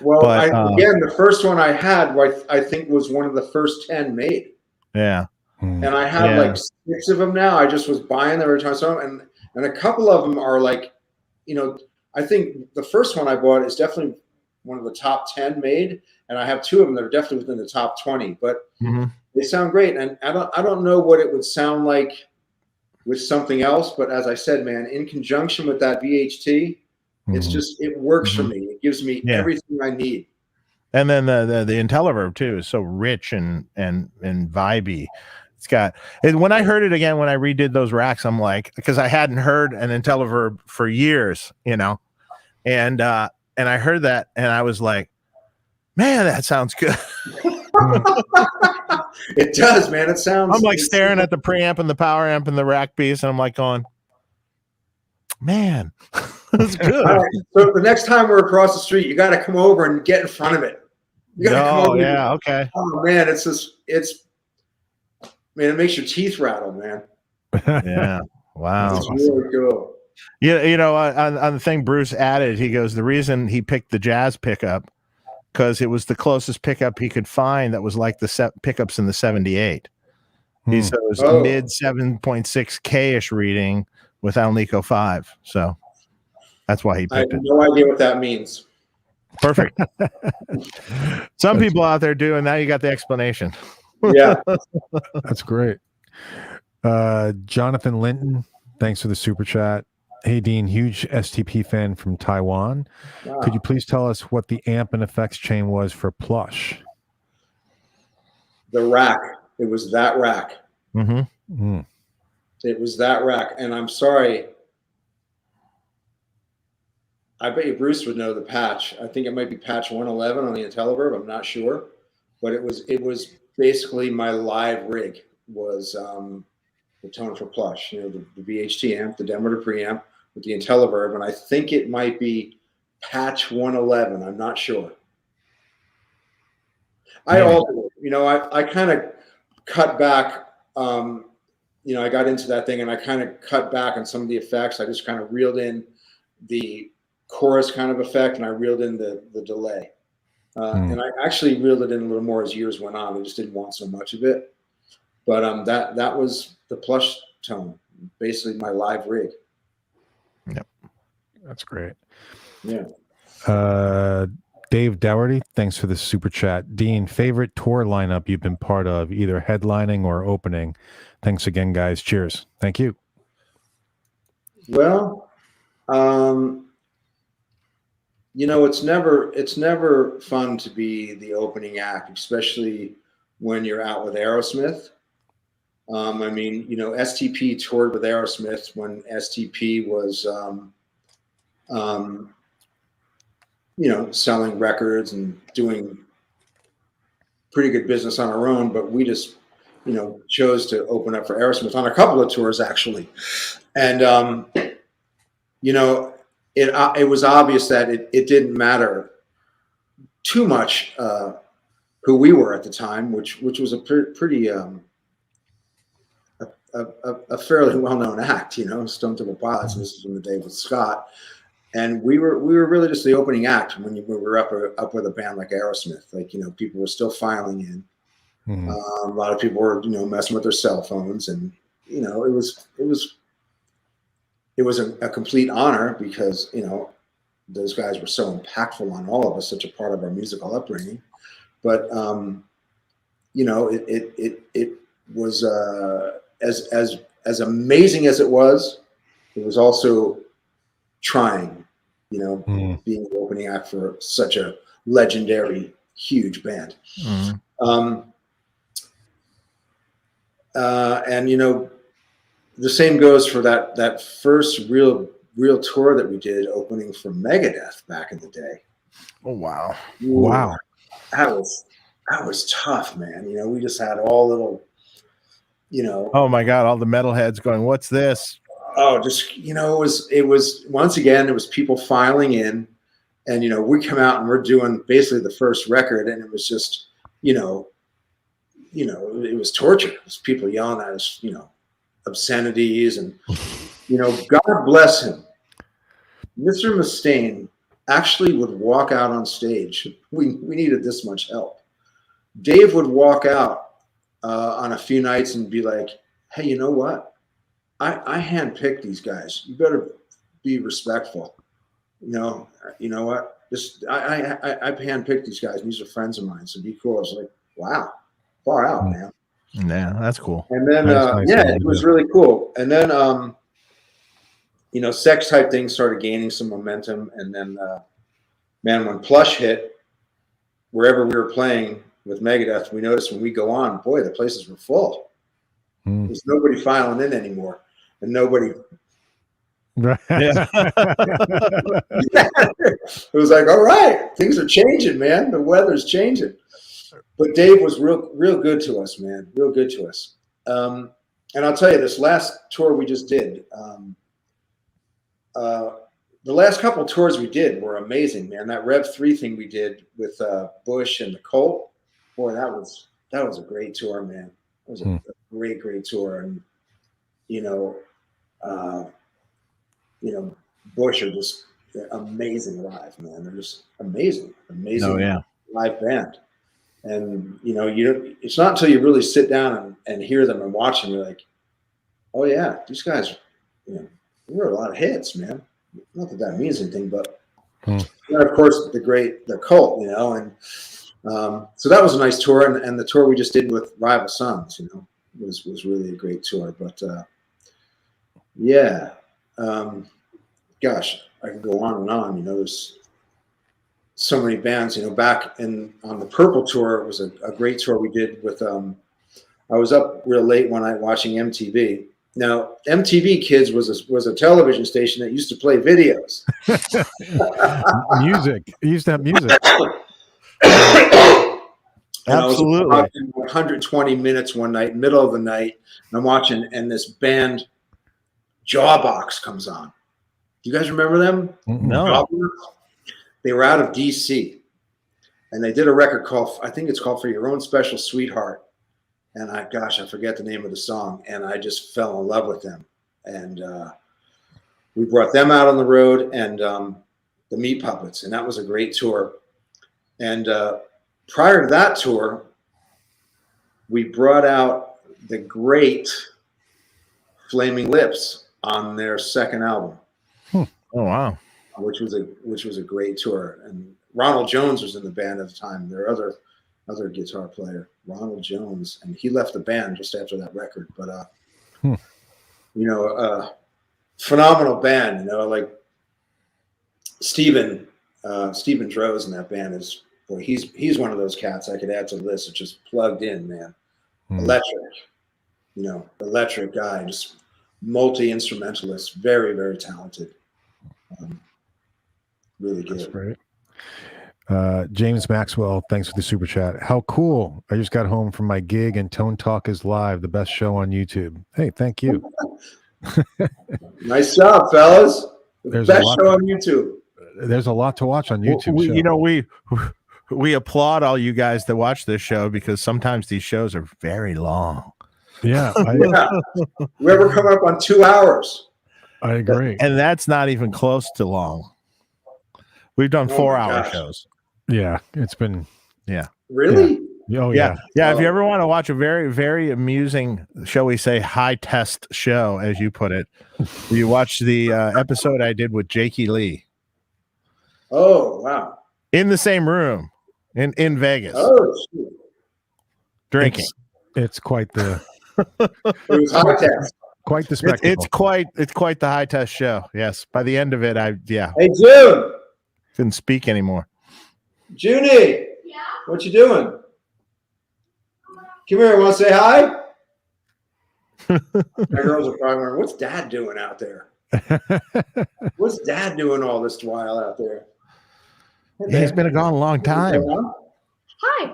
Well, again, the first one I had, I think, was one of the first 10 made. Yeah. And I have like 6 of them now. I just was buying them every time I saw them. And a couple of them are like, I think the first one I bought is definitely one of the top 10 made. And I have 2 of them that are definitely within the top 20. But they sound great. And I don't know what it would sound like with something else. But as I said, man, in conjunction with that VHT, it works for me. It gives me everything I need. And then the IntelliVerb too is so rich and vibey. It's got, when I heard it again, when I redid those racks, I'm like, because I hadn't heard an IntelliVerb for years, and I heard that and I was like, man, that sounds good. It does, man. It sounds. I'm like staring at the preamp and the power amp and the rack piece, and I'm like going, man, that's good. Right, so the next time we're across the street, you got to come over and get in front of it. You got to come over. Yeah, okay. Oh man, man, it makes your teeth rattle, man. Yeah, wow. It's really cool. Yeah, on the thing Bruce added, he goes, the reason he picked the jazz pickup because it was the closest pickup he could find that was like the pickups in the 78. He's those mid 7.6K ish reading with Alnico 5. So that's why he I have picked it. no idea what that means. Perfect. Some people out there do, and now you got the explanation. Yeah. That's great. Jonathan Linton, thanks for the super chat. Hey, Dean, huge STP fan from Taiwan. Wow. Could you please tell us what the amp and effects chain was for Plush? The rack. It was that rack. Mm-hmm. It was that rack. And I'm sorry. I bet you Bruce would know the patch. I think it might be patch 111 on the IntelliVerb. I'm not sure. But it was basically my live rig was the Tone for Plush, the VHT amp, the Demeter preamp with the IntelliVerb. And I think it might be patch 111. I'm not sure. I altered it. I kind of cut back. I got into that thing and I kind of cut back on some of the effects. I just kind of reeled in the chorus kind of effect and I reeled in the delay. And I actually reeled it in a little more as years went on. I just didn't want so much of it. But that was the Plush tone, basically my live rig. Yep. That's great. Yeah. Dave Dougherty, thanks for the super chat. Dean, favorite tour lineup you've been part of, either headlining or opening? Thanks again, guys. Cheers. Thank you. Well, it's never fun to be the opening act, especially when you're out with Aerosmith. STP toured with Aerosmith when STP was, selling records and doing pretty good business on our own, but we just, chose to open up for Aerosmith on a couple of tours actually. And, it was obvious that it didn't matter too much who we were at the time, which was a pretty a fairly well-known act, Stone Temple Pilots. And this is in the day with Scott, and we were really just the opening act when we were up with a band like Aerosmith. Like people were still filing in. Mm-hmm. A lot of people were messing with their cell phones, and it was a complete honor because those guys were so impactful on all of us, such a part of our musical upbringing. But it was as amazing as it was also trying, being the opening act for such a legendary, huge band. And the same goes for that first real tour that we did opening for Megadeth back in the day. Oh wow. Ooh, wow. That was tough, man. We just had all little, oh my God, all the metalheads going, what's this? Oh, just it was once again, it was people filing in, and we come out and we're doing basically the first record, and it was just, it was torture. It was people yelling at us, obscenities, and God bless him, Mr. Mustaine actually would walk out on stage. We needed this much help. Dave would walk out on a few nights and be like, hey, you know what? I handpicked these guys. You better be respectful. You know what? I handpicked these guys. And these are friends of mine. So be cool. I was like, wow, far out, man. Yeah, that's cool. And then, nice it was really cool. And then, sex type things started gaining some momentum. And then, when Plush hit, wherever we were playing with Megadeth, we noticed when we go on, boy, the places were full. There's nobody filing in anymore, and nobody. Right. Yeah. It was like, all right, things are changing, man. The weather's changing. But Dave was real good to us, man. Real good to us. And I'll tell you, this last tour we just did, the last couple tours we did were amazing, man. That Rev 3 thing we did with Bush and the Colt, boy, that was a great tour, man. It was a great tour, and Bush are just amazing live, man. They're just amazing Oh, yeah. live band. And it's not until you really sit down and hear them and watch them, you're like, oh yeah, these guys, there were a lot of hits, man. Not that that means anything, but and of course the Cult, and so that was a nice tour, and the tour we just did with Rival Sons, was really a great tour. But gosh, I could go on and on. There's so many bands. Back on the Purple tour, it was a great tour we did with. I was up real late one night watching MTV. Now, MTV Kids was a television station that used to play videos. Music. It used to have music. Absolutely. I was watching 120 minutes one night, middle of the night, and I'm watching, and this band, Jawbox, comes on. Do you guys remember them? No. Jawbox? They were out of DC, and they did a record called, I think it's called For Your Own Special Sweetheart. And I forget the name of the song, and I just fell in love with them. And we brought them out on the road, and the Meat Puppets, and that was a great tour. And prior to that tour, we brought out the great Flaming Lips on their second album. Oh wow! Which was a great tour. And Ronald Jones was in the band at the time. Their other guitar player, Ronald Jones, and he left the band just after that record. But phenomenal band. Like Steven Droz in that band is. Boy, he's one of those cats I could add to the list. It's just plugged in, man. Electric guy, just multi-instrumentalist, very, very talented. Really good. That's great. James Maxwell, thanks for the super chat. How cool. I just got home from my gig and Tone Talk is live, the best show on YouTube. Hey, thank you. Nice job, fellas. The best show on YouTube. There's a lot to watch on YouTube. We applaud all you guys that watch this show because sometimes these shows are very long. Yeah. We're coming up on 2 hours. I agree. And that's not even close to long. We've done 4-hour shows. Yeah. It's been. Yeah. Really? Yeah. Oh, yeah. If you ever want to watch a very, very amusing, shall we say, high test show, as you put it, you watch the episode I did with Jakey Lee. Oh, wow. In the same room in Vegas. Oh, shoot. Drinking. It's quite the. It was high test. Quite the spectacle. It's quite the high test show. Yes. By the end of it, Hey, June. Couldn't speak anymore. Junie. Yeah. What you doing? Come here. Want to say hi? My girls are probably wondering, what's Dad doing out there? What's Dad doing all this while out there? Hey, he's been gone a long time. Hi.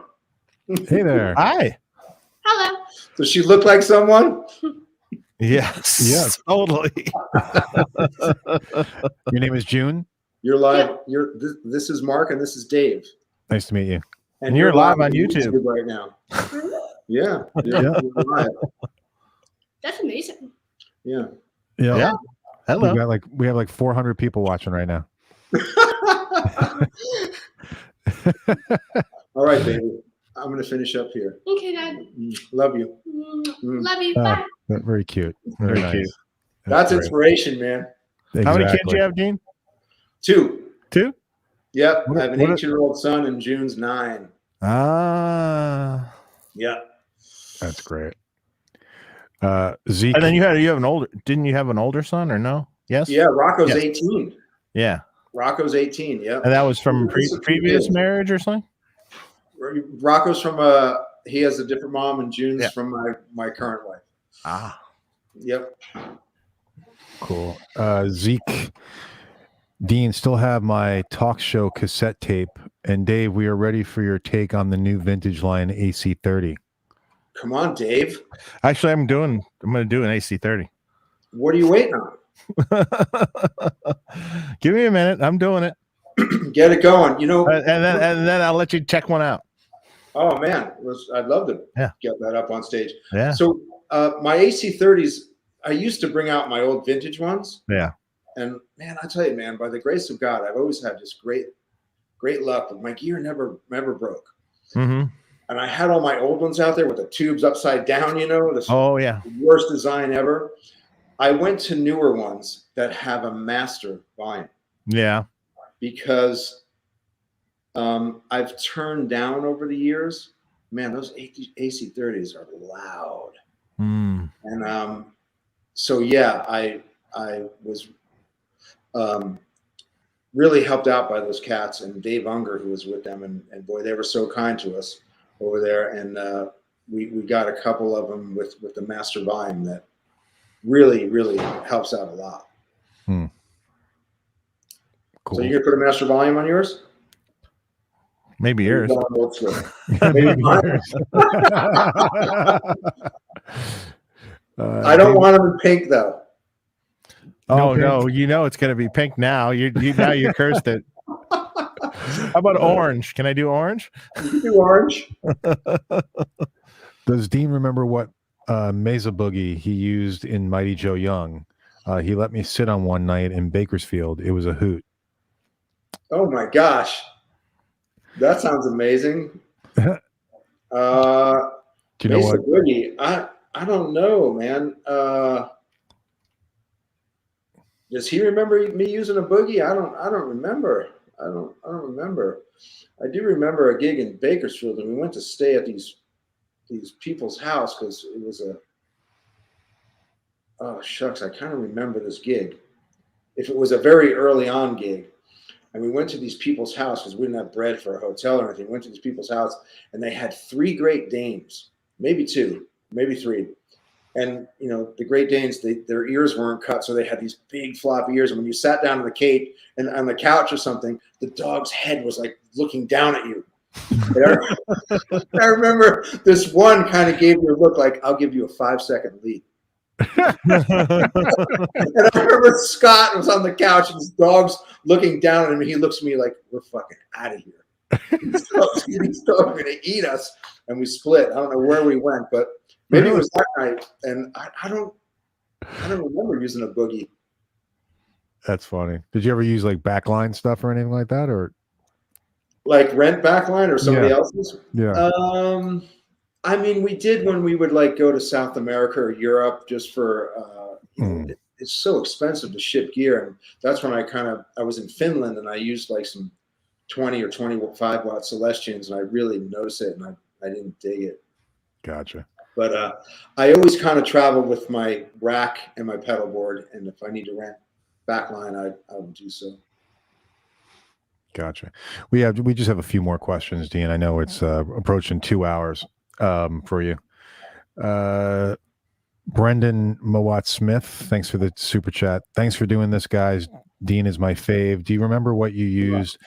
Hey there. Hi. Hello. Does she look like someone? Yes. Yes. Totally. Your name is June? You're live. This is Mark and this is Dave. Nice to meet you. And you're live on YouTube right now. Yeah. Yeah. Live. That's amazing. Yeah. Yeah. Hello. We have like 400 people watching right now. All right, baby. I'm going to finish up here. Okay, Dad. Love you. Love you. Bye. Very cute. Very Nice. cute. That's inspiration, man. Exactly. How many kids do you have, Dean? 2. 2? Yep. I have an 8-year-old son and June's 9. Ah. Yeah. That's great. Zeke. And then you have an older. Didn't you have an older son or no? Yes. Yeah. Rocco's 18. Yeah. Rocco's 18. Yeah. And that was from previous marriage or something. Rocco's from he has a different mom, and June's from my current wife. Ah. Yep. Cool. Zeke. Dean, still have my talk show cassette tape. And Dave, we are ready for your take on the new vintage line AC30. Come on, Dave. Actually, I'm going to do an AC30. What are you waiting on? Give me a minute. I'm doing it. Get it going. And then I'll let you check one out. Oh man, I'd love to get that up on stage. Yeah. So my AC30s, I used to bring out my old vintage ones. Yeah. And man, I tell you, man, by the grace of God, I've always had just great luck. But my gear never broke. Mm-hmm. and I had all my old ones out there with the tubes upside down, this Oh yeah. worst design ever. I went to newer ones that have a master volume. Yeah. Because I've turned down over the years, man, those AC30s are loud. And so yeah, I was really helped out by those cats and Dave Unger, who was with them, and boy, they were so kind to us over there. And we got a couple of them with the master volume that really helps out a lot. Cool. So you gonna put a master volume on yours? Maybe yours. Maybe mine. I don't want them in pink though. No, Okay. no, it's going to be pink now. Now you cursed it. How about orange? Can I do orange? You can do orange. Does Dean remember what Mesa boogie he used in Mighty Joe Young? He let me sit on one night in Bakersfield. It was a hoot. Oh my gosh, that sounds amazing. Do you know Mesa what? Boogie. I don't know, man. Does he remember me using a boogie? I don't remember. I don't remember. I do remember a gig in Bakersfield, and we went to stay at these people's house because it was oh shucks, I kind of remember this gig. If it was a very early on gig, and we went to these people's house because we didn't have bread for a hotel or anything. We went to these people's house, and they had 3 Great Danes, maybe 2, maybe 3. And the Great Danes, their ears weren't cut, so they had these big floppy ears. And when you sat down on the cage and on the couch or something, the dog's head was like looking down at you. I remember this one kind of gave you a look like, "I'll give you a 5-second lead." And I remember Scott was on the couch and his dog's looking down at him, and he looks at me like, "We're fucking out of here. These dogs are going to eat us." And we split. I don't know where we went, but maybe it was that night. And I don't remember using a boogie. That's funny. Did you ever use like backline stuff or anything like that, or Like Rent Backline or somebody else's? Yeah. I mean, we did when we would like go to South America or Europe just for, it's so expensive to ship gear. And that's when I was in Finland and I used like some 20 or 25 watt Celestians, and I really noticed it, and I didn't dig it. Gotcha. But I always kind of travel with my rack and my pedal board, and if I need to rent backline, I would do so. Gotcha. We just have a few more questions, Dean. I know it's approaching 2 hours for you. Brendan Mowat Smith, thanks for the super chat. Thanks for doing this, guys. Dean is my fave. Do you remember what you used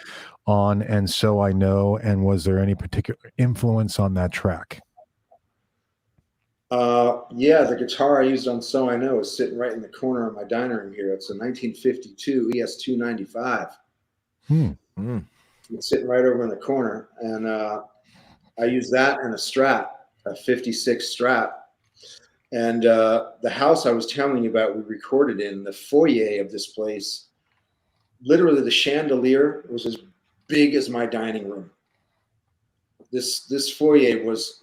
on And So I Know, and was there any particular influence on that track? Yeah, the guitar I used on So I Know is sitting right in the corner of my dining room here. It's a 1952 ES-295. It's sitting right over in the corner, and I use that and a Strat, a 56 Strat. And the house I was telling you about, we recorded in the foyer of this place. Literally, the chandelier was as big as my dining room. This foyer was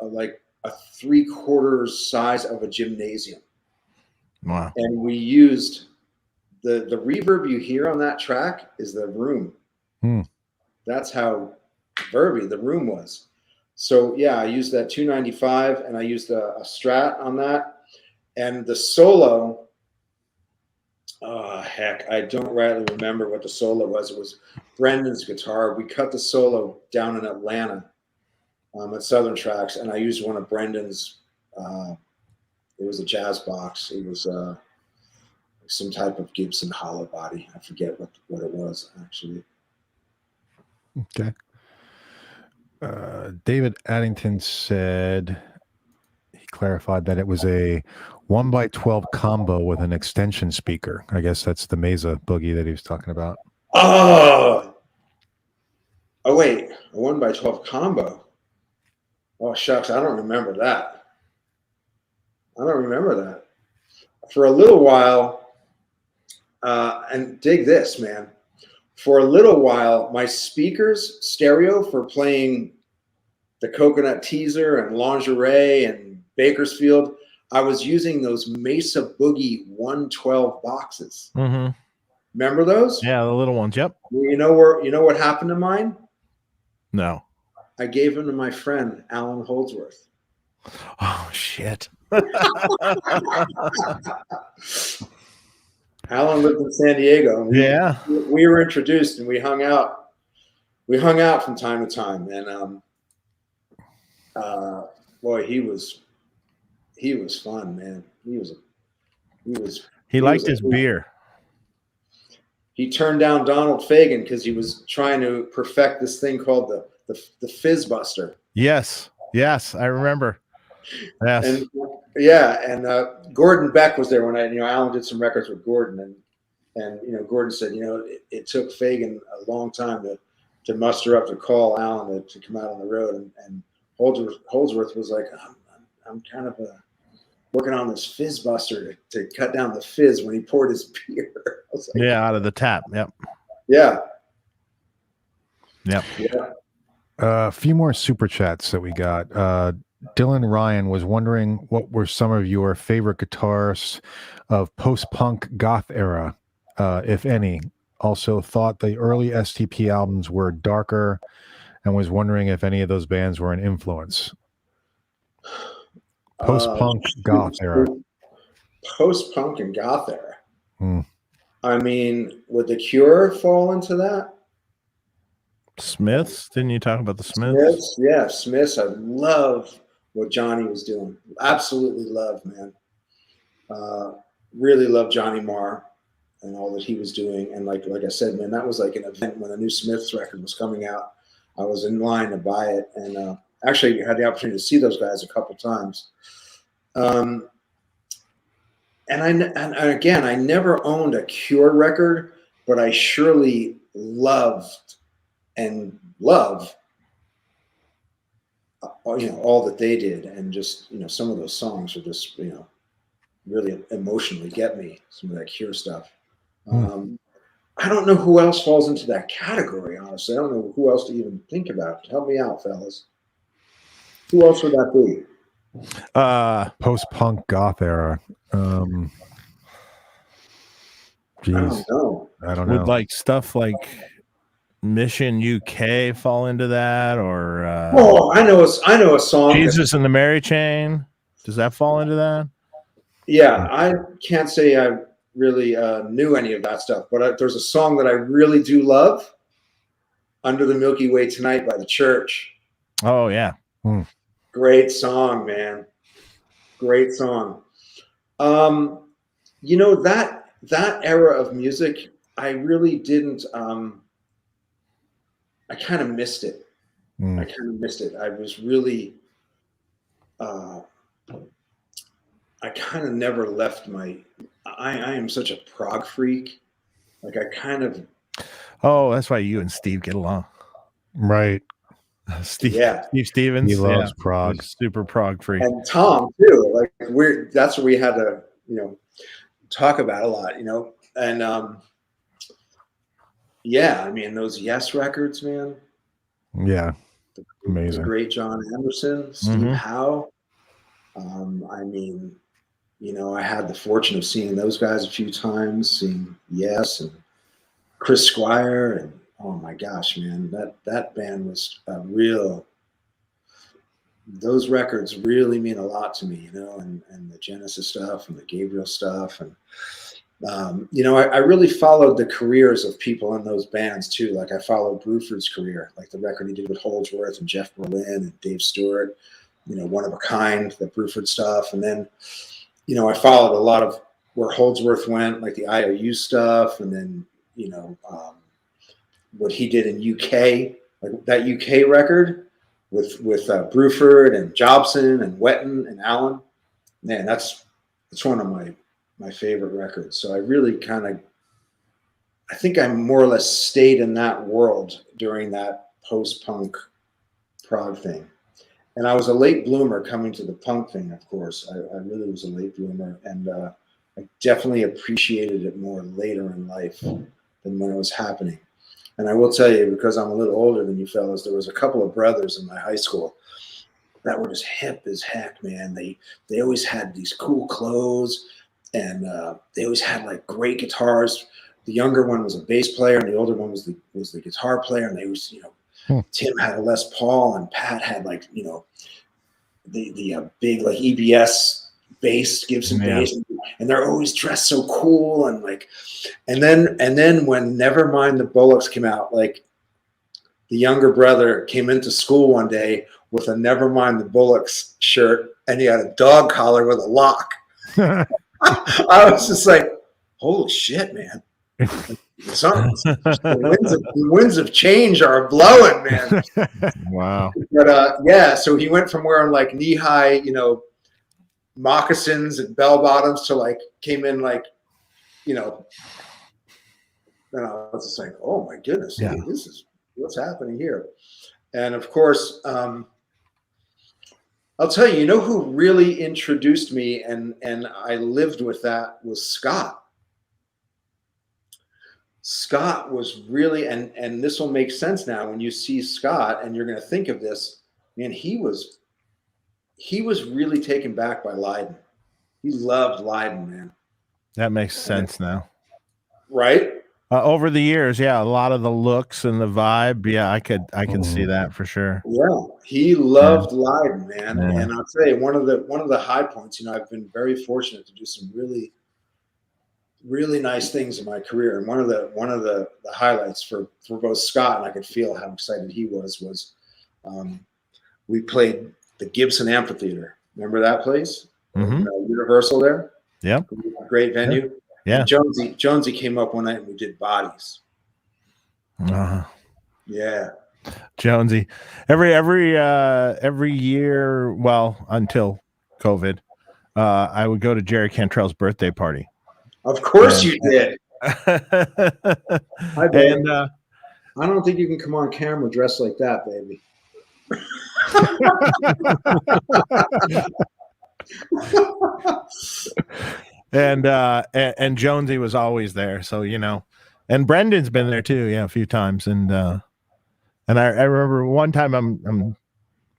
like a 3/4 size of a gymnasium. Wow! And we used the reverb you hear on that track is the room. That's how verby the room was. So yeah, I used that 295, and I used a Strat on that, and the solo. Oh heck, I don't rightly remember what the solo was. It was Brendan's guitar. We cut the solo down in Atlanta at Southern Tracks, and I used one of Brendan's. It was a jazz box. It was some type of Gibson hollow body. I forget what it was actually. Okay. David Addington said, he clarified that it was a 1x12 combo with an extension speaker. I guess that's the Mesa boogie that he was talking about. Oh wait, a 1x12 combo. Oh shucks, I don't remember that. For a little while, and dig this, man. For a little while, my speakers stereo for playing the Coconut Teaser and Lingerie and Bakersfield, I was using those Mesa Boogie 112 boxes. Mm-hmm. Remember those? Yeah, the little ones. Yep. You know what happened to mine? No. I gave them to my friend Alan Holdsworth. Oh shit. Alan lived in San Diego. And Yeah. we were introduced and we hung out. We hung out from time to time, and boy, he was fun, man. He liked his beer. He turned down Donald Fagen because he was trying to perfect this thing called the Fizz Buster. Yes, I remember. Yes. And yeah, and Gordon Beck was there when Alan did some records with Gordon, and Gordon said, it took Fagen a long time to muster up to call Alan to come out on the road, and Holdsworth was like, I'm kind of working on this Fizz Buster to cut down the fizz when he poured his beer. I was like, yeah, out of the tap. Yep. Yeah. Yep. Yeah. A few more super chats that we got. Dylan Ryan was wondering what were some of your favorite guitarists of post-punk goth era, if any. Also thought the early STP albums were darker and was wondering if any of those bands were an influence. Post-punk goth era. Post-punk and goth era. Hmm. I mean, would The Cure fall into that? Smiths? Didn't you talk about the Smiths? Smiths, yeah, Smiths. I love what Johnny was doing. Absolutely love, man. Really love Johnny Marr and all that he was doing. And like I said, man, that was like an event when a new Smiths record was coming out. I was in line to buy it, and actually had the opportunity to see those guys a couple times. And again, I never owned a Cure record, but I surely loved and love all that they did, and just some of those songs are just really emotionally get me, some of that Cure stuff. I don't know who else falls into that category, honestly. I don't know who else to even think about. Help me out, fellas. Who else would that be? Post-punk goth era. Geez, I don't know. Would like stuff like Mission UK fall into that, or I know a song. Jesus and the Mary Chain? Does that fall into that? Yeah, I can't say I really knew any of that stuff, but there's a song that I really do love, "Under the Milky Way Tonight" by The Church. Oh yeah. Great song, man. Great song. That era of music, I really didn't. I kind of missed it. I was really. I kind of never left my. I am such a prog freak. Like I kind of. Oh, that's why you and Steve get along. Right. Steve Stevens. He loves prog. Super prog freak. And Tom too. Like that's what we had to, talk about a lot, and yeah, I mean those Yes records, man. Yeah. Amazing. The great John Anderson, Steve Howe. I mean, I had the fortune of seeing those guys a few times, seeing Yes and Chris Squire, and oh my gosh, man, that band was a real. Those records really mean a lot to me, and the Genesis stuff and the Gabriel stuff, and I really followed the careers of people in those bands too. Like I followed Bruford's career, like the record he did with Holdsworth and Jeff Berlin and Dave Stewart. One of a kind, the Bruford stuff, and then I followed a lot of where Holdsworth went, like the IOU stuff, and then what he did in UK, like that UK record with Bruford and Jobson and Wetton and Allen. Man, that's one of my favorite records. So I really I think I more or less stayed in that world during that post-punk prog thing. And I was a late bloomer coming to the punk thing, of course. I really was a late bloomer, and I definitely appreciated it more later in life than when it was happening. And I will tell you, because I'm a little older than you fellas, there was a couple of brothers in my high school that were just hip as heck, man. They always had these cool clothes, and they always had like great guitars. The younger one was a bass player, and the older one was the guitar player. And they was, Tim had a Les Paul, and Pat had like, the big like EBS bass, Gibson bass, and they're always dressed so cool, and like, and then when Nevermind the Bollocks came out, like the younger brother came into school one day with a Nevermind the Bollocks shirt, and he had a dog collar with a lock. I was just like, holy shit, man. The winds of change are blowing, man. Wow. But so he went from wearing like knee-high, moccasins and bell bottoms to like came in like, and I was just like, oh my goodness, this is what's happening here. And of course, I'll tell you, who really introduced me and I lived with that was Scott. Scott was really, and this will make sense now when you see Scott and you're going to think of this, man, he was really taken back by Lydon. He loved Lydon, man. That makes sense now. Right? Over the years, a lot of the looks and the vibe, I can see that for sure. Yeah, he loved Lydon, man. Yeah. And I'll tell you, one of the high points, I've been very fortunate to do some really, really nice things in my career. And one of the highlights for both Scott, and I could feel how excited he was we played the Gibson Amphitheater. Remember that place? Mm-hmm. Universal there? Yeah. Great venue. Yeah. Jonesy came up one night and we did Bodies. Yeah. Jonesy. Every year, well, until COVID, I would go to Jerry Cantrell's birthday party. Of course you did. And I don't think you can come on camera dressed like that, baby. and Jonesy was always there, so and Brendan's been there too, a few times, and I remember one time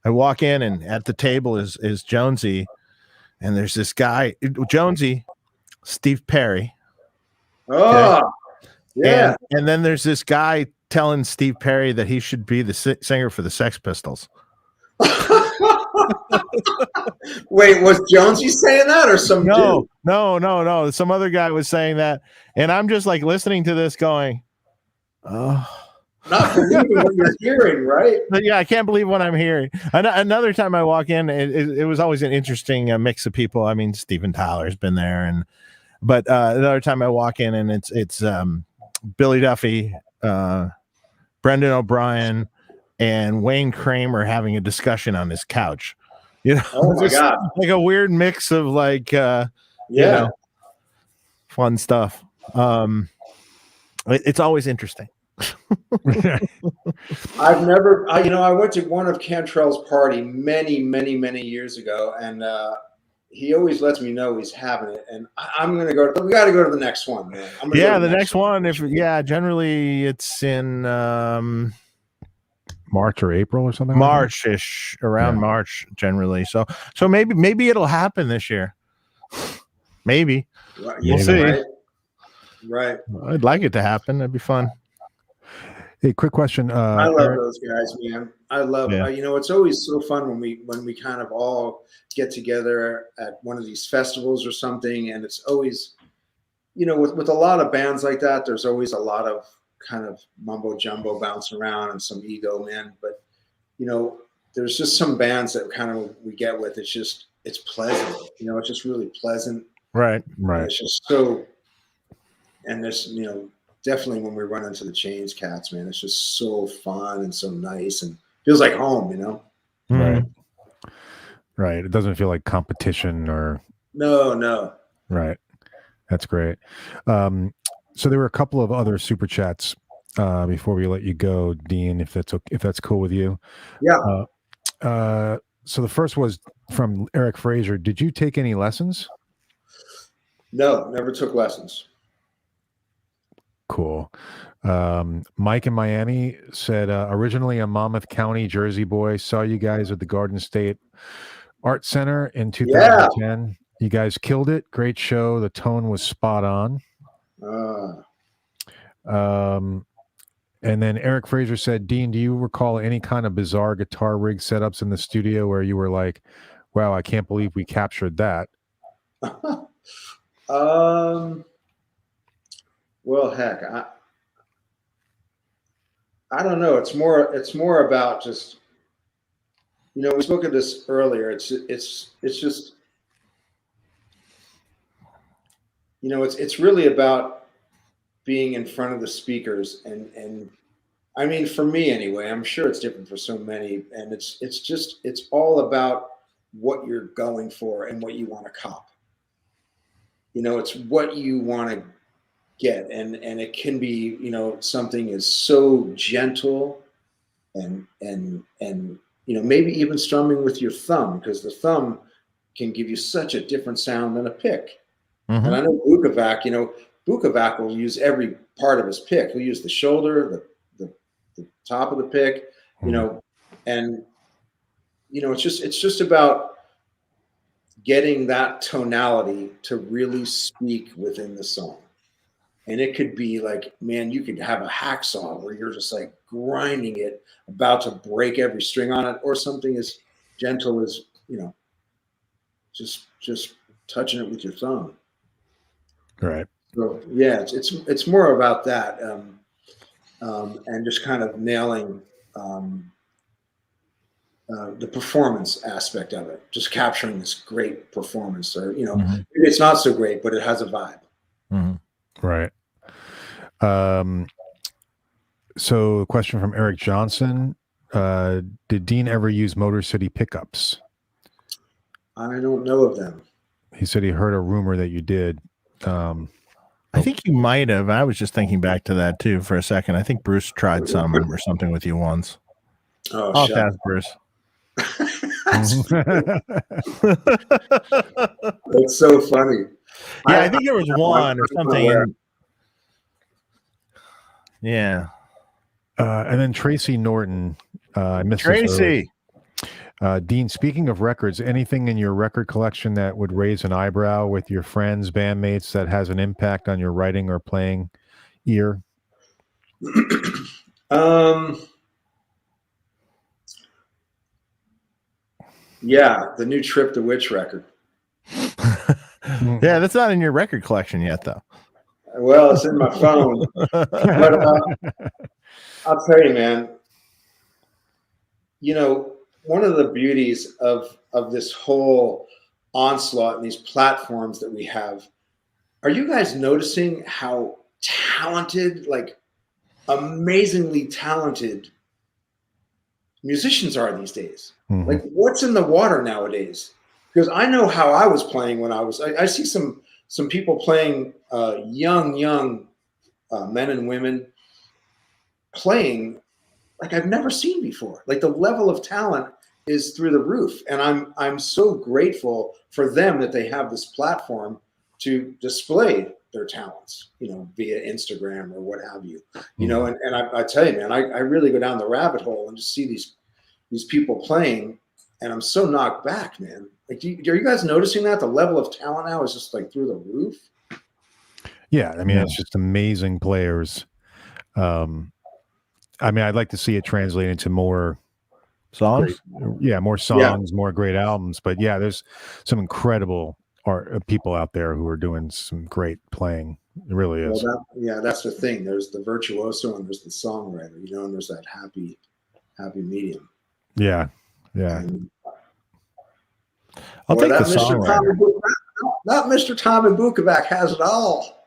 I walk in and at the table is Jonesy, and there's this guy, Jonesy, Steve Perry. Oh, okay. Yeah. And then there's this guy telling Steve Perry that he should be the singer for the Sex Pistols. Wait, was Jonesy saying that or some dude? No. Some other guy was saying that, and I'm just like listening to this, going, "Oh." Not believing what you're hearing, right? But I can't believe what I'm hearing. Another time I walk in, it was always an interesting mix of people. I mean, Steven Tyler's been there, but another time I walk in and it's Billy Duffy, Brendan O'Brien, and Wayne Kramer having a discussion on his couch. Oh my God, like a weird mix of like, fun stuff. It's always interesting. I went to one of Cantrell's party many years ago, and he always lets me know he's having it, and I'm gonna go. We got to go to the next one, man. The next one. Generally it's in March or April or something. March-ish, around March generally. So maybe it'll happen this year. Maybe. We'll see. Right. I'd like it to happen. That'd be fun. Hey, quick question. I love those guys, man. I love. It's always so fun when we kind of all get together at one of these festivals or something, and it's always, with a lot of bands like that, there's always a lot of kind of mumbo jumbo bouncing around and some ego, man. But there's just some bands that kind of we get with. It's pleasant. It's just really pleasant. Right. It's just so, and there's definitely when we run into the Chains cats, man, it's just so fun and so nice and feels like home, Right. Right. It doesn't feel like competition or. No. Right. That's great. So there were a couple of other super chats before we let you go, Dean, if that's cool with you. Yeah. So the first was from Eric Fraser. Did you take any lessons? No, never took lessons. Cool. Mike in Miami said, originally a Monmouth County, Jersey boy, saw you guys at the Garden State Art Center in 2010. You guys killed it. Great show. The tone was spot on. And then Eric Fraser said, Dean, do you recall any kind of bizarre guitar rig setups in the studio where you were like, wow, I can't believe we captured that? Well, heck, I don't know. It's more about just, we spoke of this earlier. It's just, it's really about being in front of the speakers, and I mean, for me anyway, I'm sure it's different for so many, and it's all about what you're going for and what you want to cop. It's what you want to get, and it can be, something is so gentle and maybe even strumming with your thumb, because the thumb can give you such a different sound than a pick. Mm-hmm. And I know Bukovac will use every part of his pick. He'll use the shoulder, the top of the pick, and it's just about getting that tonality to really speak within the song. And it could be like, man, you could have a hacksaw where you're just like grinding it, about to break every string on it, or something as gentle as, just touching it with your thumb. Right. So yeah, it's more about that, and just kind of nailing the performance aspect of it, just capturing this great performance, or maybe it's not so great, but it has a vibe. Mm-hmm. Right. So a question from Eric Johnson. Did Dean ever use Motor City pickups? I don't know of them. He said he heard a rumor that you did. I think you might have. I was just thinking back to that too for a second. I think Bruce tried some or something with you once. Oh, I'll ask Bruce. That's so funny. Yeah, I think there was one or something. Yeah. And then Tracy Norton. I missed Tracy. Dean, speaking of records, anything in your record collection that would raise an eyebrow with your friends, bandmates, that has an impact on your writing or playing ear? Yeah, the new Trip the Witch record. Yeah, that's not in your record collection yet, though. Well, it's in my phone. But I'll tell you, man, one of the beauties of this whole onslaught and these platforms that we have, are you guys noticing how talented, like amazingly talented musicians are these days? Mm-hmm. Like, what's in the water nowadays? Because I know how I was playing when I see some people playing, young men and women playing like I've never seen before. Like, the level of talent is through the roof, and I'm so grateful for them that they have this platform to display their talents, via Instagram or what have you, and I tell you, man, I really go down the rabbit hole and just see these people playing, and I'm so knocked back, man. Like, are you guys noticing that the level of talent now is just like through the roof? Yeah, I mean, it's just amazing players. I mean, I'd like to see it translate into more songs. More songs, more great albums. But yeah, there's some incredible people out there who are doing some great playing. It really is. Well, that's the thing. There's the virtuoso and there's the songwriter, and there's that happy medium. Yeah. Yeah. And, I'll take the songwriter. Not Mr. Tommy Bukovac has it all.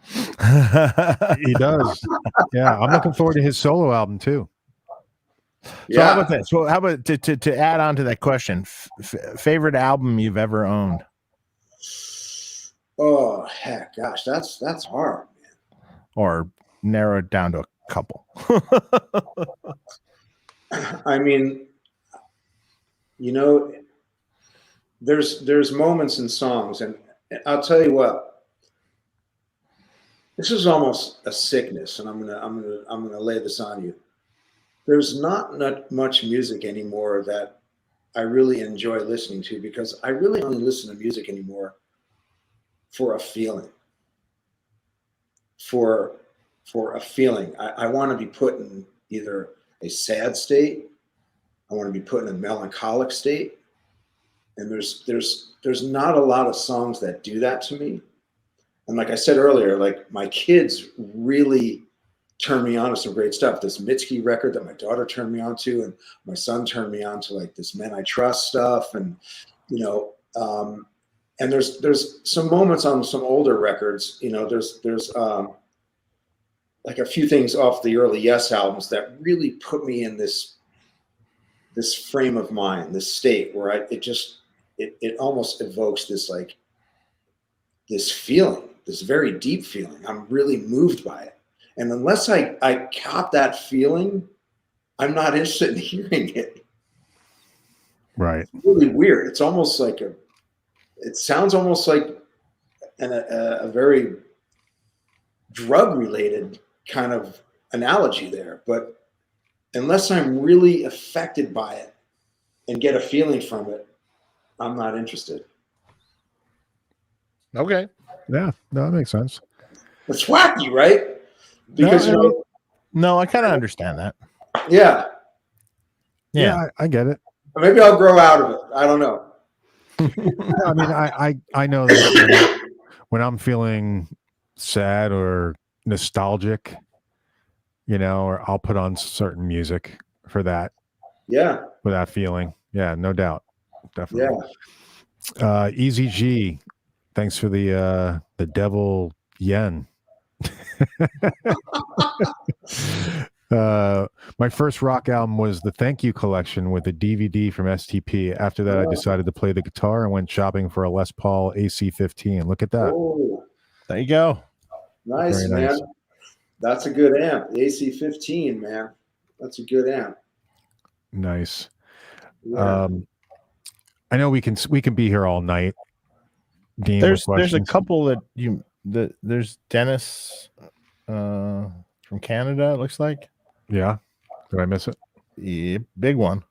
He does. Yeah, I'm looking forward to his solo album too. So how about this? Well, how about to add on to that question? Favorite album you've ever owned? Oh heck, gosh, that's hard, man. Or narrow it down to a couple. I mean, there's moments in songs, and I'll tell you what. this is almost a sickness, and I'm gonna lay this on you. There's not much music anymore that I really enjoy listening to, because I really only listen to music anymore for a feeling. For a feeling. I want to be put in either a sad state, I want to be put in a melancholic state. And there's not a lot of songs that do that to me. And like I said earlier, like my kids really turned me on to some great stuff. This Mitski record that my daughter turned me on to, and my son turned me on to like this Men I Trust stuff. And, you know, and there's some moments on some older records, you know, there's like a few things off the early Yes albums that really put me in this frame of mind, this state where it almost evokes this, like, this feeling, this very deep feeling. I'm really moved by it. And unless I cop that feeling, I'm not interested in hearing it. Right. It's really weird. It's almost like it sounds almost like a very drug-related kind of analogy there. But unless I'm really affected by it and get a feeling from it, I'm not interested. Okay. Yeah. No, that makes sense. It's wacky, right? Because, no, I kind of understand that. Yeah. Yeah, I get it. Maybe I'll grow out of it. I don't know. I mean, I know that when I'm feeling sad or nostalgic, you know, or I'll put on certain music for that. Yeah. For that feeling. Yeah, no doubt. Definitely. Yeah. Easy G, thanks for the devil yen. My first rock album was the Thank You collection with a DVD from STP. After that, I decided to play the guitar and went shopping for a Les Paul AC-15. Look at that. Oh, there you go. Nice, Very man. nice. That's a good amp. The AC-15, man. That's a good amp. Nice. Yeah. I know we can be here all night. Dean, there's a couple that there's Dennis from Canada, it looks like. Yeah. Did I miss it? Yeah, big one.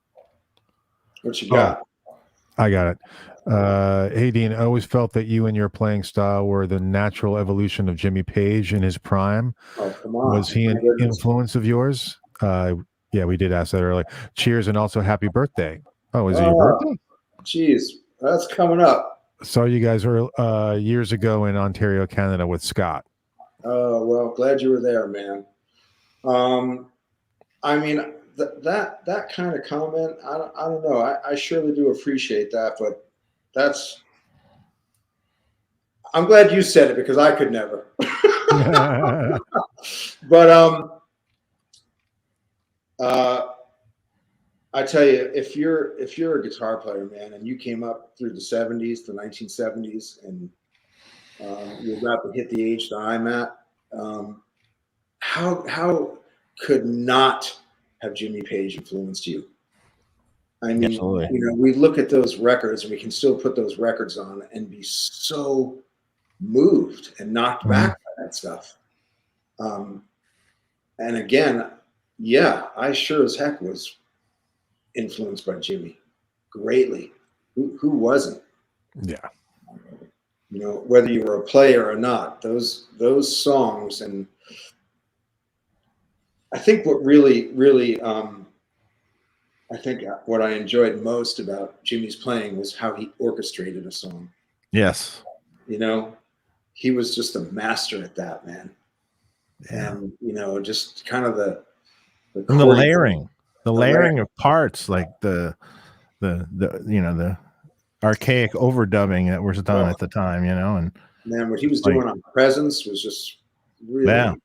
What you got? I got it. Hey, Dean, I always felt that you and your playing style were the natural evolution of Jimmy Page in his prime. Oh, come on. Was he an influence of yours? Yeah, we did ask that earlier. Cheers, and also happy birthday. Oh, is it your birthday? Geez, that's coming up. Saw you guys years ago in Ontario, Canada with Scott. Oh, well, glad you were there, man. I mean, that kind of comment, I don't know. I surely do appreciate that, but I'm glad you said it, because I could never. But I tell you, if you're a guitar player, man, and you came up through the 70s, the 1970s, and you're about to hit the age that I'm at, how could not have Jimmy Page influenced you? I mean, absolutely. You know, we look at those records and we can still put those records on and be so moved and knocked back by that stuff. And again, yeah, I sure as heck was influenced by Jimmy greatly. Who wasn't? Yeah. You know, whether you were a player or not, those songs. And I think what really I think what I enjoyed most about Jimmy's playing was how he orchestrated a song. Yes. You know, he was just a master at that, man. Yeah. And, you know, just kind of the layering of parts, like the you know, the archaic overdubbing that was done at the time, you know. And man, what he was doing on Presence was just really, yeah.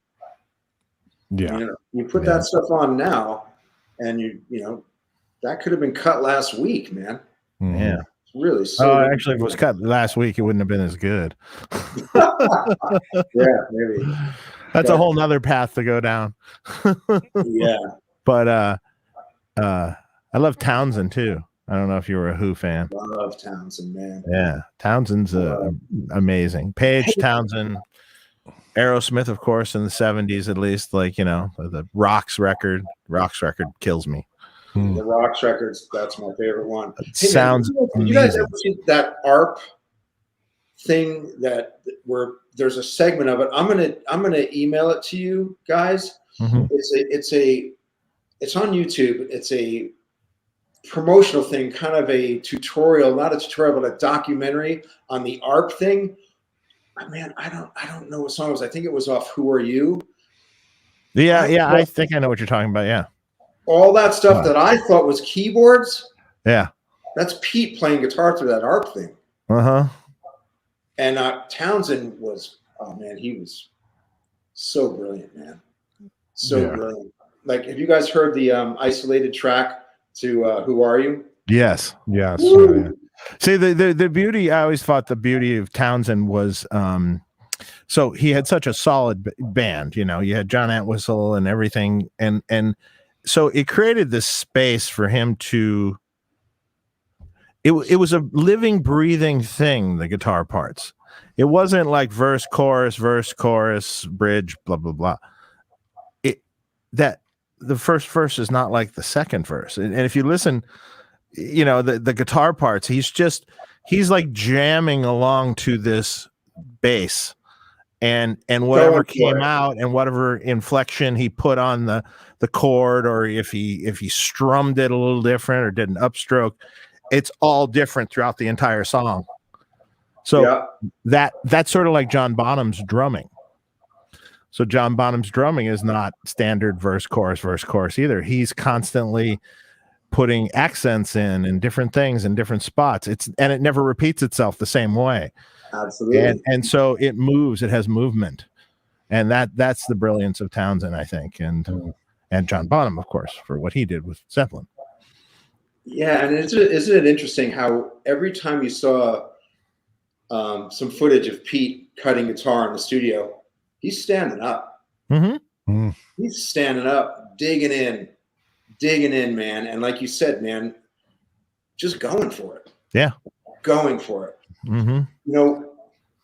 You know, you put that stuff on now, and you know, that could have been cut last week, man. Yeah, it's really. So actually, if it was cut last week, it wouldn't have been as good. Yeah, maybe. That's a whole nother path to go down. Yeah, but I love Townsend too. I don't know if you were a Who fan. I love Townsend, man. Yeah, Townsend's amazing. Page, Townsend, Aerosmith, of course, in the 70s, at least, like, you know, the Rocks record kills me. The Rocks records, that's my favorite one. Hey, Sounds man, amazing. you guys ever see that ARP thing where there's a segment of it? I'm gonna email it to you guys. Mm-hmm. It's on YouTube. It's a promotional thing, kind of a tutorial, not a tutorial, but a documentary on the ARP thing. Man, I don't know what song it was. I think it was off Who Are You? Yeah, I think I know what you're talking about. Yeah. All that stuff that I thought was keyboards. Yeah. That's Pete playing guitar through that ARP thing. Uh-huh. And Townsend was, oh man, he was so brilliant, man. So brilliant. Like, have you guys heard the isolated track to Who Are You? Yes. Yes. See, the beauty, I always thought the beauty of Townsend was, so he had such a solid band, you know, you had John Entwistle and everything. And so it created this space for him to, it was a living, breathing thing, the guitar parts. It wasn't like verse, chorus, bridge, blah, blah, blah. That the first verse is not like the second verse. And if you listen, you know, the guitar parts, he's like jamming along to this bass, and whatever came out and whatever inflection he put on the chord, or if he strummed it a little different or did an upstroke, it's all different throughout the entire song. So that's sort of like John Bonham's drumming. So John Bonham's drumming is not standard verse, chorus either. He's constantly putting accents in and different things in different spots. And it never repeats itself the same way. Absolutely. And so it moves, it has movement. And that's the brilliance of Townsend, I think. And John Bonham, of course, for what he did with Zeppelin. Yeah, and isn't it interesting how every time you saw some footage of Pete cutting guitar in the studio, he's standing up. Mm-hmm. He's standing up, digging in, man. And like you said, man, just going for it. Yeah. Going for it. Mm-hmm. You know,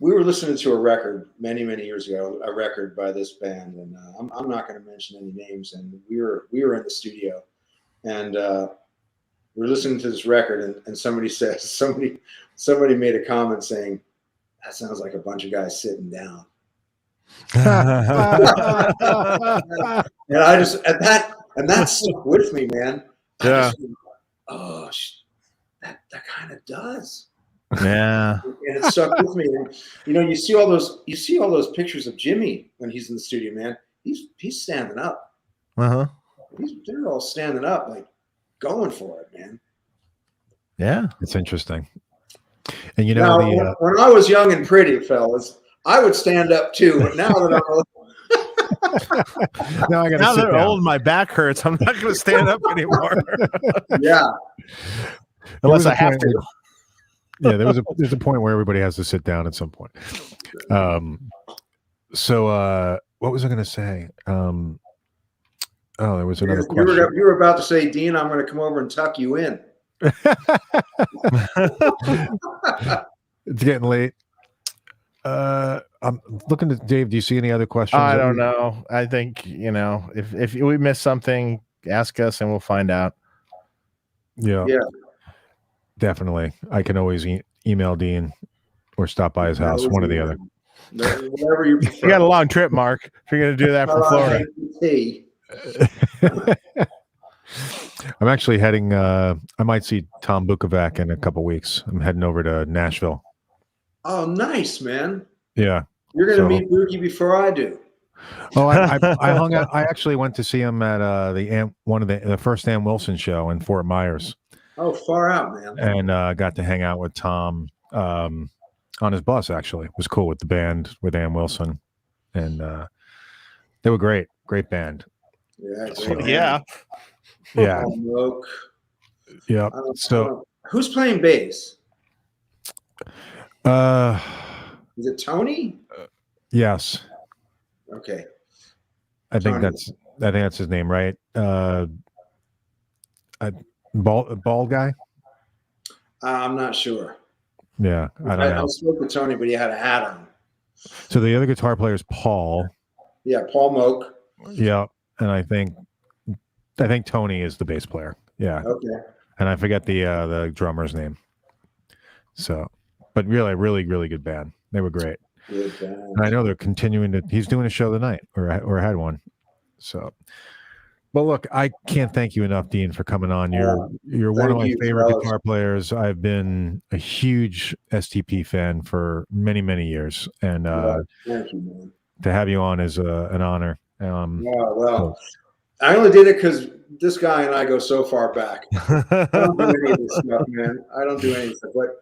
we were listening to a record many years ago, a record by this band, and I'm not going to mention any names. And we were in the studio, and we're listening to this record, and somebody made a comment saying, "That sounds like a bunch of guys sitting down." And I just that stuck with me, man. Yeah. That kind of does. Yeah. And it stuck with me. And, you know, you see all those pictures of Jimmy when he's in the studio, man. He's standing up. Uh-huh. They're all standing up, like going for it, man. Yeah. It's interesting. And you know, now, when I was young and pretty, fellas, I would stand up too. But now that now that I'm old, my back hurts. I'm not going to stand up anymore. Yeah. Unless I have to. Yeah, there's a point where everybody has to sit down at some point. So what was I going to say? There was another question. You were about to say, Dean, I'm going to come over and tuck you in. It's getting late. I'm looking at Dave. Do you see any other questions? I don't know. I think, you know, if we miss something, ask us and we'll find out. Yeah. Definitely. I can always email Dean or stop by his house, one or the other. Whatever you prefer. You got a long trip, Mark, if you're going to do that from Florida. I'm actually heading, I might see Tom Bukovac in a couple weeks. I'm heading over to Nashville. Oh, nice, man. Yeah. You're going to meet Buki before I do. Oh, I hung out. I actually went to see him at the first Ann Wilson show in Fort Myers. Oh, far out, man. And got to hang out with Tom on his bus, actually. It was cool with the band, with Ann Wilson. And they were great. Great band. Yeah. Yeah. Yeah. Yeah. So who's playing bass? Is it Tony? Yes. Okay. I think that's his name, right? Bald guy? I'm not sure. Yeah, I don't know. I spoke with Tony, but he had a hat on. So the other guitar player is Paul. Yeah, Paul Moak. Yeah, and I think Tony is the bass player. Yeah, Okay. and I forget the drummer's name. So, but really good band. They were great. Good band. And I know they're continuing to. He's doing a show tonight, or had one. So, well, look, I can't thank you enough, Dean, for coming on. You're one of my favorite guitar players. I've been a huge STP fan for many years, and thank you, man. to have you on is an honor. Yeah, well, I only did it because this guy and I go so far back. I don't do any of this stuff, man. I don't do any of this stuff. But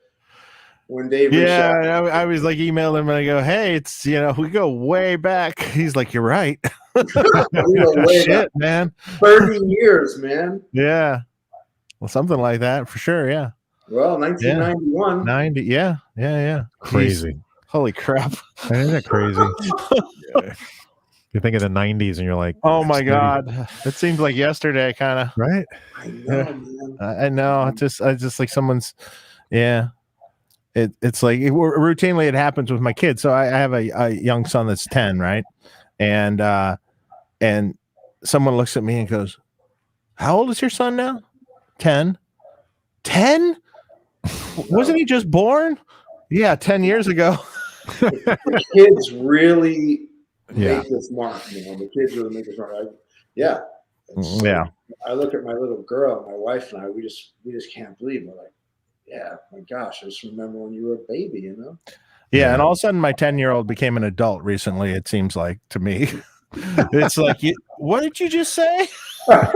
when Dave reached out, I was like emailing him and I go, hey, it's we go way back. He's like, you're right. we go way Shit, back. man. 30 years, man. Yeah. Well, something like that for sure. Yeah. Well, 1991. 90. Yeah. Crazy. Jeez. Holy crap. Isn't that crazy? You think of the 90s and you're like, Oh my God. It seems like yesterday, kind of. right? I know, man. I know. I just like someone's, yeah. It's like routinely it happens with my kids. So I have a young son that's 10, right? And someone looks at me and goes, how old is your son now? 10. 10? Wasn't he just born? Yeah, 10 years ago. The kids really Yeah. make this mark. The kids really make this mark. Yeah. I look at my little girl, my wife and I. We just can't believe. We're like, yeah, my gosh, I just remember when you were a baby, Yeah, and all of a sudden my 10-year-old became an adult recently, it seems like to me. It's like, what did you just say? That's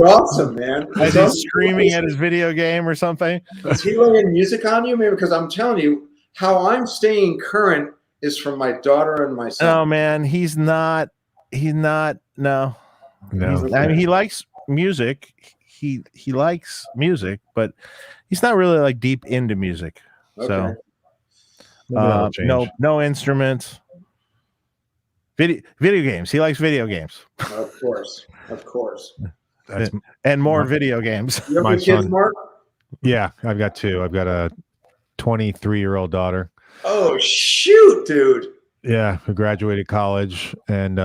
awesome, man. Is he screaming at his video game or something? Is he laying music on you? Maybe because I'm telling you, how I'm staying current is from my daughter and my son. Oh man, he's not. No. I mean, he likes music. He likes music, but he's not really like deep into music. Okay. So no instruments. Video games. He likes video games. Of course. And more video games. You have My any kids, son. Mark? Yeah, I've got two. I've got a 23-year-old daughter. Oh shoot, dude. Yeah, who graduated college and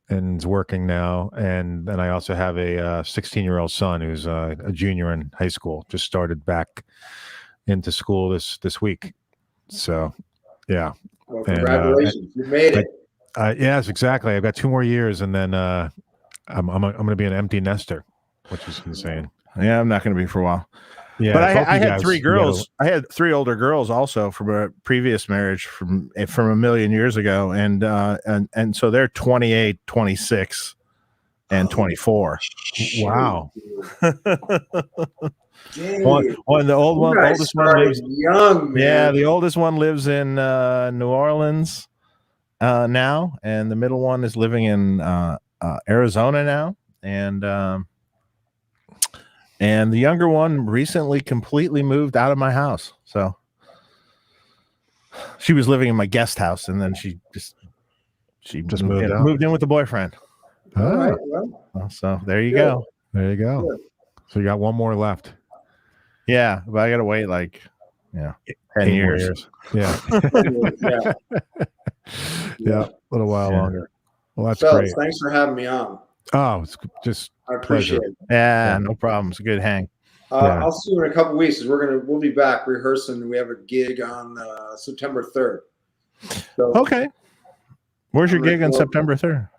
is working now. And then I also have a 16-year-old son who's a junior in high school. Just started back into school this week. So, yeah. Well, congratulations, you made it. Yes, exactly. I've got 2 more years, and then I'm going to be an empty nester, which is insane. Yeah, I'm not going to be for a while. Yeah, but I had 3 girls. I had 3 older girls also from a previous marriage from a million years ago, and so they're 28, 26, and 24. Wow. One the oldest one lives young, man. Yeah, the oldest one lives in New Orleans now, and the middle one is living in Arizona now, and the younger one recently completely moved out of my house. So she was living in my guest house, and then she just moved in with the boyfriend. All right, well. So there you go. There you go. Good. So you got 1 more left. Yeah, but I got to wait 10 years. Yeah. Yeah, a little while longer. Well, that's great. Thanks for having me on. Oh, it's just I appreciate pleasure. it. Yeah, no problem. It's a good hang. I'll see you in a couple weeks. We'll be back rehearsing. We have a gig on September 3rd. So, okay. Where's your gig on September 3rd?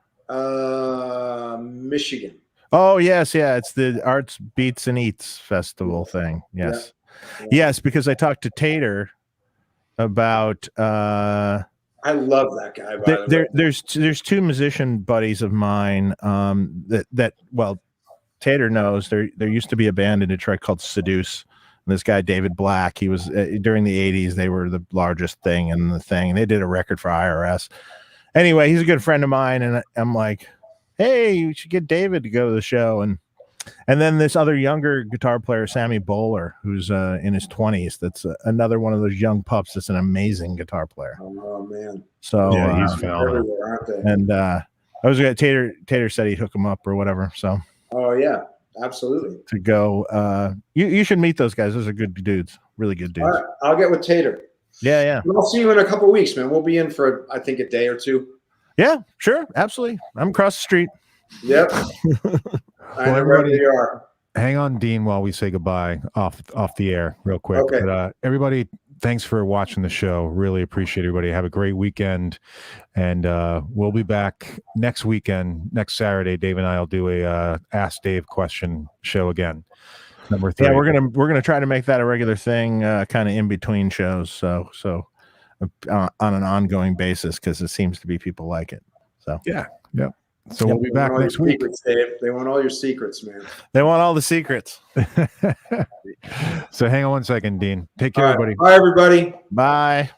Michigan. Oh, yes. Yeah. It's the Arts Beats and Eats Festival thing. Yes. Yeah. Yes, because I talked to Tater about I love that guy. By the way. There's 2 musician buddies of mine that Tater knows. There used to be a band in Detroit called Seduce. And this guy David Black, he was during the 80s. They were the largest thing in the thing. And they did a record for IRS. Anyway, he's a good friend of mine, and I'm like, hey, you should get David to go to the show. And then this other younger guitar player, Sammy Bowler, who's in his 20s. That's another one of those young pups. That's an amazing guitar player. Oh man! So yeah, he's phenomenal. And I was gonna Tater said he'd hook him up or whatever. So. Oh yeah, absolutely. To go, you should meet those guys. Those are good dudes, really good dudes. All right, I'll get with Tater. Yeah. And I'll see you in a couple of weeks, man. We'll be in for, I think, a day or two. Yeah, sure. Absolutely. I'm across the street. Yep. I know where everybody- we are. Hang on, Dean, while we say goodbye off the air real quick. Okay. But everybody, thanks for watching the show. Really appreciate everybody. Have a great weekend. And we'll be back next weekend, next Saturday. Dave and I will do a Ask Dave question show again. Number 3. Yeah, we're gonna try to make that a regular thing, kind of in between shows. So on an ongoing basis, because it seems to be people like it. So yeah. So we'll be back next week. Secrets, Dave. They want all your secrets, man. they want all the secrets. So hang on one second, Dean. Take care, All right. everybody. Bye, everybody. Bye.